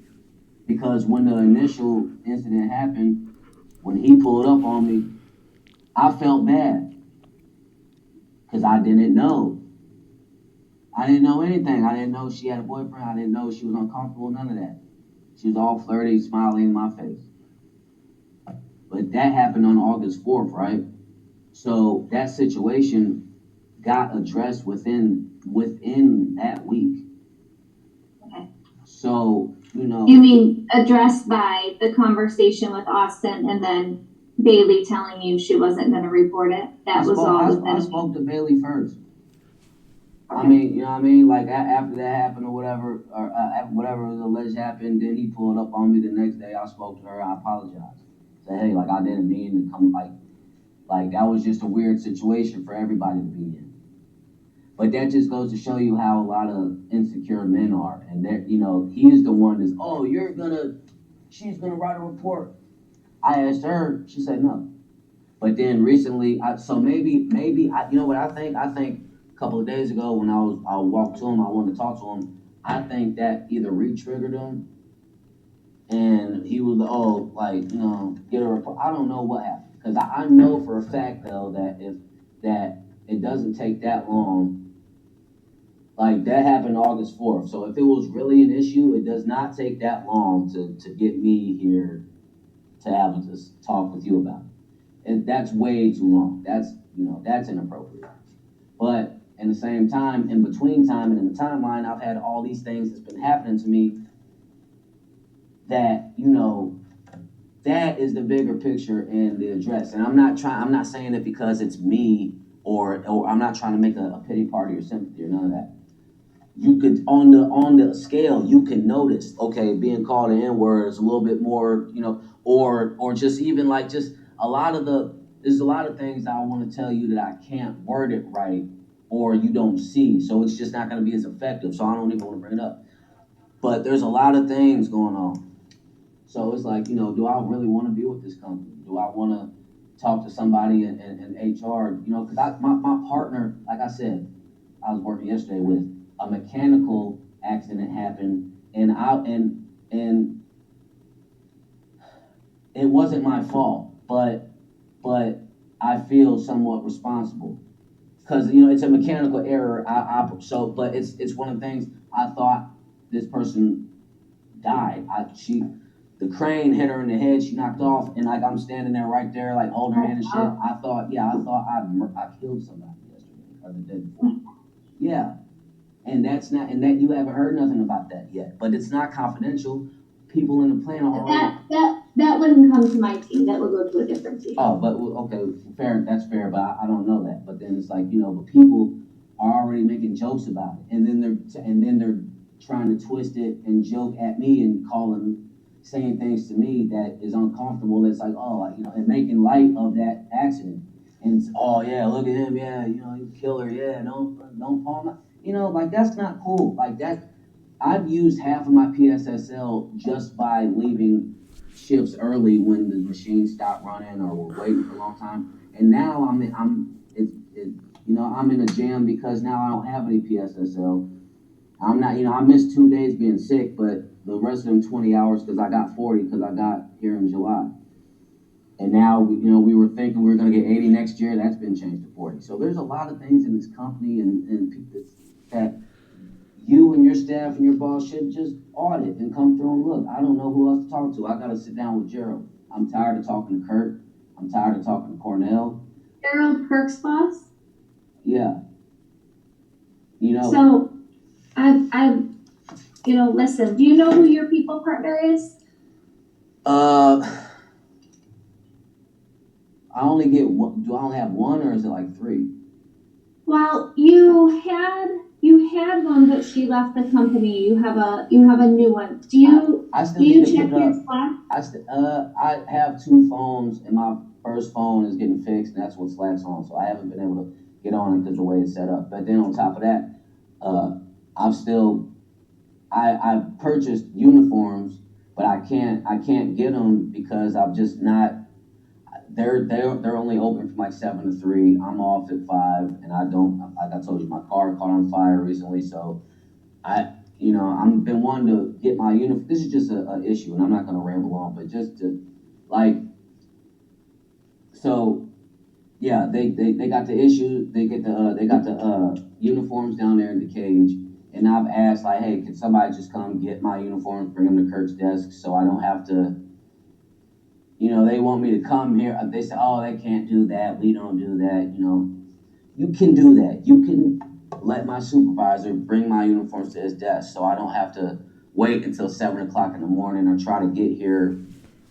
Because when the initial incident happened, when he pulled up on me, I felt bad because I didn't know. I didn't know anything. I didn't know she had a boyfriend. I didn't know she was uncomfortable. None of that. She was all flirty, smiling in my face. But that happened on August 4th, right? So that situation got addressed within that week. Okay. So, You mean addressed by the conversation with Austin and then Bailey telling you she wasn't going to report it? I spoke to Bailey first. Okay. I mean, you know what I mean? Like after that happened or whatever, or whatever was alleged happened, then he pulled up on me the next day. I spoke to her. I apologized. Said, hey, like I didn't mean to come. Like that was just a weird situation for everybody to be in. But that just goes to show you how a lot of insecure men are, and that he's the one that's she's gonna write a report. I asked her, she said no. But then recently, maybe you know what I think? I think a couple of days ago when I walked to him, I wanted to talk to him. I think that either re-triggered him, and he was get a report. I don't know what happened because I know for a fact though that it doesn't take that long. Like that happened August 4th. So if it was really an issue, it does not take that long to get me here to have this talk with you about it. And that's way too long. That's inappropriate. But in the same time, in between time and in the timeline, I've had all these things that's been happening to me that, that is the bigger picture in the address. And I'm not saying it because it's me or I'm not trying to make a pity party or sympathy or none of that. You could on the scale you can notice, okay, being called an N-word is a little bit more, or just even like just there's a lot of things that I want to tell you that I can't word it right or you don't see. So it's just not going to be as effective. So I don't even want to bring it up. But there's a lot of things going on. So it's like, do I really want to be with this company? Do I want to talk to somebody in HR? Because my partner, like I said, I was working yesterday with a mechanical accident happened, and it wasn't my fault, but I feel somewhat responsible because it's a mechanical error. But it's one of the things. I thought this person died. The crane hit her in the head. She knocked off, and like I'm standing there right there, like holding her hand and shit. I thought I killed somebody yesterday or the day before. Yeah, and that you haven't heard nothing about that yet, but it's not confidential. People in the plant are already. That wouldn't come to my team. That would go to a different team. Oh, but okay, fair. That's fair, but I don't know that. But then it's like but people are already making jokes about it, and then they're trying to twist it and joke at me and saying things to me that is uncomfortable. It's like and making light of that accident. And it's, oh yeah, look at him, yeah, he's a killer, yeah, don't call him. Like that's not cool. Like that. I've used half of my PSSL just by leaving shifts early when the machine stopped running or we're waiting for a long time. And now I'm in a jam because now I don't have any PSSL. I'm not, I missed 2 days being sick, but the rest of them 20 hours because I got 40 because I got here in July. And now, we were thinking we were going to get 80 next year. That's been changed to 40. So there's a lot of things in this company and people that you and your staff and your boss should just audit and come through and look. I don't know who else to talk to. I got to sit down with Gerald. I'm tired of talking to Kurt. I'm tired of talking to Cornell. Gerald, Kirk's boss? Yeah. So, listen, do you know who your people partner is? I only get one. Do I only have one or is it like three? Well, you had one, but she left the company. You have a new one. Do you check your Slack? I have two phones, and my first phone is getting fixed, and that's what Slack's on. So I haven't been able to get on it because the way it's set up. But then on top of that, I've purchased uniforms, but I can't get them because I'm just not. They're only open from like 7 to 3. I'm off at 5, and I don't. Like I told you, my car caught on fire recently, so I'm been wanting to get my uniform. This is just an issue, and I'm not going to ramble on, but just to so yeah, they got the issue. They got the uniforms down there in the cage, and I've asked like, hey, can somebody just come get my uniforms, bring them to Kurt's desk, so I don't have to. They want me to come here. They say, oh, they can't do that. We don't do that. You can do that. You can let my supervisor bring my uniforms to his desk so I don't have to wait until 7 o'clock in the morning or try to get here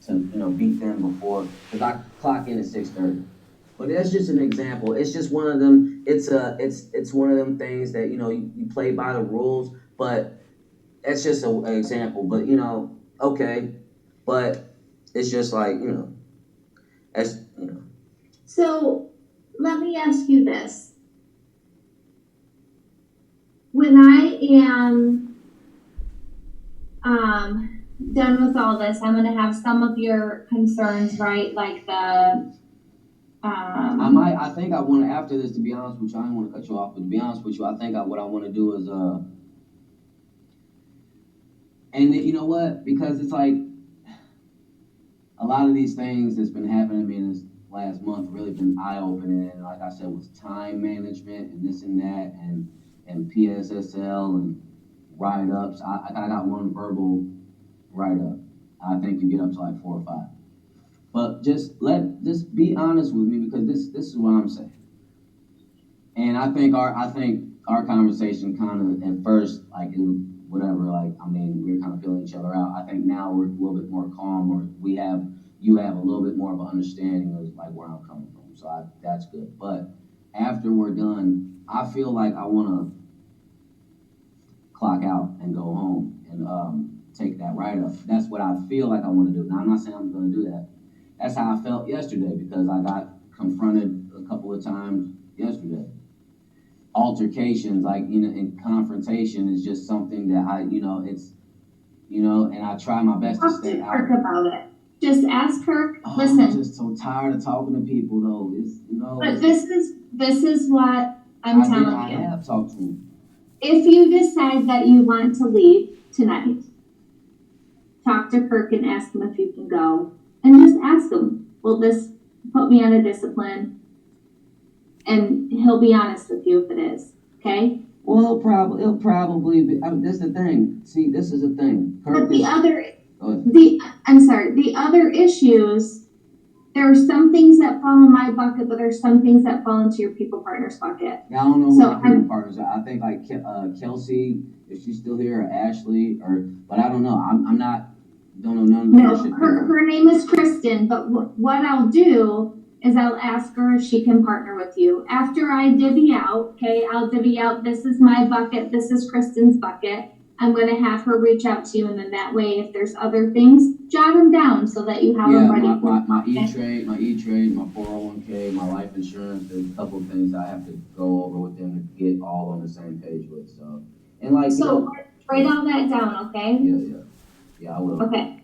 to, beat them before. Because I clock in at 6:30. But that's just an example. It's just one of them. It's one of them things that, you play by the rules. But that's just an example. But, okay. But it's just like, as So let me ask you this. When I am done with all this, I'm going to have some of your concerns, right? Like the... I think I want to, after this, to be honest with you, I don't want to cut you off, but to be honest with you, I think what I want to do is, and you know what? Because it's like, a lot of these things that's been happening to me in this last month really been eye-opening, and like I said, with time management and this and that, and PSSL and write-ups. I got one verbal write-up. I think you get up to like 4 or 5. But just be honest with me because this is what I'm saying. And I think our conversation kind of at first like it was whatever, like we were kind of feeling each other out. I think now we're a little bit more calm, or you have a little bit more of an understanding of like where I'm coming from. So that's good. But after we're done, I feel like I want to clock out and go home and take that write-up. That's what I feel like I want to do. Now I'm not saying I'm going to do that. That's how I felt yesterday because I got confronted a couple of times yesterday. altercations, like, in confrontation is just something that it's, and I try my best to Talk stay to out. Kirk about it. Just ask Kirk. Oh, Listen. I'm just so tired of talking to people, though. But this is what I'm telling you. I have talked to him. If you decide that you want to leave tonight, talk to Kirk and ask him if you can go, and just ask him, will this put me on a discipline? And he'll be honest with you if it is. Okay. Well, it'll probably be. This is the thing. See, this is the thing. But the other issues, there are some things that fall in my bucket, but there's some things that fall into your people partner's bucket. Yeah, I don't know who my people partners are. I think like Kelsey, if she's still here, or Ashley, but I don't know. I'm not. Don't know none of the No, her name is Kristen. But what I'll do is I'll ask her if she can partner with you. After I divvy out, okay, I'll divvy out, this is my bucket, this is Kristen's bucket. I'm going to have her reach out to you, and then that way, if there's other things, jot them down so that you have them ready. My E-Trade, my 401k, my life insurance, there's a couple of things I have to go over with them to get all on the same page with. So, and write all that down, okay? Yeah, I will. Okay.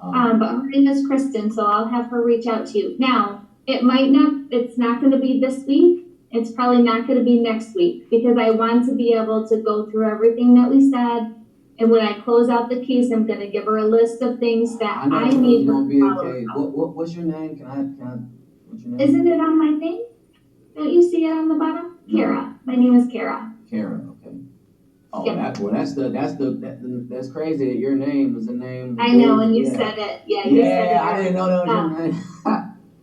But her name is Kristen, so I'll have her reach out to you. Now, it's not going to be this week. It's probably not going to be next week, because I want to be able to go through everything that we said. And when I close out the case, I'm going to give her a list of things that I need her to follow. What's your name? Can I, what's your name? Isn't it on my thing? Don't you see it on the bottom? No. Kara. My name is Kara. Kara, okay. Oh, yeah. That's crazy that your name is the name. I know, and you said it. Yeah, you said it. I didn't know that was your name.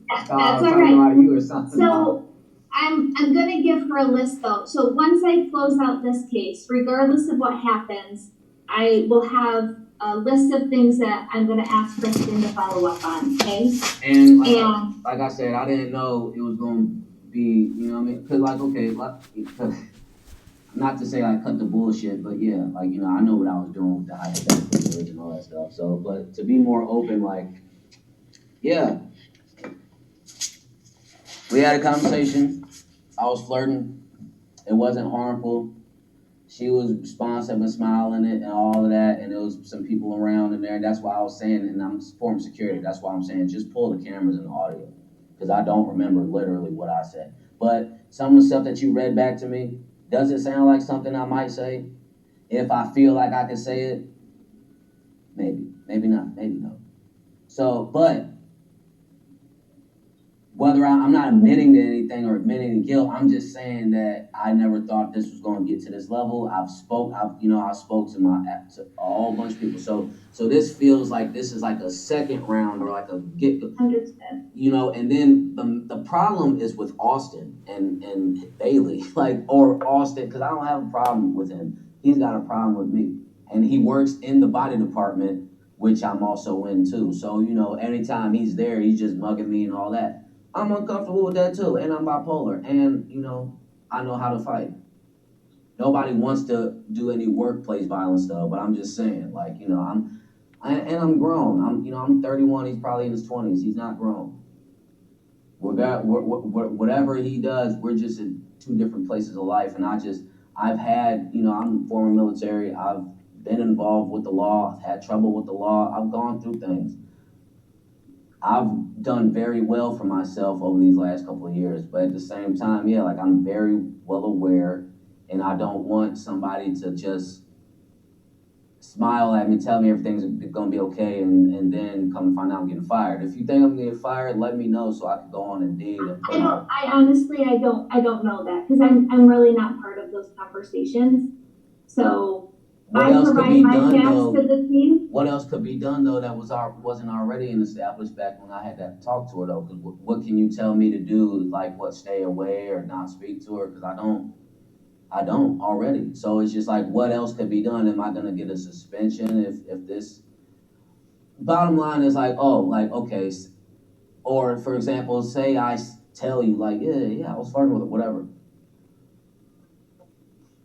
That's all right. About you or something. So I'm gonna give her a list though. So once I close out this case, regardless of what happens, I will have a list of things that I'm gonna ask Kristen to follow up on. Okay. And like I said, I didn't know it was gonna be, what I mean? Cause not to say I cut the bullshit, but yeah, I know what I was doing with the hypothetical and all that stuff. So, but to be more open, yeah. We had a conversation. I was flirting. It wasn't harmful. She was responsive and smiling it and all of that. And there was some people around in there. That's why I was saying, and I'm for security. That's why I'm saying just pull the cameras and the audio, because I don't remember literally what I said. But some of the stuff that you read back to me, does it sound like something I might say? If I feel like I can say it, maybe not, maybe no. So, but whether I'm not admitting to anything or admitting to guilt, I'm just saying that I never thought this was going to get to this level. I spoke to a whole bunch of people. So this feels like this is like a second round, or like a get. Understand. And then the problem is with Austin and Bailey, or Austin, because I don't have a problem with him. He's got a problem with me, and he works in the body department, which I'm also in too. So anytime he's there, he's just mugging me and all that. I'm uncomfortable with that too, and I'm bipolar, and I know how to fight. Nobody wants to do any workplace violence stuff, but I'm just saying, I'm grown. I'm 31. He's probably in his 20s. He's not grown. Whatever he does, we're just in two different places of life, and I've had, I'm former military. I've been involved with the law. I've had trouble with the law. I've gone through things. I've done very well for myself over these last couple of years, but at the same time, I'm very well aware, and I don't want somebody to just smile at me, tell me everything's going to be okay, and then come and find out I'm getting fired. If you think I'm getting fired, let me know so I can go on Indeed. I honestly don't know that, because I'm really not part of those conversations. So what else could be done though? What else could be done though that wasn't already established back when I had to talk to her though? Because what can you tell me to do? Stay away or not speak to her? Because I don't already. So it's just what else could be done? Am I gonna get a suspension if this? Bottom line is okay, or for example, say I tell you I was flirting with her, whatever.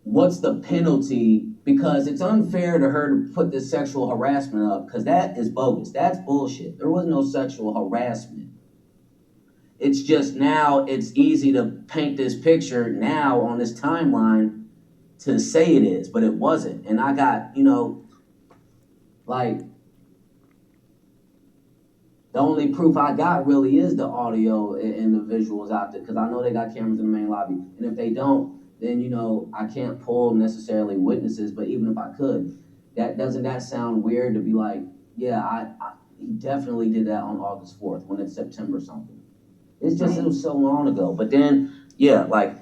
What's the penalty? Because it's unfair to her to put this sexual harassment up, because that is bogus. That's bullshit. There was no sexual harassment. It's just now it's easy to paint this picture now on this timeline to say it is, but it wasn't. And I got, like, the only proof I got really is the audio and the visuals out there, because I know they got cameras in the main lobby. And if they don't, then, I can't pull necessarily witnesses, but even if I could, doesn't that sound weird to be like, yeah, he definitely did that on August 4th when it's September something. It's just, It was so long ago. But then, yeah, like,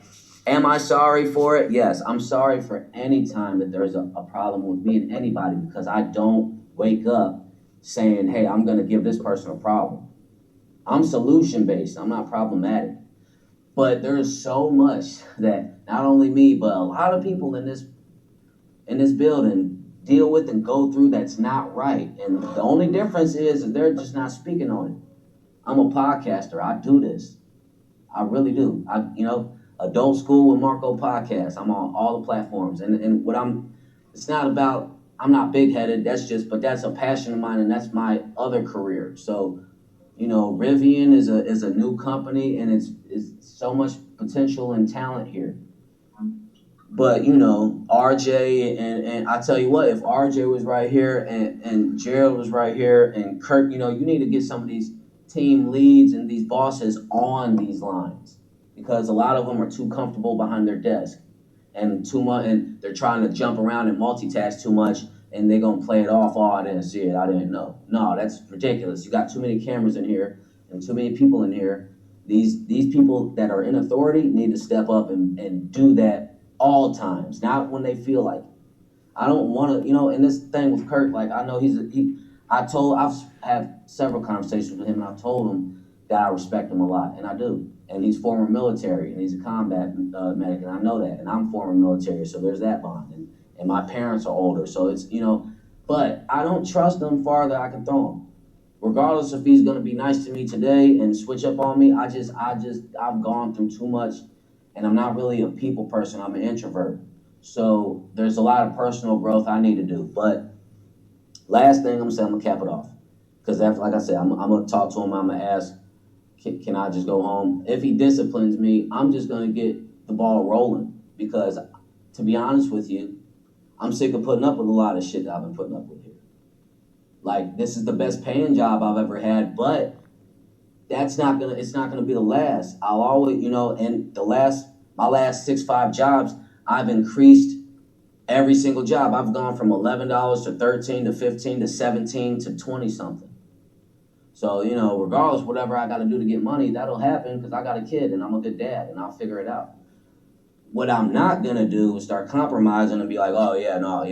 am I sorry for it? Yes, I'm sorry for any time that there's a problem with me and anybody, because I don't wake up saying, hey, I'm going to give this person a problem. I'm solution-based. I'm not problematic. But there's so much that not only me, but a lot of people in this building deal with and go through that's not right. And the only difference is that they're just not speaking on it. I'm a podcaster. I do this. I really do. Adult School with Marco podcast. I'm on all the platforms. And it's not about, I'm not big-headed. But that's a passion of mine, and that's my other career. So, Rivian is a new company, and it's so much potential and talent here. But, RJ, and I tell you what, if RJ was right here and Gerald was right here and Kirk, you need to get some of these team leads and these bosses on these lines, because a lot of them are too comfortable behind their desk and too much, and they're trying to jump around and multitask too much, and they're going to play it off, oh, I didn't see it, I didn't know. No, that's ridiculous. You got too many cameras in here and too many people in here. These people that are in authority need to step up and do that all times, not when they feel like it. I don't want to, and this thing with Kurt, like, I know I've had several conversations with him, and I've told him that I respect him a lot, and I do. And he's former military, and he's a combat medic, and I know that. And I'm former military, so there's that bond. And my parents are older, so it's, but I don't trust him farther I can throw him. Regardless if he's going to be nice to me today and switch up on me, I've gone through too much, and I'm not really a people person. I'm an introvert. So there's a lot of personal growth I need to do. But last thing I'm going to say, I'm going to cap it off. Because like I said, I'm going to talk to him. I'm going to ask, can I just go home? If he disciplines me, I'm just going to get the ball rolling. Because, to be honest with you, I'm sick of putting up with a lot of shit that I've been putting up with here. Like, this is the best paying job I've ever had, but it's not gonna be the last. I'll always, and my last 6-5 jobs, I've increased every single job. I've gone from $11 to $13 to $15 to $17 to 20 something. So, regardless, whatever I got to do to get money, that'll happen, because I got a kid and I'm a good dad and I'll figure it out. What I'm not going to do is start compromising and be like, oh, yeah, no.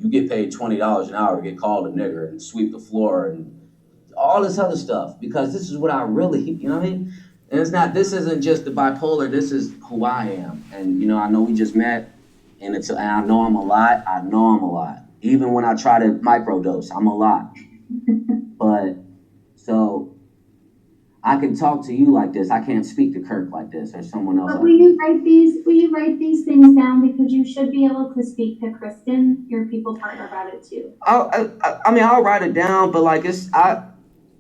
You get paid $20 an hour to get called a nigger and sweep the floor and all this other stuff, because this is what I really, you know what I mean? And this isn't just the bipolar, this is who I am. And, I know we just met, and I know I'm a lot. Even when I try to microdose, I'm a lot. But, so, I can talk to you like this. I can't speak to Kirk like this or someone else. But will you write these things down, because you should be able to speak to Kristen, your people partner, about it too. I'll write it down, but like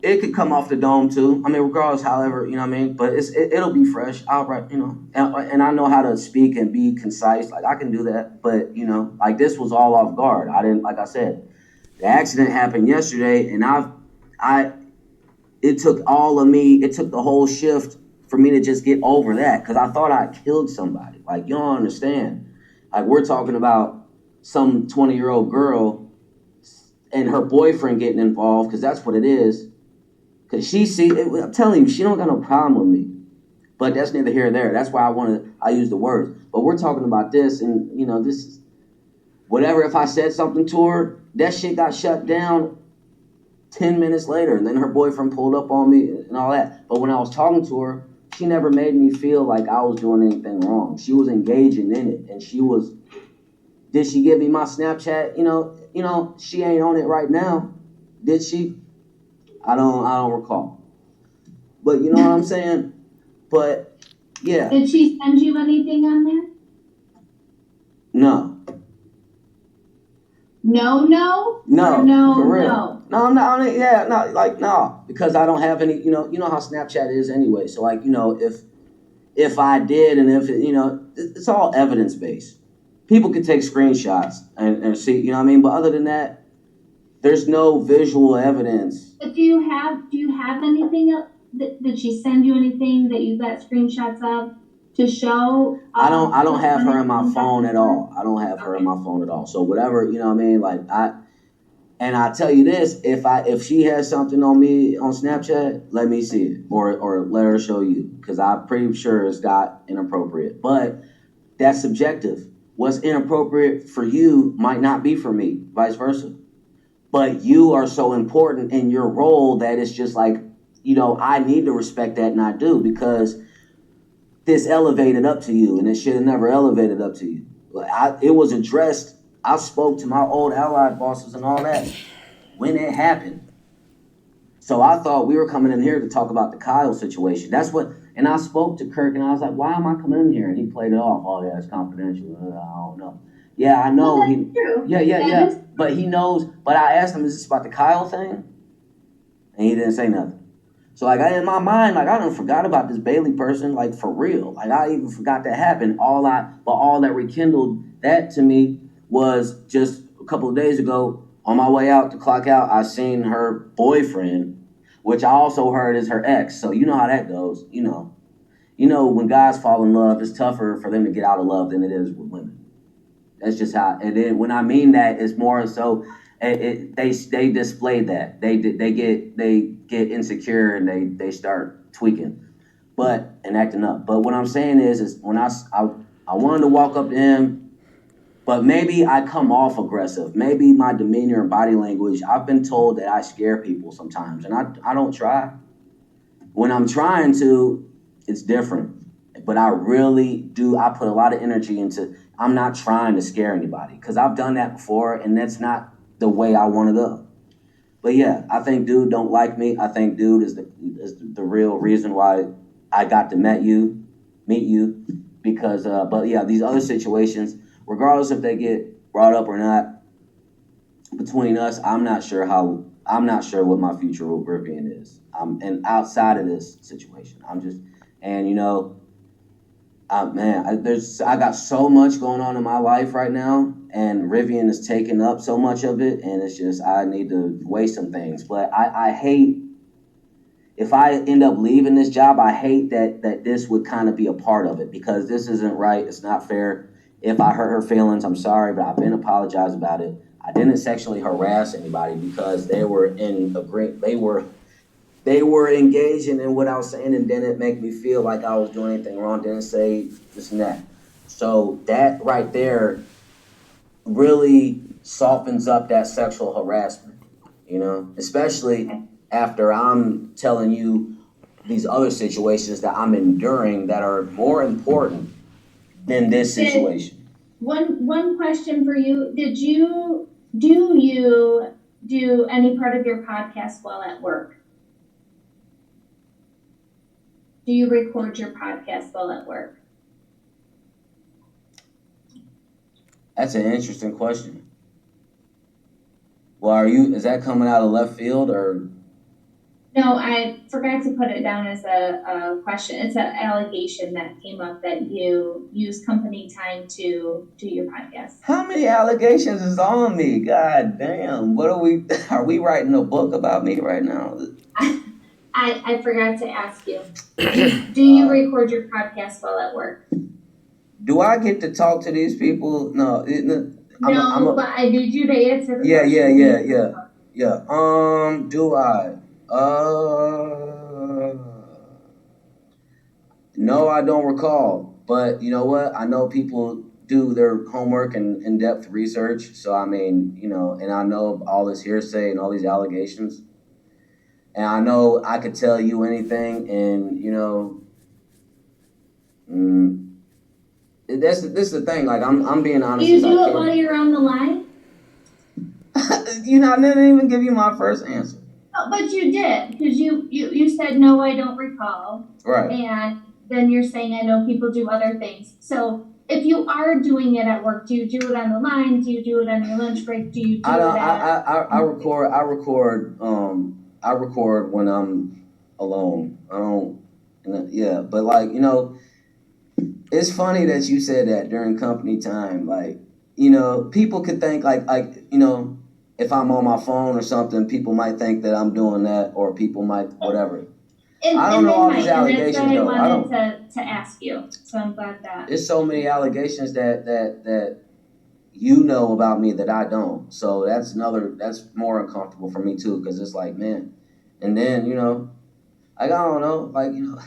it could come off the dome too. I mean, regardless, however, you know what I mean. But it'll be fresh. I'll write, and I know how to speak and be concise. Like, I can do that. But like, this was all off guard. I didn't, like I said, the accident happened yesterday, and it took all of me. It took the whole shift for me to just get over that, because I thought I killed somebody. Like, you don't understand. Like, we're talking about some 20-year-old girl and her boyfriend getting involved, because that's what it is. Because I'm telling you, she don't got no problem with me. But that's neither here nor there. That's why I use the words. But we're talking about this, and, this is, whatever, if I said something to her, that shit got shut down 10 minutes later, and then her boyfriend pulled up on me and all that. But when I was talking to her, she never made me feel like I was doing anything wrong. She was engaging in it, and did she give me my Snapchat? She ain't on it right now. Did she? I don't recall. But you know what I'm saying? But yeah. Did she send you anything on there? No. No. For real. No. No, I'm not. Yeah, no, like no, because I don't have any. You know how Snapchat is anyway. So like, if I did, and if it's all evidence based. People could take screenshots and see. You know what I mean? But other than that, there's no visual evidence. But do you have anything else? Did she send you anything that you got screenshots of to show? I don't have her in my phone at all. I don't have her in my phone at all. So whatever, you know what I mean? Like and I tell you this, if she has something on me on Snapchat, let me see it. Or let her show you. Because I'm pretty sure it's got inappropriate. But that's subjective. What's inappropriate for you might not be for me, vice versa. But you are so important in your role that it's just like, I need to respect that, and I do, because this elevated up to you, and it should have never elevated up to you. It was addressed. I spoke to my old allied bosses and all that when it happened. So I thought we were coming in here to talk about the Kyle situation. And I spoke to Kirk, and I was like, why am I coming in here? And he played it off. Oh, yeah, it's confidential. I don't know. Yeah, I know. Well, that's true. Yeah. But he knows. But I asked him, is this about the Kyle thing? And he didn't say nothing. So, like, in my mind, like, I done forgot about this Bailey person, like, for real. Like, I even forgot that happened. All that rekindled that to me was just a couple of days ago, on my way out to clock out, I seen her boyfriend, which I also heard is her ex. So, you know how that goes. When guys fall in love, it's tougher for them to get out of love than it is with women. That's just how. And then when I mean that, it's more so they display that they get insecure and they start tweaking, and acting up. But what I'm saying is when I wanted to walk up to him, but maybe I come off aggressive. Maybe my demeanor and body language. I've been told that I scare people sometimes, and I don't try. When I'm trying to, it's different. But I really do. I put a lot of energy into. I'm not trying to scare anybody because I've done that before, and that's not the way I want to go. But yeah, I think dude don't like me. I think dude is the real reason why I got to meet you, because. But yeah, these other situations, regardless if they get brought up or not, between us, I'm not sure what my future with Rivian is. And outside of this situation, I got so much going on in my life right now, and Rivian is taking up so much of it, and it's just I need to weigh some things. But I hate if I end up leaving this job. I hate that this would kind of be a part of it, because this isn't right. It's not fair. If I hurt her feelings, I'm sorry, but I've been apologized about it. I didn't sexually harass anybody because they were in agreement. They were engaging in what I was saying, and didn't make me feel like I was doing anything wrong. Didn't say this and that. So that right there really softens up that sexual harassment, especially after I'm telling you these other situations that I'm enduring that are more important than this situation. One question for you. Do you do any part of your podcast while at work? Do you record your podcast while at work? That's an interesting question. Well, is that coming out of left field or? No, I forgot to put it down as a question. It's an allegation that came up that you use company time to do your podcast. How many allegations is on me? God damn. Are we writing a book about me right now? I forgot to ask you. Do you record your podcast while at work? Do I get to talk to these people? No. But I need you to answer the question. Yeah. Do I? No, I don't recall. But you know what? I know people do their homework and in-depth research. So, and I know all this hearsay and all these allegations. And I know I could tell you anything, and this is the thing. Like I'm being honest. Do you do it while you're on the line? I didn't even give you my first answer. Oh, but you did, because you said no, I don't recall. Right. And then you're saying I know people do other things. So if you are doing it at work, do you do it on the line? Do you do it on your lunch break? Do you do it at... I record when I'm alone. I don't, yeah, but like, you know, it's funny that you said that during company time. Like, you know, people could think like, you know, if I'm on my phone or something, people might think that I'm doing that, or people might, whatever. I don't know all these allegations though. I wanted to ask you, so I'm glad that. There's so many allegations that you know about me that I don't. So that's more uncomfortable for me too, because it's like, man. And then, you know, like, I don't know, like, you know,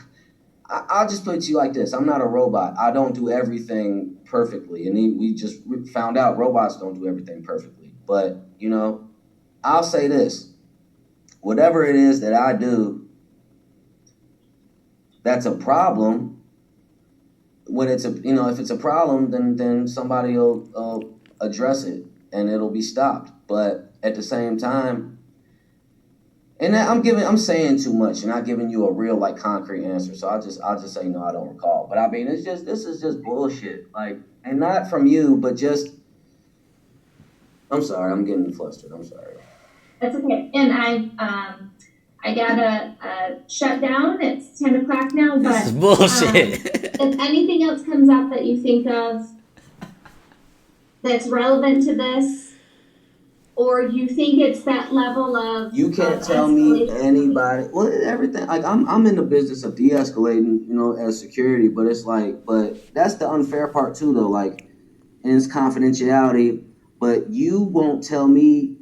I'll just put it to you like this. I'm not a robot. I don't do everything perfectly. And we just found out robots don't do everything perfectly. But, you know, I'll say this. Whatever it is that I do that's a problem, when it's a, you know, if it's a problem, then somebody will address it and it'll be stopped. But at the same time, and I'm saying too much and not giving you a real like concrete answer. So I'll just say no, I don't recall. But I mean, this is just bullshit. Like, and not from you, but just, I'm sorry, I'm getting flustered. I'm sorry. That's okay. And I gotta shut down. It's 10 o'clock now. But this is bullshit. If anything else comes up that you think of that's relevant to this, or you think it's that level of... You can't tell me anybody... Well, everything... Like, I'm in the business of de-escalating, you know, as security, but it's like... But that's the unfair part, too, though. Like, and it's confidentiality, but you won't tell me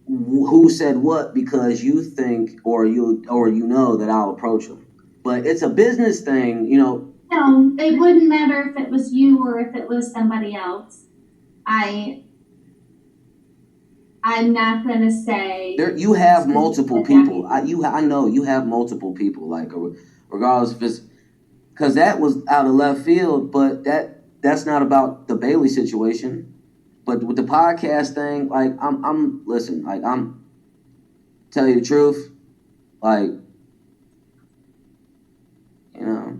who said what because you think or you know that I'll approach them. But it's a business thing, you know. No, it wouldn't matter if it was you or if it was somebody else. I'm not going to say... You have multiple people. I know you have multiple people, like, regardless if it's... Because that was out of left field, but that's not about the Bailey situation. But with the podcast thing, like, listen, like, tell you the truth, like, you know,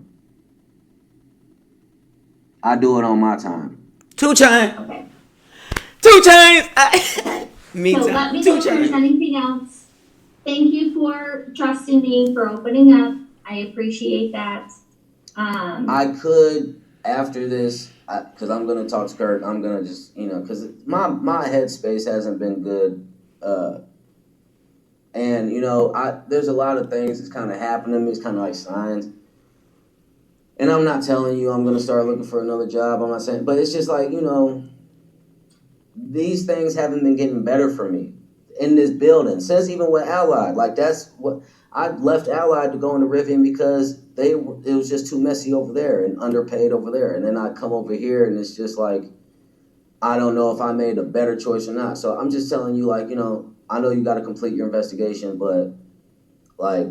I do it on my time. 2 Chainz. Okay. 2 Chainz. Me so time. Let me know if there's anything else. Thank you for trusting me, for opening up. I appreciate that. I could, after this, because I'm going to talk to Kirk, I'm going to just, you know, because my headspace hasn't been good. And, you know, there's a lot of things that's kind of happening. It's kind of like signs. And I'm not telling you I'm going to start looking for another job. I'm not saying, but it's just like, you know, these things haven't been getting better for me in this building. Since even with Allied, like, that's what I left Allied to go into Rivian because it was just too messy over there and underpaid over there. And then I come over here and it's just like, I don't know if I made a better choice or not. So I'm just telling you, like, you know, I know you got to complete your investigation, but like,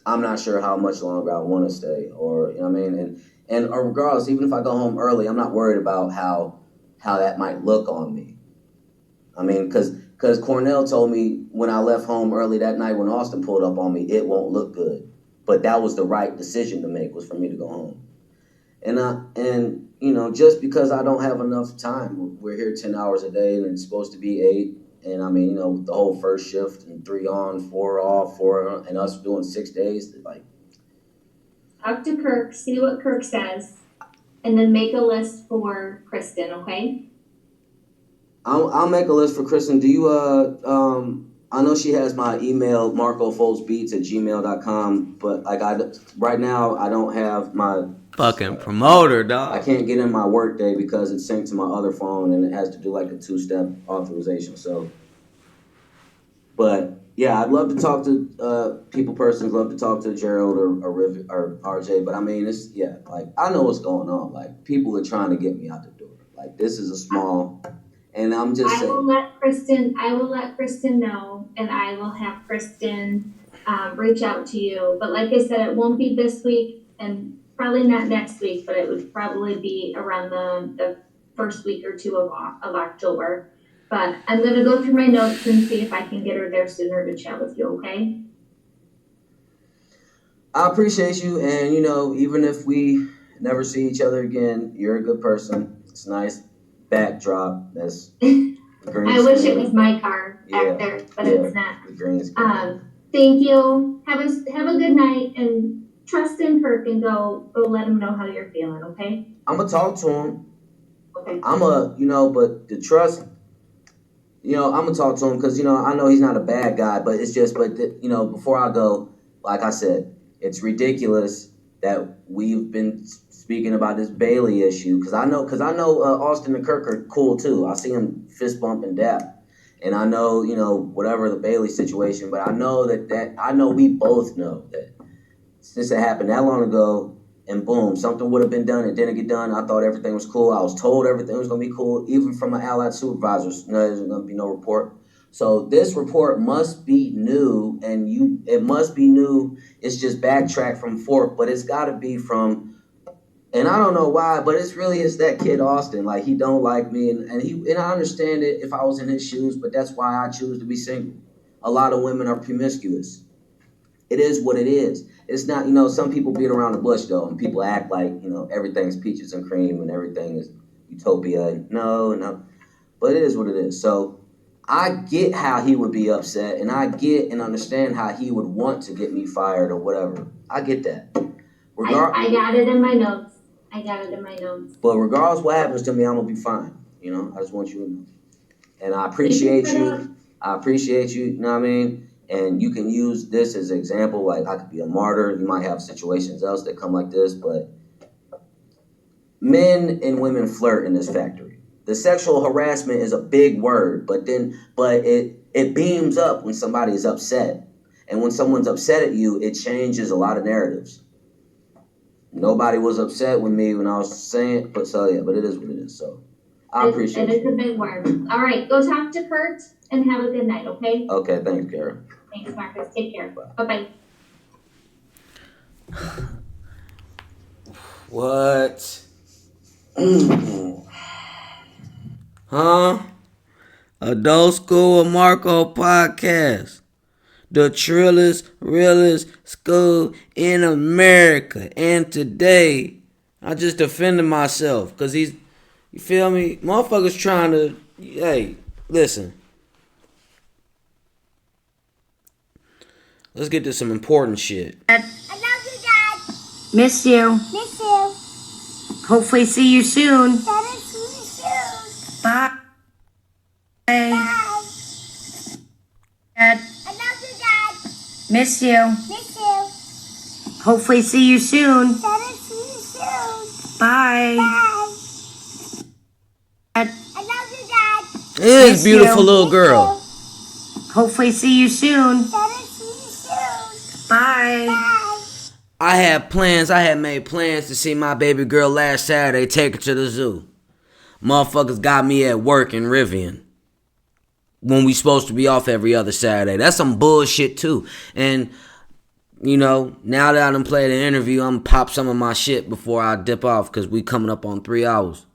I'm not sure how much longer I want to stay, or, you know what I mean? And or regardless, even if I go home early, I'm not worried about how that might look on me. I mean, because Cornell told me when I left home early that night when Austin pulled up on me, it won't look good. But that was the right decision to make, was for me to go home. And you know, just because I don't have enough time, we're here 10 hours a day and it's supposed to be 8. And I mean, you know, the whole first shift and 3 on, 4 off, 4 on, and us doing 6 days, like. Talk to Kirk, see what Kirk says, and then make a list for Kristen, okay? I'll make a list for Kristen. Do you, I know she has my email, marcofultzbeats@gmail.com, but like right now I don't have my fucking promoter, dog. I can't get in my work day because it's synced to my other phone and it has to do like a 2-step authorization. So, but yeah, I'd love to talk to people persons, love to talk to Gerald or RJ, but I mean, it's, yeah, like, I know what's going on. Like, people are trying to get me out the door. Like, this is a small, and I'm just saying. I will let Kristen know, and I will have Kristen reach out to you. But like I said, it won't be this week, and probably not next week, but it would probably be around the first week or 2 of October. But I'm going to go through my notes and see if I can get her there sooner to chat with you, okay? I appreciate you. And, you know, even if we never see each other again. You're a good person. It's a nice backdrop. That's green I wish it was my car back there, but it's not. The green screen. Thank you. Have a good night, and trust in Kirk and go let him know how you're feeling, okay? I'm gonna talk to him. Okay. But the trust, I'm gonna talk to him because I know he's not a bad guy, but it's just, before I go, like I said, it's ridiculous that we've been speaking about this Bailey issue because I know Austin and Kirk are cool too. I see him fist bump and dap, and I know whatever the Bailey situation, but I know I know we both know that since it happened that long ago, and boom, something would have been done. It didn't get done. I thought everything was cool. I was told everything was going to be cool, even from my allied supervisors. No, there's going to be no report. So this report must be new, and it must be new. It's just backtracked from forth, but it's got to be from, and I don't know why, but it's that kid Austin. Like, he don't like me, and I understand it if I was in his shoes, but that's why I choose to be single. A lot of women are promiscuous. It is what it is. It's not, some people beat around the bush, though, and people act like, everything's peaches and cream and everything is utopia. No. But it is what it is. So I get how he would be upset, and I get and understand how he would want to get me fired or whatever. I get that. I got it in my notes. But regardless what happens to me, I'm going to be fine. I just want you to know. And I appreciate you. You know what I mean? And you can use this as an example. Like, I could be a martyr. You might have situations else that come like this, but men and women flirt in this factory. The sexual harassment is a big word, but it beams up when somebody is upset. And when someone's upset at you, it changes a lot of narratives. Nobody was upset with me when I was saying, but it is what it is. So I appreciate it. It is a big word. All right, go talk to Kurt and have a good night, okay? Okay, thanks, Kara. Thanks, Marcus. Take care. Bye-bye. What? Huh? Adult School with Marco podcast. The trillest, realest school in America. And today, I just defended myself. Because you feel me? Motherfuckers trying to, hey, listen. Let's get to some important shit. I love you, Dad. Miss you. Miss you. Hopefully see you soon. Better see you soon. Bye. Bye. Dad. I love you, Dad. Miss you. Miss you. Hopefully see you soon. Better see you soon. Bye. Bye. Dad. I love you, Dad. This beautiful you. little girl. Hopefully see you soon. Better see you soon. Bye. Bye. I had made plans to see my baby girl last Saturday, take her to the zoo. Motherfuckers got me at work in Rivian when we supposed to be off every other Saturday. That's some bullshit too. And, now that I done played an interview, I'm going to pop some of my shit before I dip off because we coming up on 3 hours.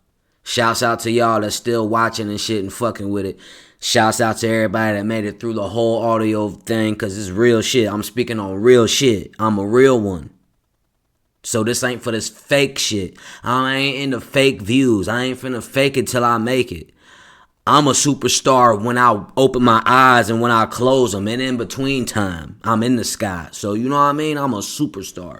Shouts out to y'all that's still watching and shit and fucking with it. Shouts out to everybody that made it through the whole audio thing because it's real shit. I'm speaking on real shit. I'm a real one. So this ain't for this fake shit. I ain't into fake views. I ain't finna fake it till I make it. I'm a superstar when I open my eyes and when I close them. And in between time, I'm in the sky. So you know what I mean? I'm a superstar.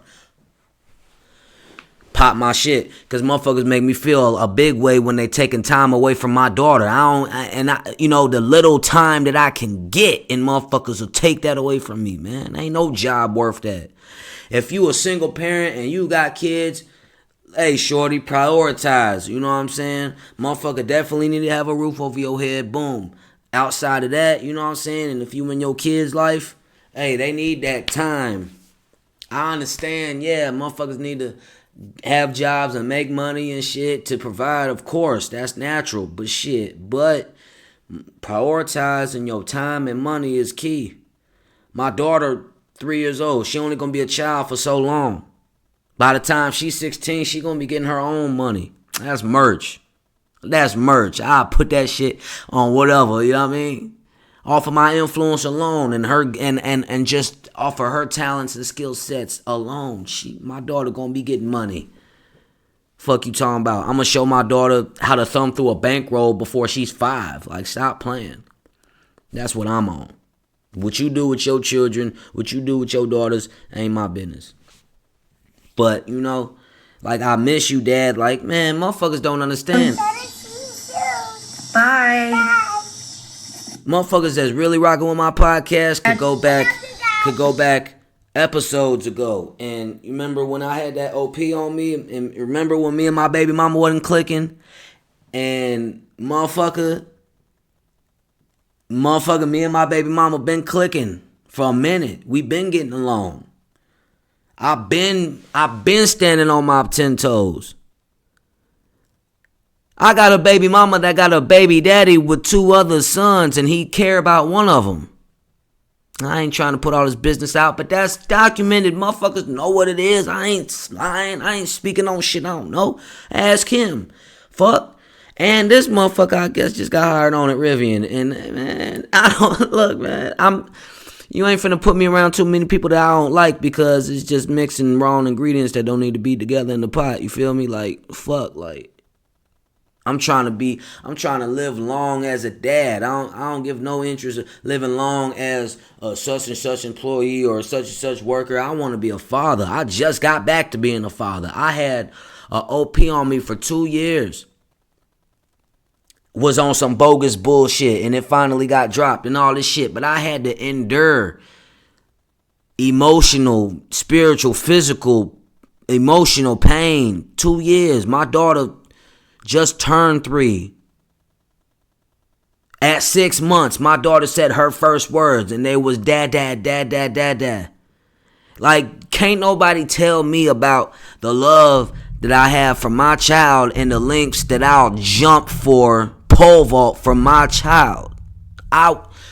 Pop my shit. Because motherfuckers make me feel a big way when they taking time away from my daughter. The little time that I can get and motherfuckers will take that away from me, man. Ain't no job worth that. If you a single parent and you got kids, hey, shorty, prioritize. You know what I'm saying? Motherfucker definitely need to have a roof over your head. Boom. Outside of that, you know what I'm saying? And if you in your kid's life, hey, they need that time. I understand, yeah, motherfuckers need to have jobs and make money and shit to provide. Of course, that's natural. But prioritizing your time and money is key. My daughter, 3 years old, she only gonna be a child for so long. By the time she's 16, she gonna be getting her own money. That's merch. I'll put that shit on whatever, you know what I mean? Off of my influence alone and her and just off of her talents and skill sets alone, my daughter gonna be getting money. Fuck you talking about? I'm gonna show my daughter how to thumb through a bankroll before she's 5. Like, stop playing. That's what I'm on. What you do with your children, what you do with your daughters, ain't my business. But, you know, like, I miss you, Dad. Like, man, motherfuckers don't understand. Daddy, see you soon. Bye. Bye. Motherfuckers that's really rocking with my podcast could go back episodes ago. And you remember when I had that OP on me? And remember when me and my baby mama wasn't clicking? And motherfucker, me and my baby mama been clicking for a minute. We been getting along. I've been standing on my 10 toes. I got a baby mama that got a baby daddy with 2 other sons, and he care about one of them. I ain't trying to put all this business out, but that's documented. Motherfuckers know what it is. I ain't lying. I ain't speaking on shit I don't know. Ask him. Fuck. And this motherfucker, I guess, just got hired on at Rivian. And, man, I don't... Look, man, you ain't finna put me around too many people that I don't like because it's just mixing wrong ingredients that don't need to be together in the pot. You feel me? Like, fuck, like... I'm trying to live long as a dad. I don't give no interest in living long as a such and such employee or such and such worker. I want to be a father. I just got back to being a father. I had a OP on me for 2 years. Was on some bogus bullshit and it finally got dropped and all this shit. But I had to endure emotional, spiritual, physical, emotional pain. 2 years. My daughter just turned 3. At 6 months, my daughter said her first words, and they was dad, dad, dad, dad, dad, dad. Like, can't nobody tell me about the love that I have for my child and the lengths that I'll jump for pole vault for my child.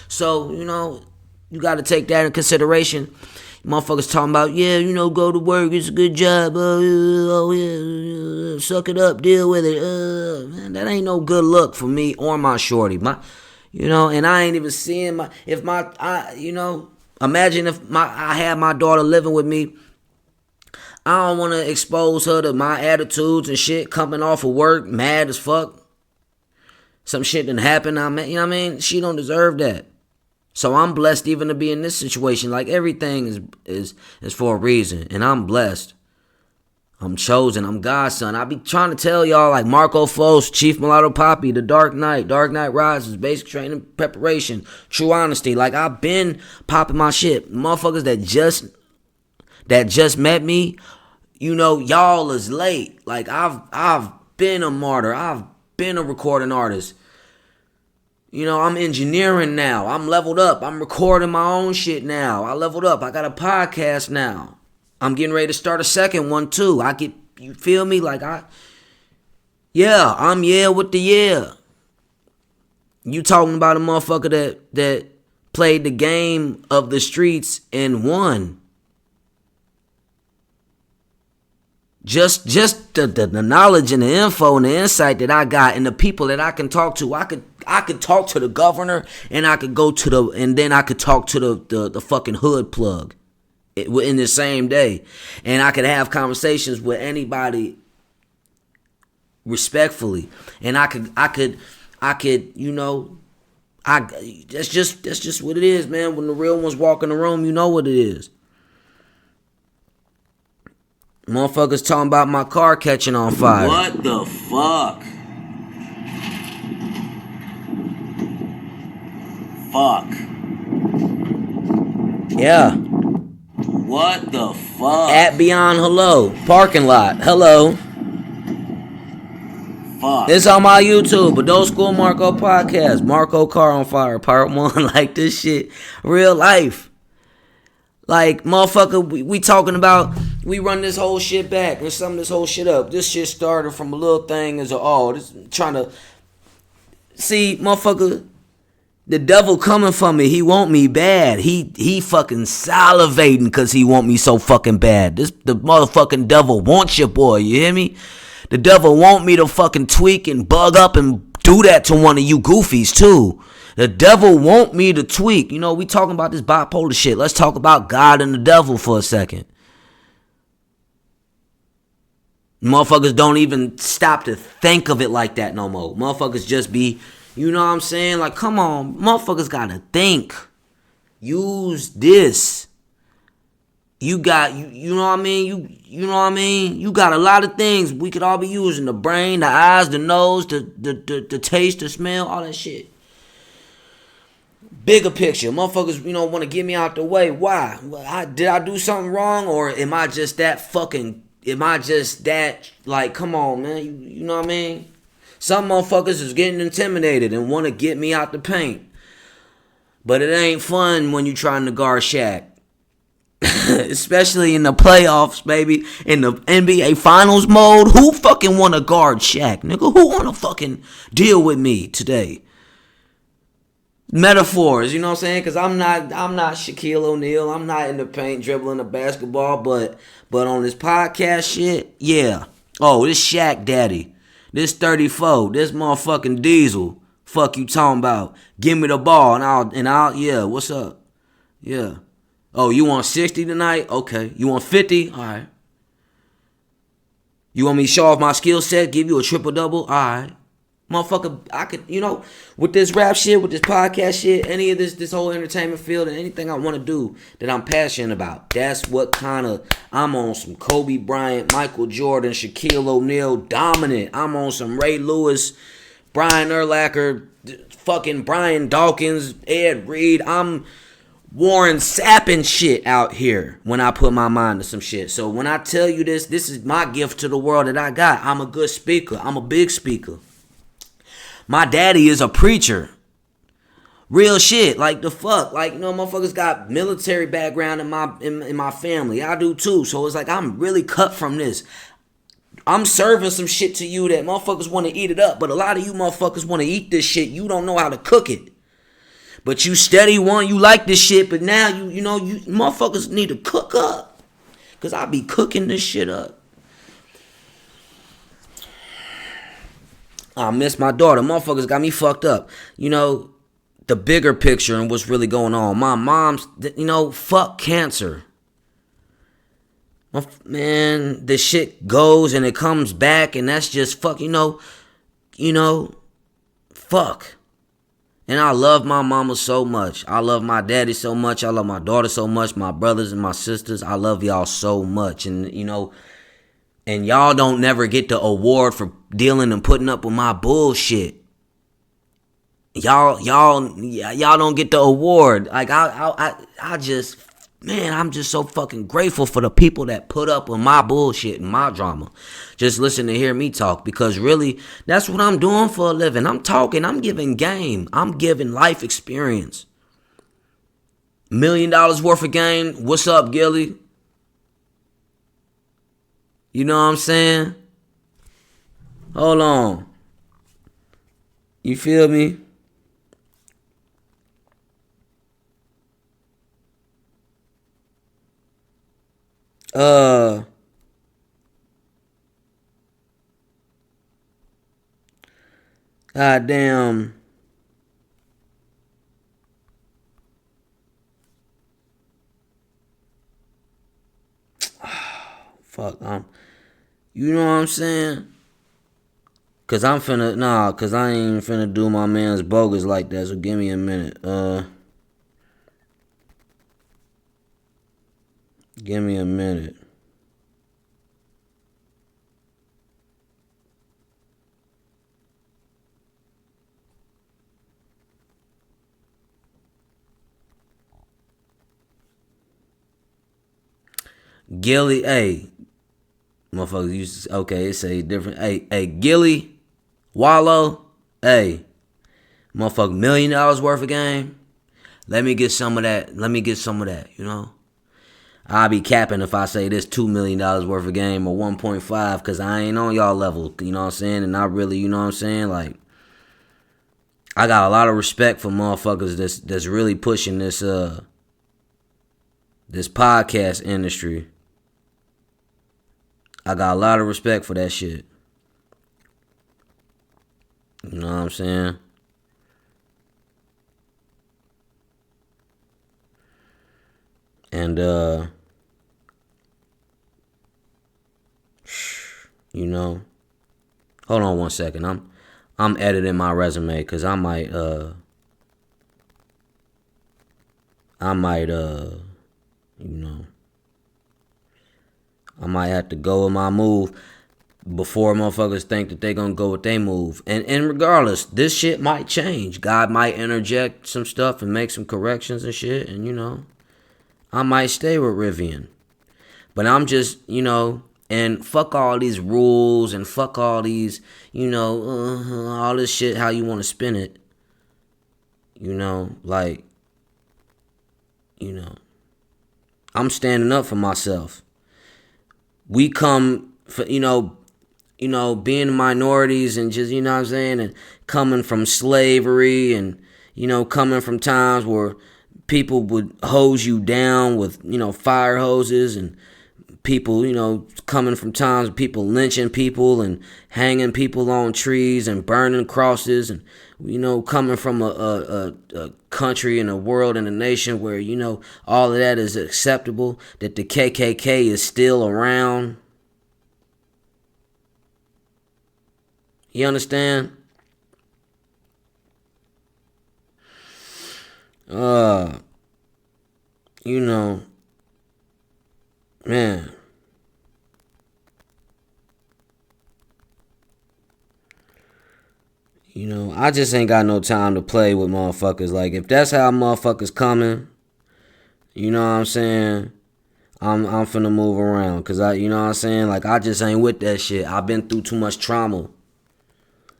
So, you know, you got to take that in consideration. Motherfuckers talking about, yeah, you know, go to work, it's a good job, oh yeah, suck it up, deal with it. Man, that ain't no good look for me or my shorty. And I ain't even seeing imagine if I had my daughter living with me. I don't want to expose her to my attitudes and shit coming off of work, mad as fuck. Some shit done happened, you know what I mean? She don't deserve that. So I'm blessed even to be in this situation. Like, everything is for a reason. And I'm blessed. I'm chosen. I'm God's son. I be trying to tell y'all, like, Marco Fultz, Chief Mulatto Poppy, The Dark Knight Rises, Basic Training Preparation, True Honesty. Like, I've been popping my shit. Motherfuckers that just met me, you know, y'all is late. Like, I've been a martyr. I've been a recording artist. You know, I'm engineering now. I'm leveled up. I'm recording my own shit now. I leveled up. I got a podcast now. I'm getting ready to start a second one too. You feel me? Like, I'm with the yeah. You talking about a motherfucker that played the game of the streets and won. Just the knowledge and the info and the insight that I got and the people that I can talk to. I could talk to the governor and I could go to then I could talk to the fucking hood plug in the same day. And I could have conversations with anybody respectfully. And I could, you know, that's just what it is, man. When the real ones walk in the room, you know what it is. Motherfuckers talking about my car catching on fire. What the fuck? Fuck. Yeah. What the fuck? At Beyond Hello. Parking lot. Hello. Fuck. It's on my YouTube. Adult School Marco Podcast. Marco Car on Fire. Part 1. Like, this shit. Real life. Like, motherfucker, we talking about, we run this whole shit back and sum this whole shit up. This shit started from a little thing as this trying to, see, motherfucker, the devil coming for me. He want me bad. He fucking salivating because he want me so fucking bad. The motherfucking devil wants your boy, you hear me? The devil want me to fucking tweak and bug up and do that to one of you goofies too. The devil want me to tweak. You know, we talking about this bipolar shit. Let's talk about God and the devil for a second. Motherfuckers don't even stop to think of it like that no more. Motherfuckers just be, you know what I'm saying? Like, come on, motherfuckers gotta think. Use this. You got, you know what I mean? You know what I mean? You got a lot of things we could all be using. The brain, the eyes, the nose, the taste, the smell, all that shit. Bigger picture. Motherfuckers, want to get me out the way. Why? Did I do something wrong? Or am I just that, like, come on, man. You know what I mean? Some motherfuckers is getting intimidated and want to get me out the paint. But it ain't fun when you trying to guard Shaq. Especially in the playoffs, baby. In the NBA Finals mode. Who fucking want to guard Shaq, nigga? Who want to fucking deal with me today? Metaphors, you know what I'm saying? Because I'm not Shaquille O'Neal. I'm not in the paint dribbling a basketball. But on this podcast shit, yeah. Oh, this Shaq daddy. This 34. This motherfucking Diesel. Fuck you talking about? Give me the ball and I'll yeah, what's up? Yeah. Oh, you want 60 tonight? Okay. You want 50? All right. You want me to show off my skill set? Give you a triple-double? All right. Motherfucker, I could, with this rap shit, with this podcast shit, any of this whole entertainment field, and anything I want to do that I'm passionate about. That's what kind of, I'm on some Kobe Bryant, Michael Jordan, Shaquille O'Neal, dominant. I'm on some Ray Lewis, Brian Urlacher, fucking Brian Dawkins, Ed Reed. I'm Warren Sapping shit out here when I put my mind to some shit. So when I tell you this is my gift to the world that I got. I'm a good speaker. I'm a big speaker. My daddy is a preacher. Real shit. Like the fuck. Like, motherfuckers got military background in my family. I do too. So it's like I'm really cut from this. I'm serving some shit to you that motherfuckers want to eat it up. But a lot of you motherfuckers want to eat this shit. You don't know how to cook it. But you steady you like this shit, but now you motherfuckers need to cook up. Cause I be cooking this shit up. I miss my daughter. Motherfuckers got me fucked up. The bigger picture and what's really going on. My mom's, fuck cancer. Man, this shit goes and it comes back and that's just fuck, fuck. And I love my mama so much. I love my daddy so much. I love my daughter so much. My brothers and my sisters. I love y'all so much. And, and y'all don't never get the award for dealing and putting up with my bullshit. Y'all don't get the award. Like, I'm just so fucking grateful for the people that put up with my bullshit and my drama. Just listen to hear me talk, because really, that's what I'm doing for a living. I'm talking, I'm giving game. I'm giving life experience. $1 million worth of game. What's up, Gilly? You know what I'm saying? Hold on. You feel me? Goddamn. Fuck. You know what I'm saying? Cause I ain't finna do my man's bogus like that. So give me a minute. Give me a minute. Gilly, hey, motherfuckers used to, okay, it say different. Hey, Gilly, Wallow, hey, motherfucker, $1 million worth of game. Let me get some of that. I'll be capping if I say this $2 million worth of game or 1.5, because I ain't on y'all level, you know what I'm saying? And I really, you know what I'm saying? Like, I got a lot of respect for motherfuckers that's really pushing this podcast industry. I got a lot of respect for that shit. You know what I'm saying? And you know. Hold on one second. I'm editing my resume because I might you know, I might have to go with my move before motherfuckers think that they gonna go with their move. And regardless, this shit might change. God might interject some stuff and make some corrections and shit, and you know, I might stay with Rivian. But I'm just, you know, and fuck all these rules and fuck all these, you know, all this shit how you want to spin it. You know, like, you know, I'm standing up for myself. We come for, being minorities and just, you know what I'm saying, and coming from slavery and, you know, coming from times where people would hose you down with, you know, fire hoses, and people, you know, coming from times people lynching people and hanging people on trees and burning crosses, and, you know, coming from a country and a world and a nation where, you know, all of that is acceptable, that the KKK is still around. You understand? You know, man. You know, I just ain't got no time to play with motherfuckers. Like, if that's how motherfuckers coming, you know what I'm saying, I'm finna move around. Cause you know what I'm saying? Like, I just ain't with that shit. I've been through too much trauma.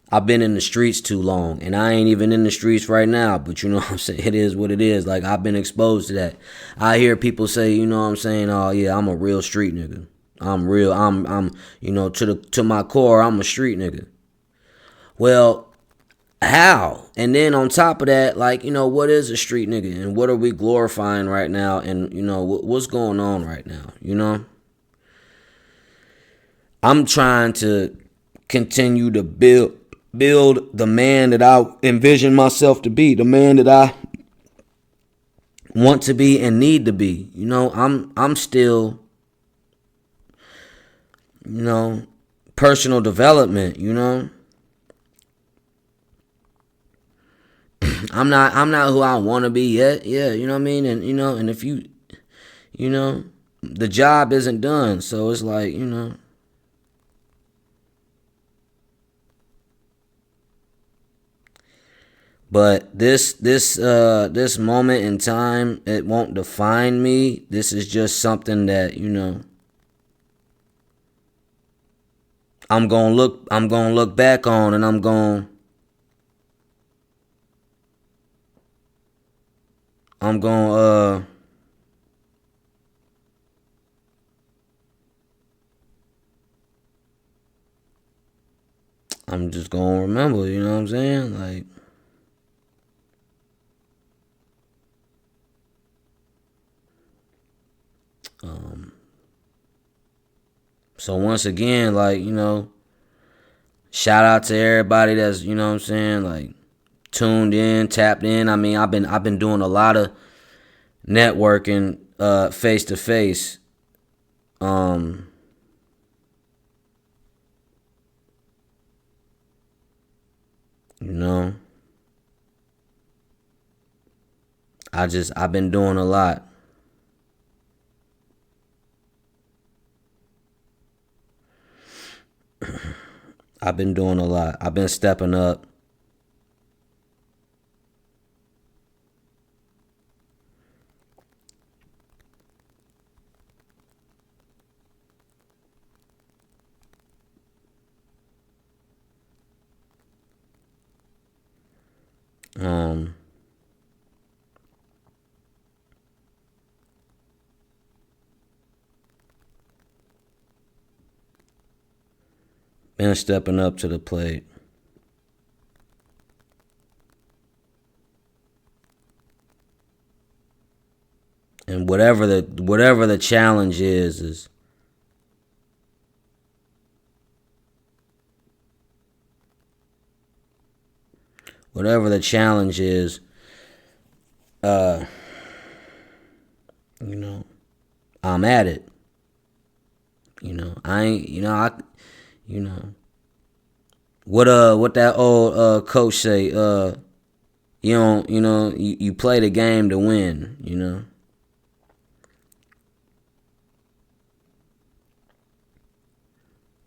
I've been in the streets too long. And I ain't even in the streets right now. But you know what I'm saying? It is what it is. Like, I've been exposed to that. I hear people say, you know what I'm saying? Oh, yeah, I'm a real street nigga. I'm real. I'm you know, to my core, I'm a street nigga. Well, how? And then on top of that, like, you know, what is a street nigga, and what are we glorifying right now, and, you know, what's going on right now, you know? I'm trying to continue to build the man that I envision myself to be, the man that I want to be and need to be. You know, I'm still, you know, personal development, you know? I'm not who I want to be yet. Yeah, you know what I mean? And, you know, and if you know, the job isn't done. So it's like, you know, but this moment in time, it won't define me. This is just something that, you know, I'm going to look back on, and I'm going I'm just going to remember, you know what I'm saying? Like, so once again, like, you know, shout out to everybody that's, you know what I'm saying, like, tuned in, tapped in. I mean, I've been doing a lot of networking face to face. You know, I've been doing a lot. I've been doing a lot. I've been stepping up. Been stepping up to the plate. And whatever the challenge is whatever the challenge is, you know, I'm at it. You know, I ain't, you know, You know. What that old coach say, you don't, you play the game to win,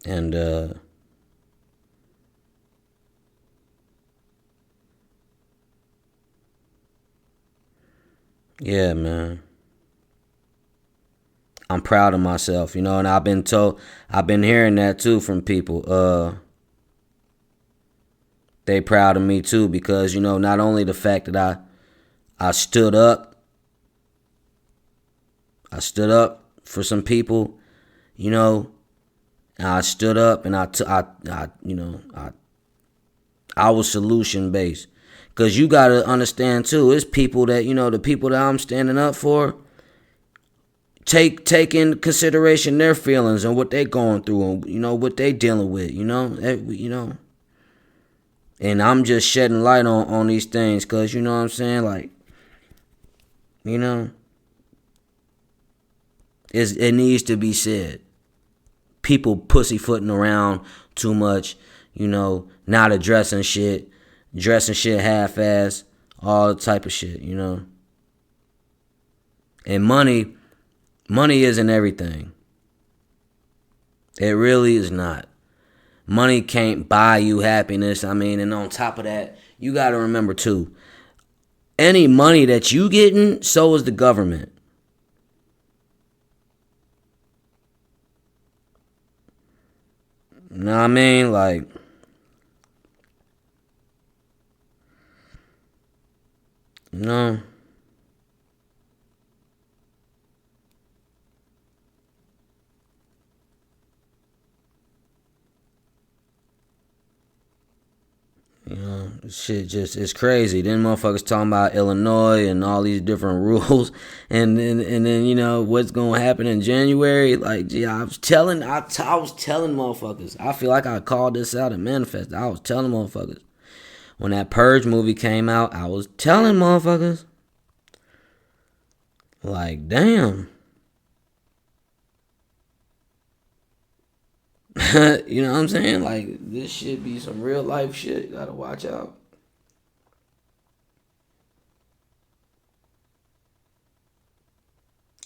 And yeah, man. I'm proud of myself, and I've been hearing that too from people. They proud of me too because, not only the fact that I stood up for some people, and I stood up and I was solution based. Cause you gotta understand too, it's people that, the people that I'm standing up for, take in consideration their feelings and what they going through and what they dealing with, And I'm just shedding light on these things cause you know what I'm saying, like, it needs to be said. People pussyfooting around too much, not addressing shit, dressing shit half-ass, all type of shit, And money isn't everything. It really is not. Money can't buy you happiness. And on top of that, you got to remember too, any money that you getting, so is the government. You know what I mean? Like, shit just, it's crazy. Then motherfuckers talking about Illinois and all these different rules. And then, what's going to happen in January. Like, gee, I was telling motherfuckers. I feel like I called this out and manifested. I was telling motherfuckers. When that Purge movie came out, I was telling motherfuckers. Like, damn. You know what I'm saying? Like, this shit be some real life shit. You gotta watch out.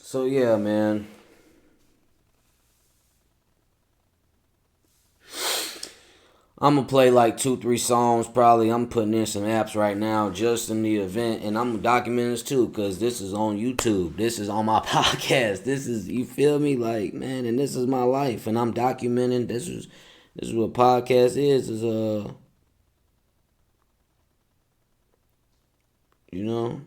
So, yeah, man. I'm gonna play like 2-3 songs probably. I'm putting in some apps right now just in the event. And I'm documenting this too because this is on YouTube. This is on my podcast. This is, you feel me? Like, man, and this is my life. And I'm documenting. This is what podcast is you know?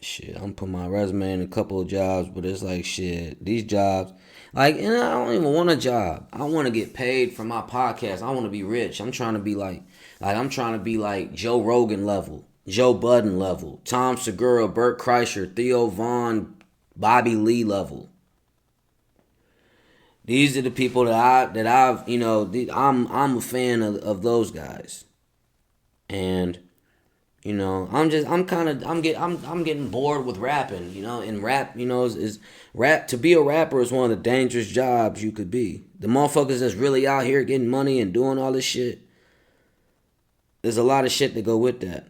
Shit, I'm putting my resume in a couple of jobs, but it's like, shit, these jobs, like, and I don't even want a job. I want to get paid for my podcast. I want to be rich. I'm trying to be like Joe Rogan level, Joe Budden level, Tom Segura, Burt Kreischer, Theo Vaughn, Bobby Lee level. These are the people that I've, I'm a fan of those guys, and. I'm getting bored with rapping, and rap, is rap, to be a rapper is one of the dangerous jobs you could be. The motherfuckers that's really out here getting money and doing all this shit, there's a lot of shit that go with that.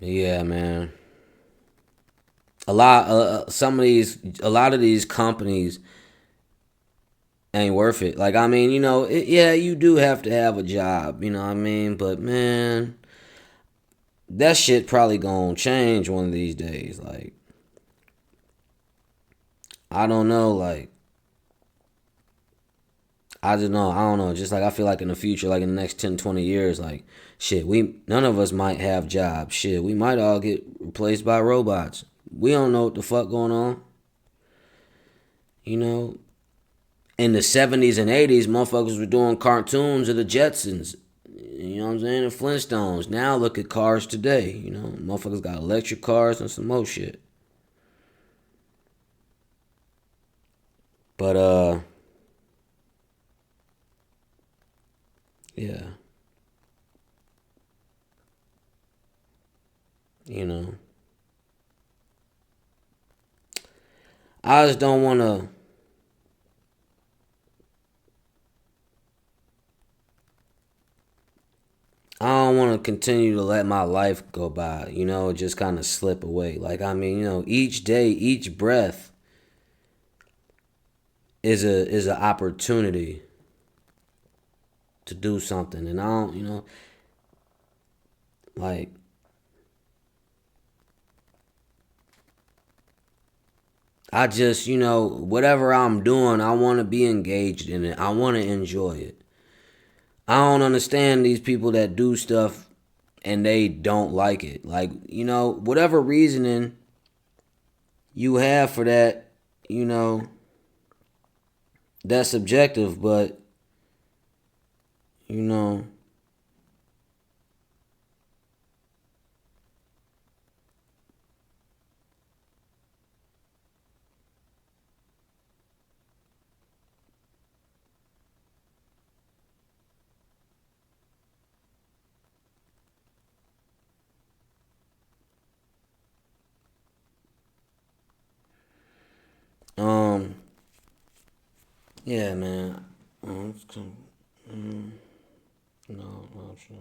Yeah, man. A lot of these companies ain't worth it. Like, yeah, you do have to have a job, you know what I mean? But, man, that shit probably gonna change one of these days. Like, I don't know, like, I just know, I don't know. Just like I feel like in the future, like in the next 10, 20 years, like shit, none of us might have jobs. Shit, we might all get replaced by robots. We don't know what the fuck going on. You know, in the 70s and 80s, motherfuckers were doing cartoons of the Jetsons. You know what I'm saying? The Flintstones. Now look at cars today. You know, motherfuckers got electric cars and some more shit. But, yeah. You know. I just don't want to. I don't want to continue to let my life go by, you know, just kind of slip away. Like, I mean, you know, each day, each breath is an opportunity to do something. And I don't, you know, like, I just, you know, whatever I'm doing, I want to be engaged in it. I want to enjoy it. I don't understand these people that do stuff and they don't like it. Like, you know, whatever reasoning you have for that, you know, that's subjective, but, you know, yeah, man. No, sure.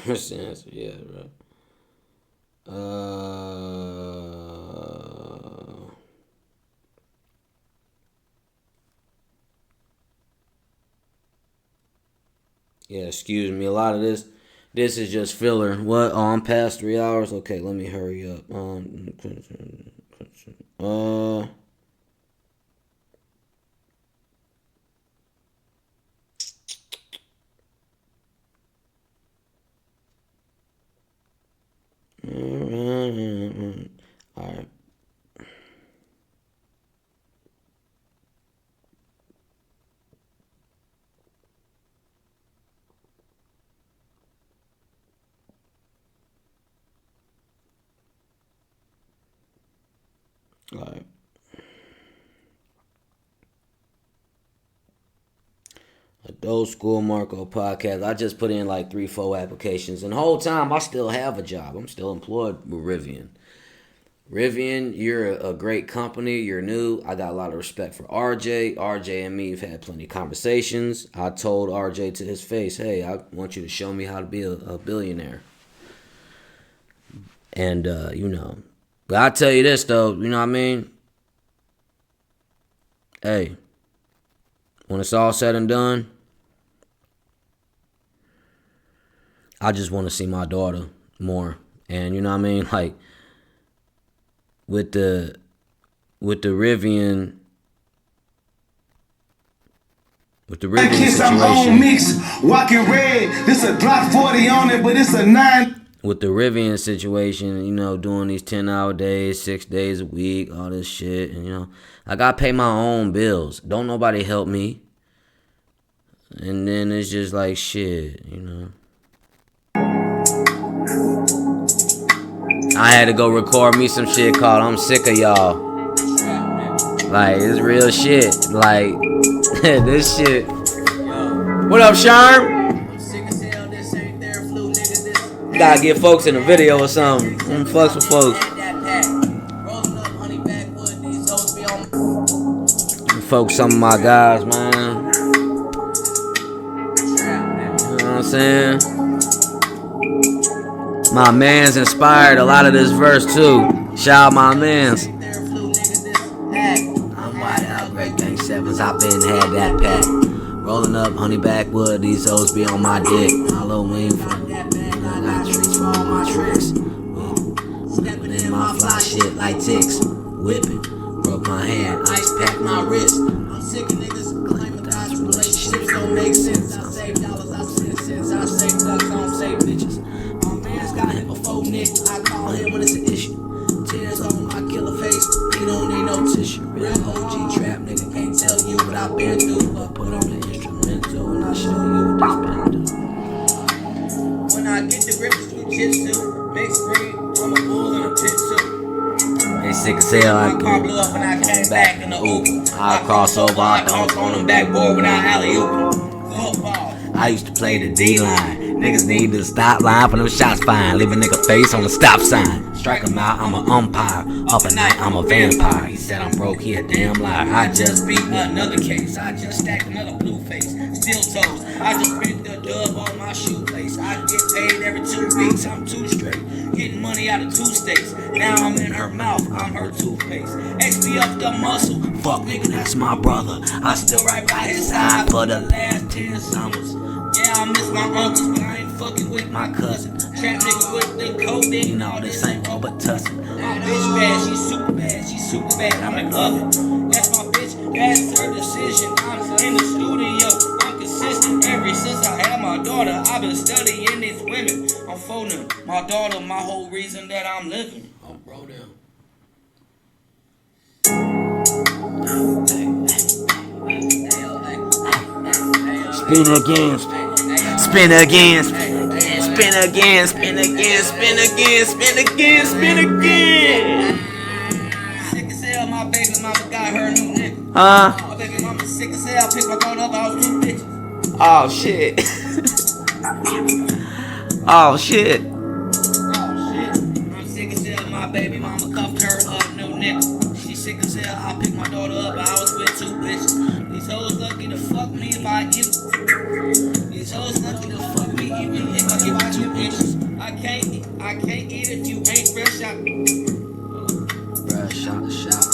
What's the answer? Yeah, right. Yeah, excuse me. A lot of this is just filler. What? Oh, I'm past 3 hours. Okay, let me hurry up. All right. All right. Adult School Marco podcast. I just put in like 3-4 applications, and the whole time I still have a job. I'm still employed with Rivian. Rivian, you're a great company. You're new. I got a lot of respect for RJ. RJ and me have had plenty of conversations. I told RJ to his face, hey, I want you to show me how to be a billionaire. And, you know. But I'll tell you this, though. You know what I mean? Hey, when it's all said and done, I just want to see my daughter more. And, you know what I mean? Like, with the Rivian situation. Mix, walking red. This a Glock 40 on it, but it's a 9. With the Rivian situation, you know, doing these 10-hour days, 6 days a week, all this shit, and you know, I gotta pay my own bills. Don't nobody help me. And then it's just like shit, you know. I had to go record me some shit called I'm Sick of Y'all. Like, it's real shit. Like, this shit. What up, Sharm? Gotta get folks in a video or something. Fucks with folks. folks, some of my guys, man. You know what I'm saying? My man's inspired a lot of this verse too. Shout out my man's. I'm wide out, great gang sevens. I been had that pack. Rolling up honey backwood, these hoes be on my dick. Halloween from I got treats for all my tricks. Stepping in my fly shit like ticks. Whipping, broke my hand, ice pack my wrist. I'm sick of niggas claiming God's relationships don't make sense. I save dollars, I spend cents, I save ducks, I don't save bitches. My man's got him before Nick, I call him when it's an issue. Tears on my killer face, he don't need no tissue. Real OG trap nigga, can't tell you what I've been through, but put on the instrumental and I'll show you what this been do. When I get the grip, it's jujitsu, mixed breed, I'm a bull in a pit suit. They sick as hell, I blew up when I came back in the Uber. I cross over, I dunk on them backboard without alley-oop. Football. I used to play the D-line. Niggas need to stop line for them shots fine. Leave a nigga face on the stop sign. Strike him out, I'm an umpire. Up at night, I'm a vampire. He said I'm broke, he a damn liar. I just beat another case. I just stacked another blue face. Still toes. I just spent the dub on my shoelace. I get paid every 2 weeks, I'm 2 straight. Getting money out of 2 states. Now I'm in her mouth, I'm her toothpaste. XP up the muscle. Fuck nigga, that's my brother. I still right by his side for the last 10 summers. Yeah, I miss my uncles, but I ain't fucking with my cousin. Trap nigga with the codeine, all this ain't all but tussin'. My bitch bad, she's super bad, she's super bad, I'm in love it. That's my bitch, that's her decision. I'm in the studio, I'm consistent. Ever since I had my daughter, I've been studying these women. I'm phoning my daughter, my whole reason that I'm living. Oh, bro, down. Spin again, spin again, spin again, spin again, spin again, spin again, spin again. Sick as hell, my baby mama got her new nigga. My baby mama sick as hell, pick my daughter up, I was 2 bitches. Oh shit. Oh shit. I'm sick as hell, my baby mama cuffed her up, new nigga. She sick as hell, I picked my daughter up, I was with 2 bitches. These hoes lucky to fuck me if I give. These hoes lucky to fuck me even if I give you 2 inches. I can't eat if you ain't fresh out. Fresh out the shower.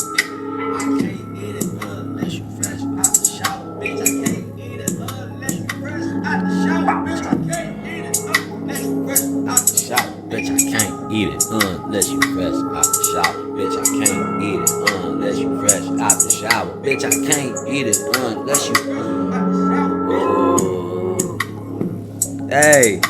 I can't eat it unless you fresh out the shower, bitch. I can't eat it unless you fresh out the shower, bitch. I can't eat it unless you fresh out the shower, bitch. I can't eat it unless you fresh out the shower, bitch. I can't eat it unless you fresh out the shower, bitch. I can't eat it unless you. Hey.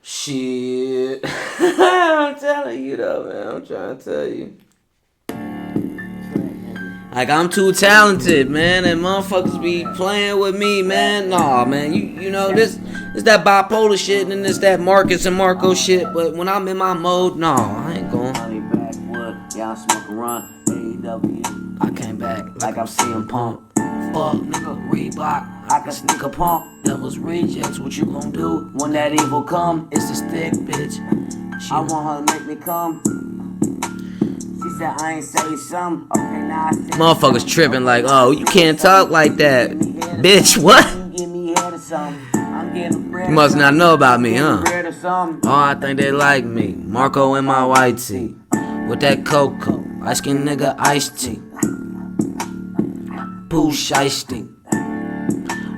Shit. I'm telling you though, man. I'm trying to tell you. Like, I'm too talented, man, and motherfuckers be playing with me, man. Nah, man, you know, this is that bipolar shit, and it's that Marcus and Marco shit, but when I'm in my mode, nah, I ain't going. Y'all smoke a run, AEW. I came back like I'm CM Punk. Fuck, nigga, Reebok, I can sneak a pump. Devil's rejects, what you gon' do when that evil come? It's a stick, bitch. I want her to make me come. She said, I ain't say something. Okay, now I said Motherfuckers tripping like, oh, you can't talk like that. Bitch, what? give me head or something. I'm getting bread. You must not know about me, huh? Bread or something. Oh, I think they like me. Marco in my white tee. With that cocoa. Light skin nigga iced tea. Pooh shiesty.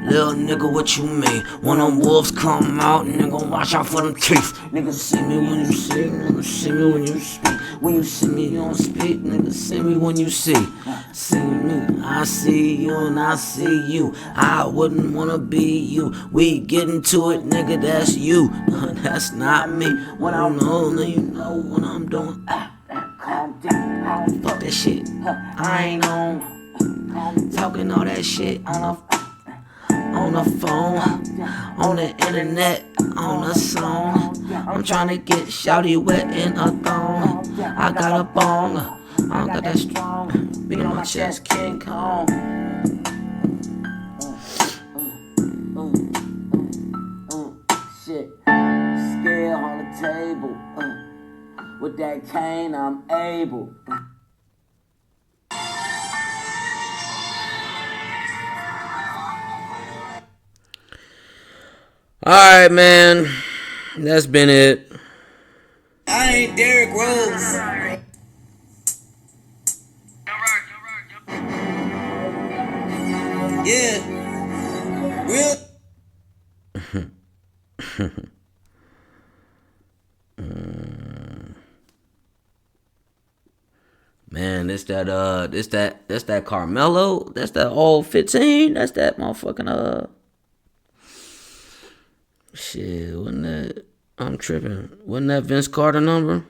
Little nigga, what you mean? When them wolves come out, nigga, watch out for them teeth. Nigga, see me when you see, nigga, see me when you speak. When you see me, you don't speak, nigga, see me when you see. See me, I see you and I see you. I wouldn't wanna be you. We get into it, nigga, that's you. That's not me. When I know, then you know what I'm doing. Calm down, fuck that shit. I ain't on talking all that shit on the phone, on the internet, on a song. I'm trying to get shouty wet in a thong. I got a bong, I got that strong. Beat on my chest, King Kong. Shit, scale on the table. With that cane, I'm able. Alright, man. That's been it. I ain't Derrick Rose. Yeah. Real. Man, that's that Carmelo. That's that old 15. That's that motherfucking shit, wasn't that? I'm tripping. Wasn't that Vince Carter number?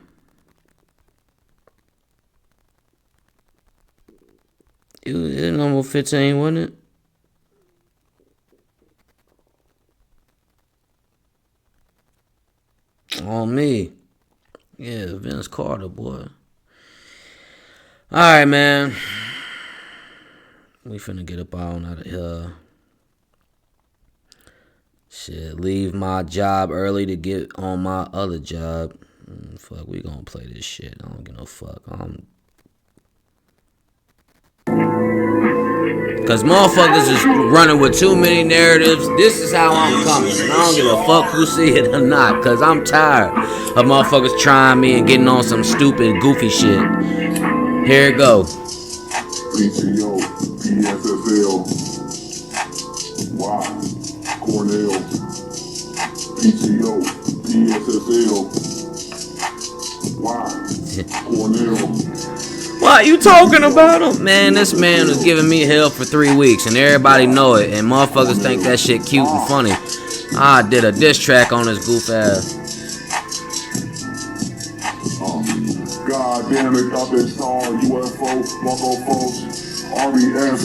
It was number 15, wasn't it? On me. Yeah, Vince Carter, boy. Alright, man. We finna get up on out of here. Shit, leave my job early to get on my other job. Fuck, we gonna play this shit. I don't give no fuck. Cause motherfuckers is running with too many narratives. This is how I'm coming. And I don't give a fuck who see it or not. Cause I'm tired of motherfuckers trying me and getting on some stupid, goofy shit. Here it go. PTO, PSSL, Y, Cornell, PTO, PSSL, Y, Cornell. Why you talking about him? Man, this man was giving me hell for 3 weeks and everybody know it. And motherfuckers think that shit cute and funny. I did a diss track on this goof ass. God damn it, got that star, UFO, Marco Fultz, RBS,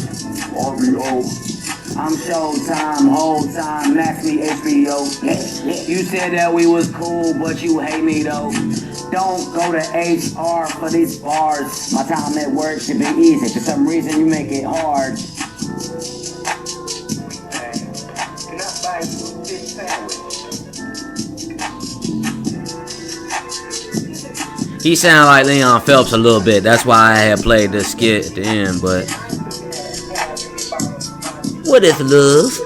RBO. I'm Showtime, whole time, max me HBO. You said that we was cool, but you hate me though. Don't go to HR for these bars. My time at work should be easy. For some reason you make it hard. He sounded like Leon Phelps a little bit. That's why I had played this skit at the end, but what is love?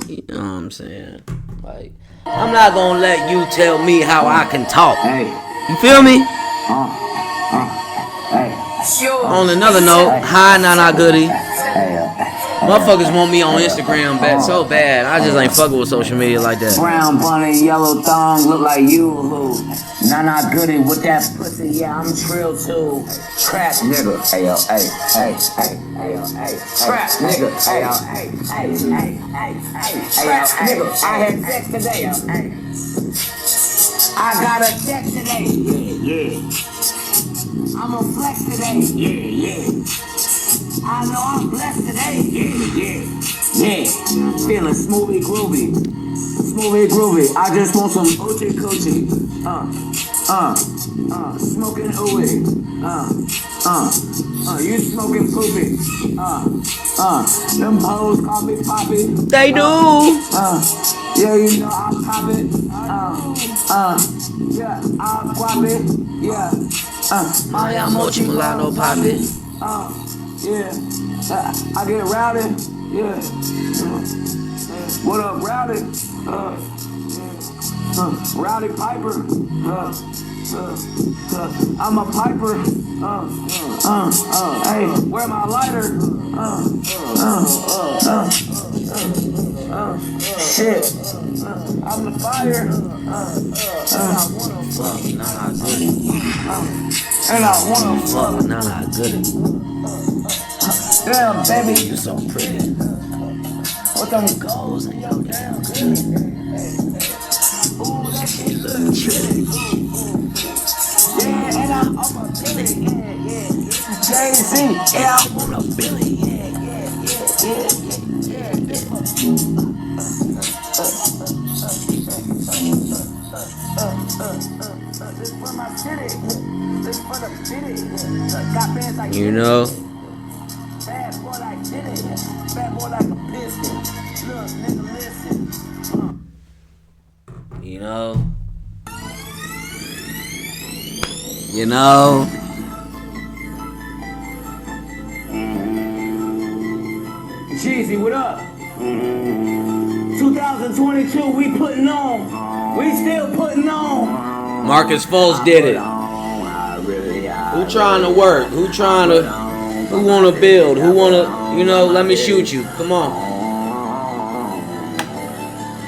You know what I'm saying? Like, I'm not gonna let you tell me how I can talk. Hey. You feel me? Hey. On another note, hi Nana Goody. Motherfuckers want me on Instagram so bad. I just ain't fucking with social media like that. Brown bunny, yellow thong, look like you who. Nah, goody with that pussy, yeah, I'm trill too. Trap nigga, hey yo, hey, trap nigga, hey yo, hey, trap nigga, I had sex today, I got a text today, yeah. I'm a flex today, yeah. I know I'm blessed today, yeah. Feeling smoothie groovy. smoothie groovy. I just want some oochie coochie. Smoking ooey. You smoking poopy. Them hoes call me Poppy. They do. Yeah, you know I pop it. Yeah, I guap it. Yeah. Maya mochi mulatto poppy. Yeah. I get rowdy. Yeah. What up, rowdy? Rowdy Piper. I'm a piper. Hey, where my lighter? Shit. I'm the fire. And I wanna fuck. Nah, good. Damn, baby. You so pretty. What them goals in your damn good? Ooh, that shit look pretty. Yeah, and I'm up a Billy. Yeah. Jay-Z. Yeah, I'm on a Billy. Yeah. This for my city. This for the city. Got bands like You know? bad boy like Diddy. Bad boy like a piston. Look, nigga, listen. You know? You know? Jeezy, what up? 2022, we putting on. We still putting on. Marcus Fultz did it. Who trying to work? Who wanna build? Who wanna, let me shoot you. Come on.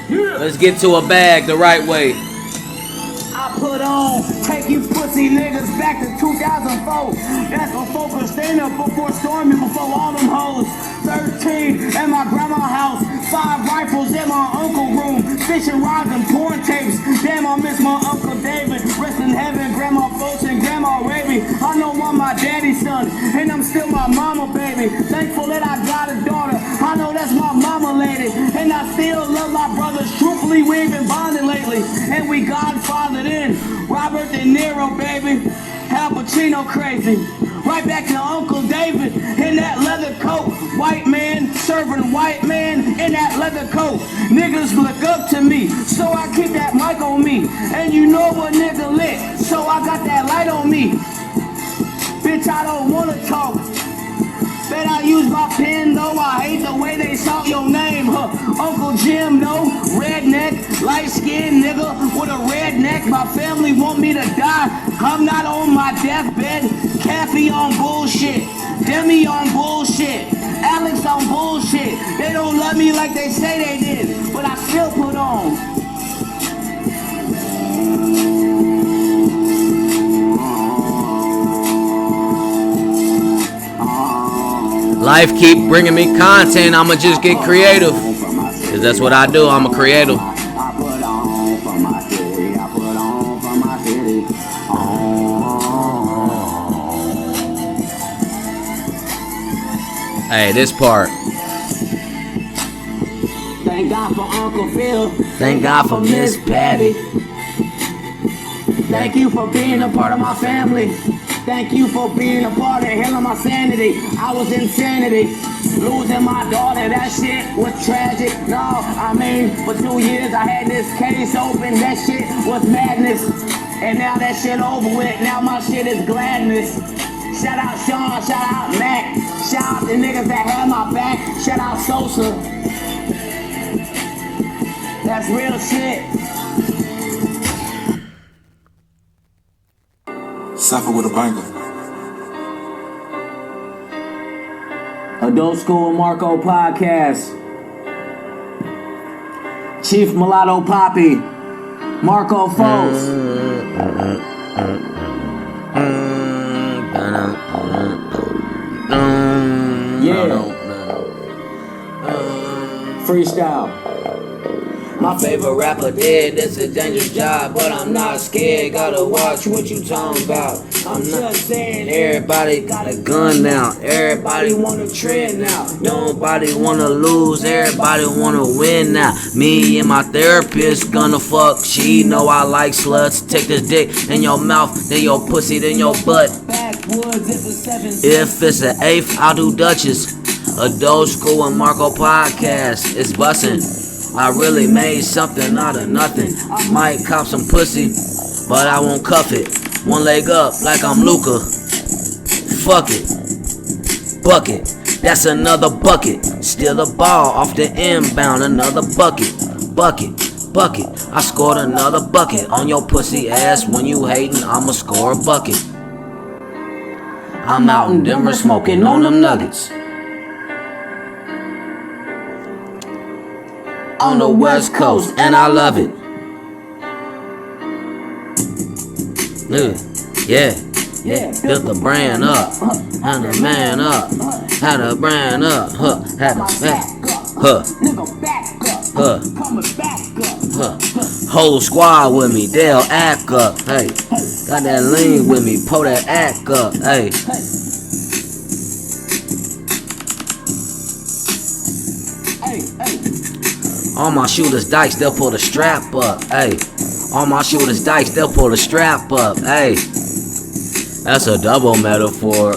Let's get to a bag the right way. I put on, take you pussy niggas back to 2004. That's before Christina, before Stormy, before all them hoes. 13 at my grandma's house, 5 rifles in my uncle's room, fishing rods and porn tapes. Damn, I miss my Uncle David. Rest in heaven, Grandma Fultz and Grandma Raby. I know I'm my daddy's son, and I'm still my mama, baby. Thankful that I got a daughter. I know that's my mama lady, and I still love my brothers. Truthfully, we ain't been bonding lately, and we godfathered in. Robert De Niro, baby. Al Pacino crazy. Right back to Uncle David in that leather coat. White man serving white man in that leather coat. Niggas look up to me, so I keep that mic on me. And you know what nigga lit, so I got that light on me. Bitch, I don't wanna talk. Bet I use my pen though, I hate the way they shout your name, huh? Uncle Jim, no, redneck, light-skinned nigga with a red neck. My family want me to die, I'm not on my deathbed. Kathy on bullshit, Demi on bullshit, Alex on bullshit. They don't love me like they say they did, but I still put on. Life keep bringing me content. I'ma just get creative. Cause that's what I do. I'm a creator. Hey, this part. Thank God for Uncle Phil. Thank God for Miss Patty. Thank you for being a part of my family. Thank you for being a part of healing my sanity. I was insanity. Losing my daughter, that shit was tragic. No, I mean, for 2 years I had this case open. That shit was madness. And now that shit over with. Now my shit is gladness. Shout out Sean, shout out Mac. Shout out the niggas that had my back. Shout out Sosa. That's real shit. Suffer with a banger. Adult School Marco Podcast. Chief Mulatto Poppy. Marco Fultz. Yeah. Freestyle. My favorite rapper dead, that's a dangerous job, but I'm not scared, gotta watch what you talking about. I'm just saying, everybody got a gun now. Everybody wanna trend now. Nobody wanna lose, everybody wanna win now. Me and my therapist gonna fuck. She know I like sluts. Take this dick in your mouth, then your pussy, then your butt. If it's an eighth, I'll do Duchess. Adult School and Marco podcast, it's bussin'. I really made something out of nothing. Might cop some pussy, but I won't cuff it. One leg up like I'm Luca. Fuck it. Bucket. That's another bucket. Steal a ball off the inbound. Another bucket. Bucket. Bucket. I scored another bucket on your pussy ass. When you hatin', I'ma score a bucket. I'm out in Denver smoking on them nuggets. On the West Coast, and I love it. Yeah. Built the brand up, had a man up, had a brand up, had a man, Whole squad with me, they'll act up, hey. Got that lean with me, pull that act up, hey. All my shooters dykes, they'll pull the strap up, hey. All my shooters dykes, they'll pull the strap up, hey. That's a double metaphor,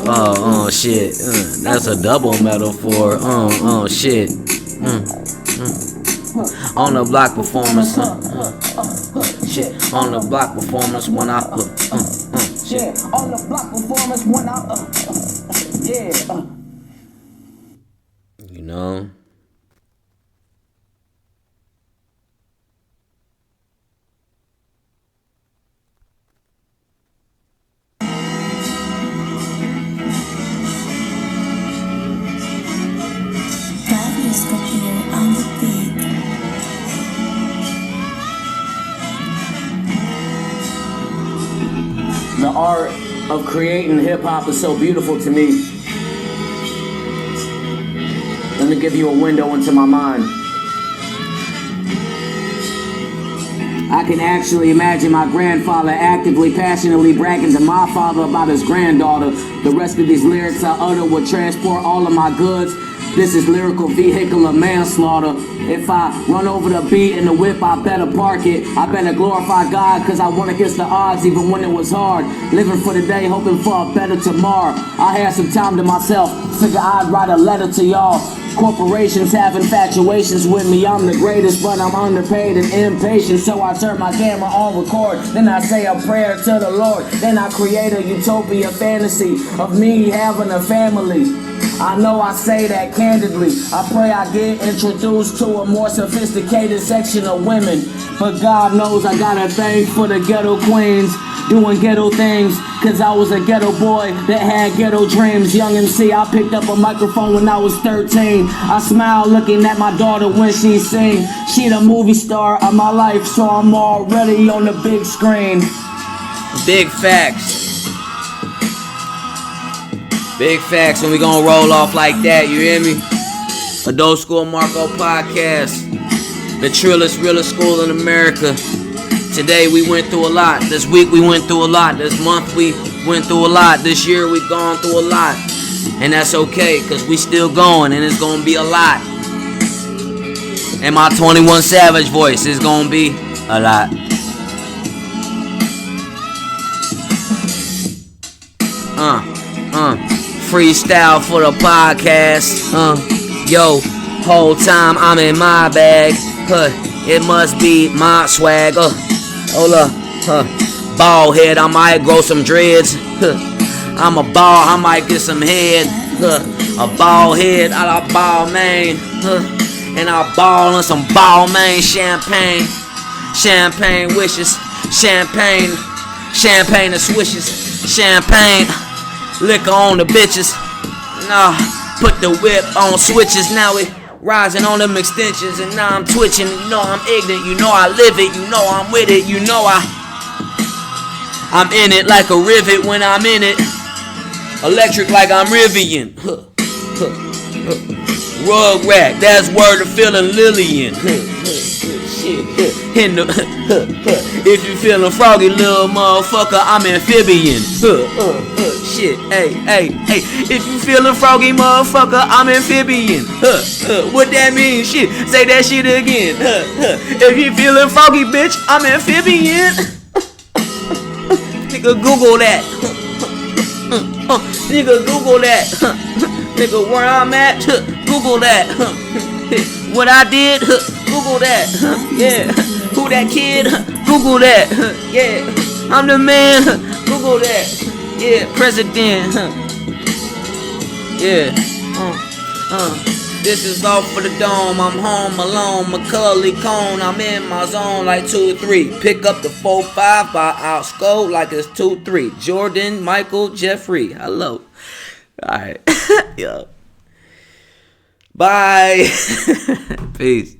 shit. That's a double metaphor, shit. On the block performance, shit. On the block performance when I, shit. On the block performance when I, yeah. You know. The art of creating hip-hop is so beautiful to me. Let me give you a window into my mind. I can actually imagine my grandfather actively, passionately bragging to my father about his granddaughter. The rest of these lyrics I utter would transport all of my goods. This is lyrical vehicular manslaughter. If I run over the beat in the whip, I better park it. I better glorify God, cause I won against the odds even when it was hard. Living for the day, hoping for a better tomorrow. I had some time to myself, figure I'd write a letter to y'all. Corporations have infatuations with me, I'm the greatest, but I'm underpaid and impatient. So I turn my camera on record, then I say a prayer to the Lord. Then I create a utopia fantasy of me having a family. I know I say that candidly. I pray I get introduced to a more sophisticated section of women. But God knows I got a thing for the ghetto queens, doing ghetto things, cause I was a ghetto boy that had ghetto dreams. Young MC, I picked up a microphone when I was 13. I smile looking at my daughter when she sing. She the movie star of my life, so I'm already on the big screen. Big facts. Big facts, and we gonna roll off like that, you hear me? Adult School Marco podcast, the trillest, realest school in America. Today we went through a lot. This week we went through a lot. This month we went through a lot. This year we've gone through a lot. And that's okay, cause we still going, and it's gonna be a lot. And my 21 Savage voice is gonna be a lot. Freestyle for the podcast. Yo, whole time I'm in my bag. It must be my swag. Hold up. Bald head, I might grow some dreads. I'm a ball, I might get some head. A bald head, I like ball man. And I ball on some ball man champagne. Champagne wishes. Champagne and swishes. Champagne. Liquor on the bitches. Nah, put the whip on switches. Now we rising on them extensions. And now I'm twitching. You know I'm ignorant. You know I live it. You know I'm with it. You know I'm in it like a rivet when I'm in it. Electric like I'm Rivian. Rug rack. That's word of feeling Lillian. shit. In the if you feeling froggy, little motherfucker, I'm amphibian. Shit, hey. If you feeling froggy, motherfucker, I'm amphibian. What that mean? Shit, say that shit again. If you feeling froggy, bitch, I'm amphibian. Nigga, Google that. Nigga, Google that. Nigga, where I'm at, Google that. What I did, Google that. Yeah. Who that kid? Google that. Yeah. I'm the man. Google that. Yeah. President. Yeah. This is off for the dome. I'm home alone. Macaulay Cone. I'm in my zone like 2-3. Pick up the 4-5 by outscore like it's 2-3. Jordan, Michael, Jeffrey. Hello. All right. Yo. Bye. Peace.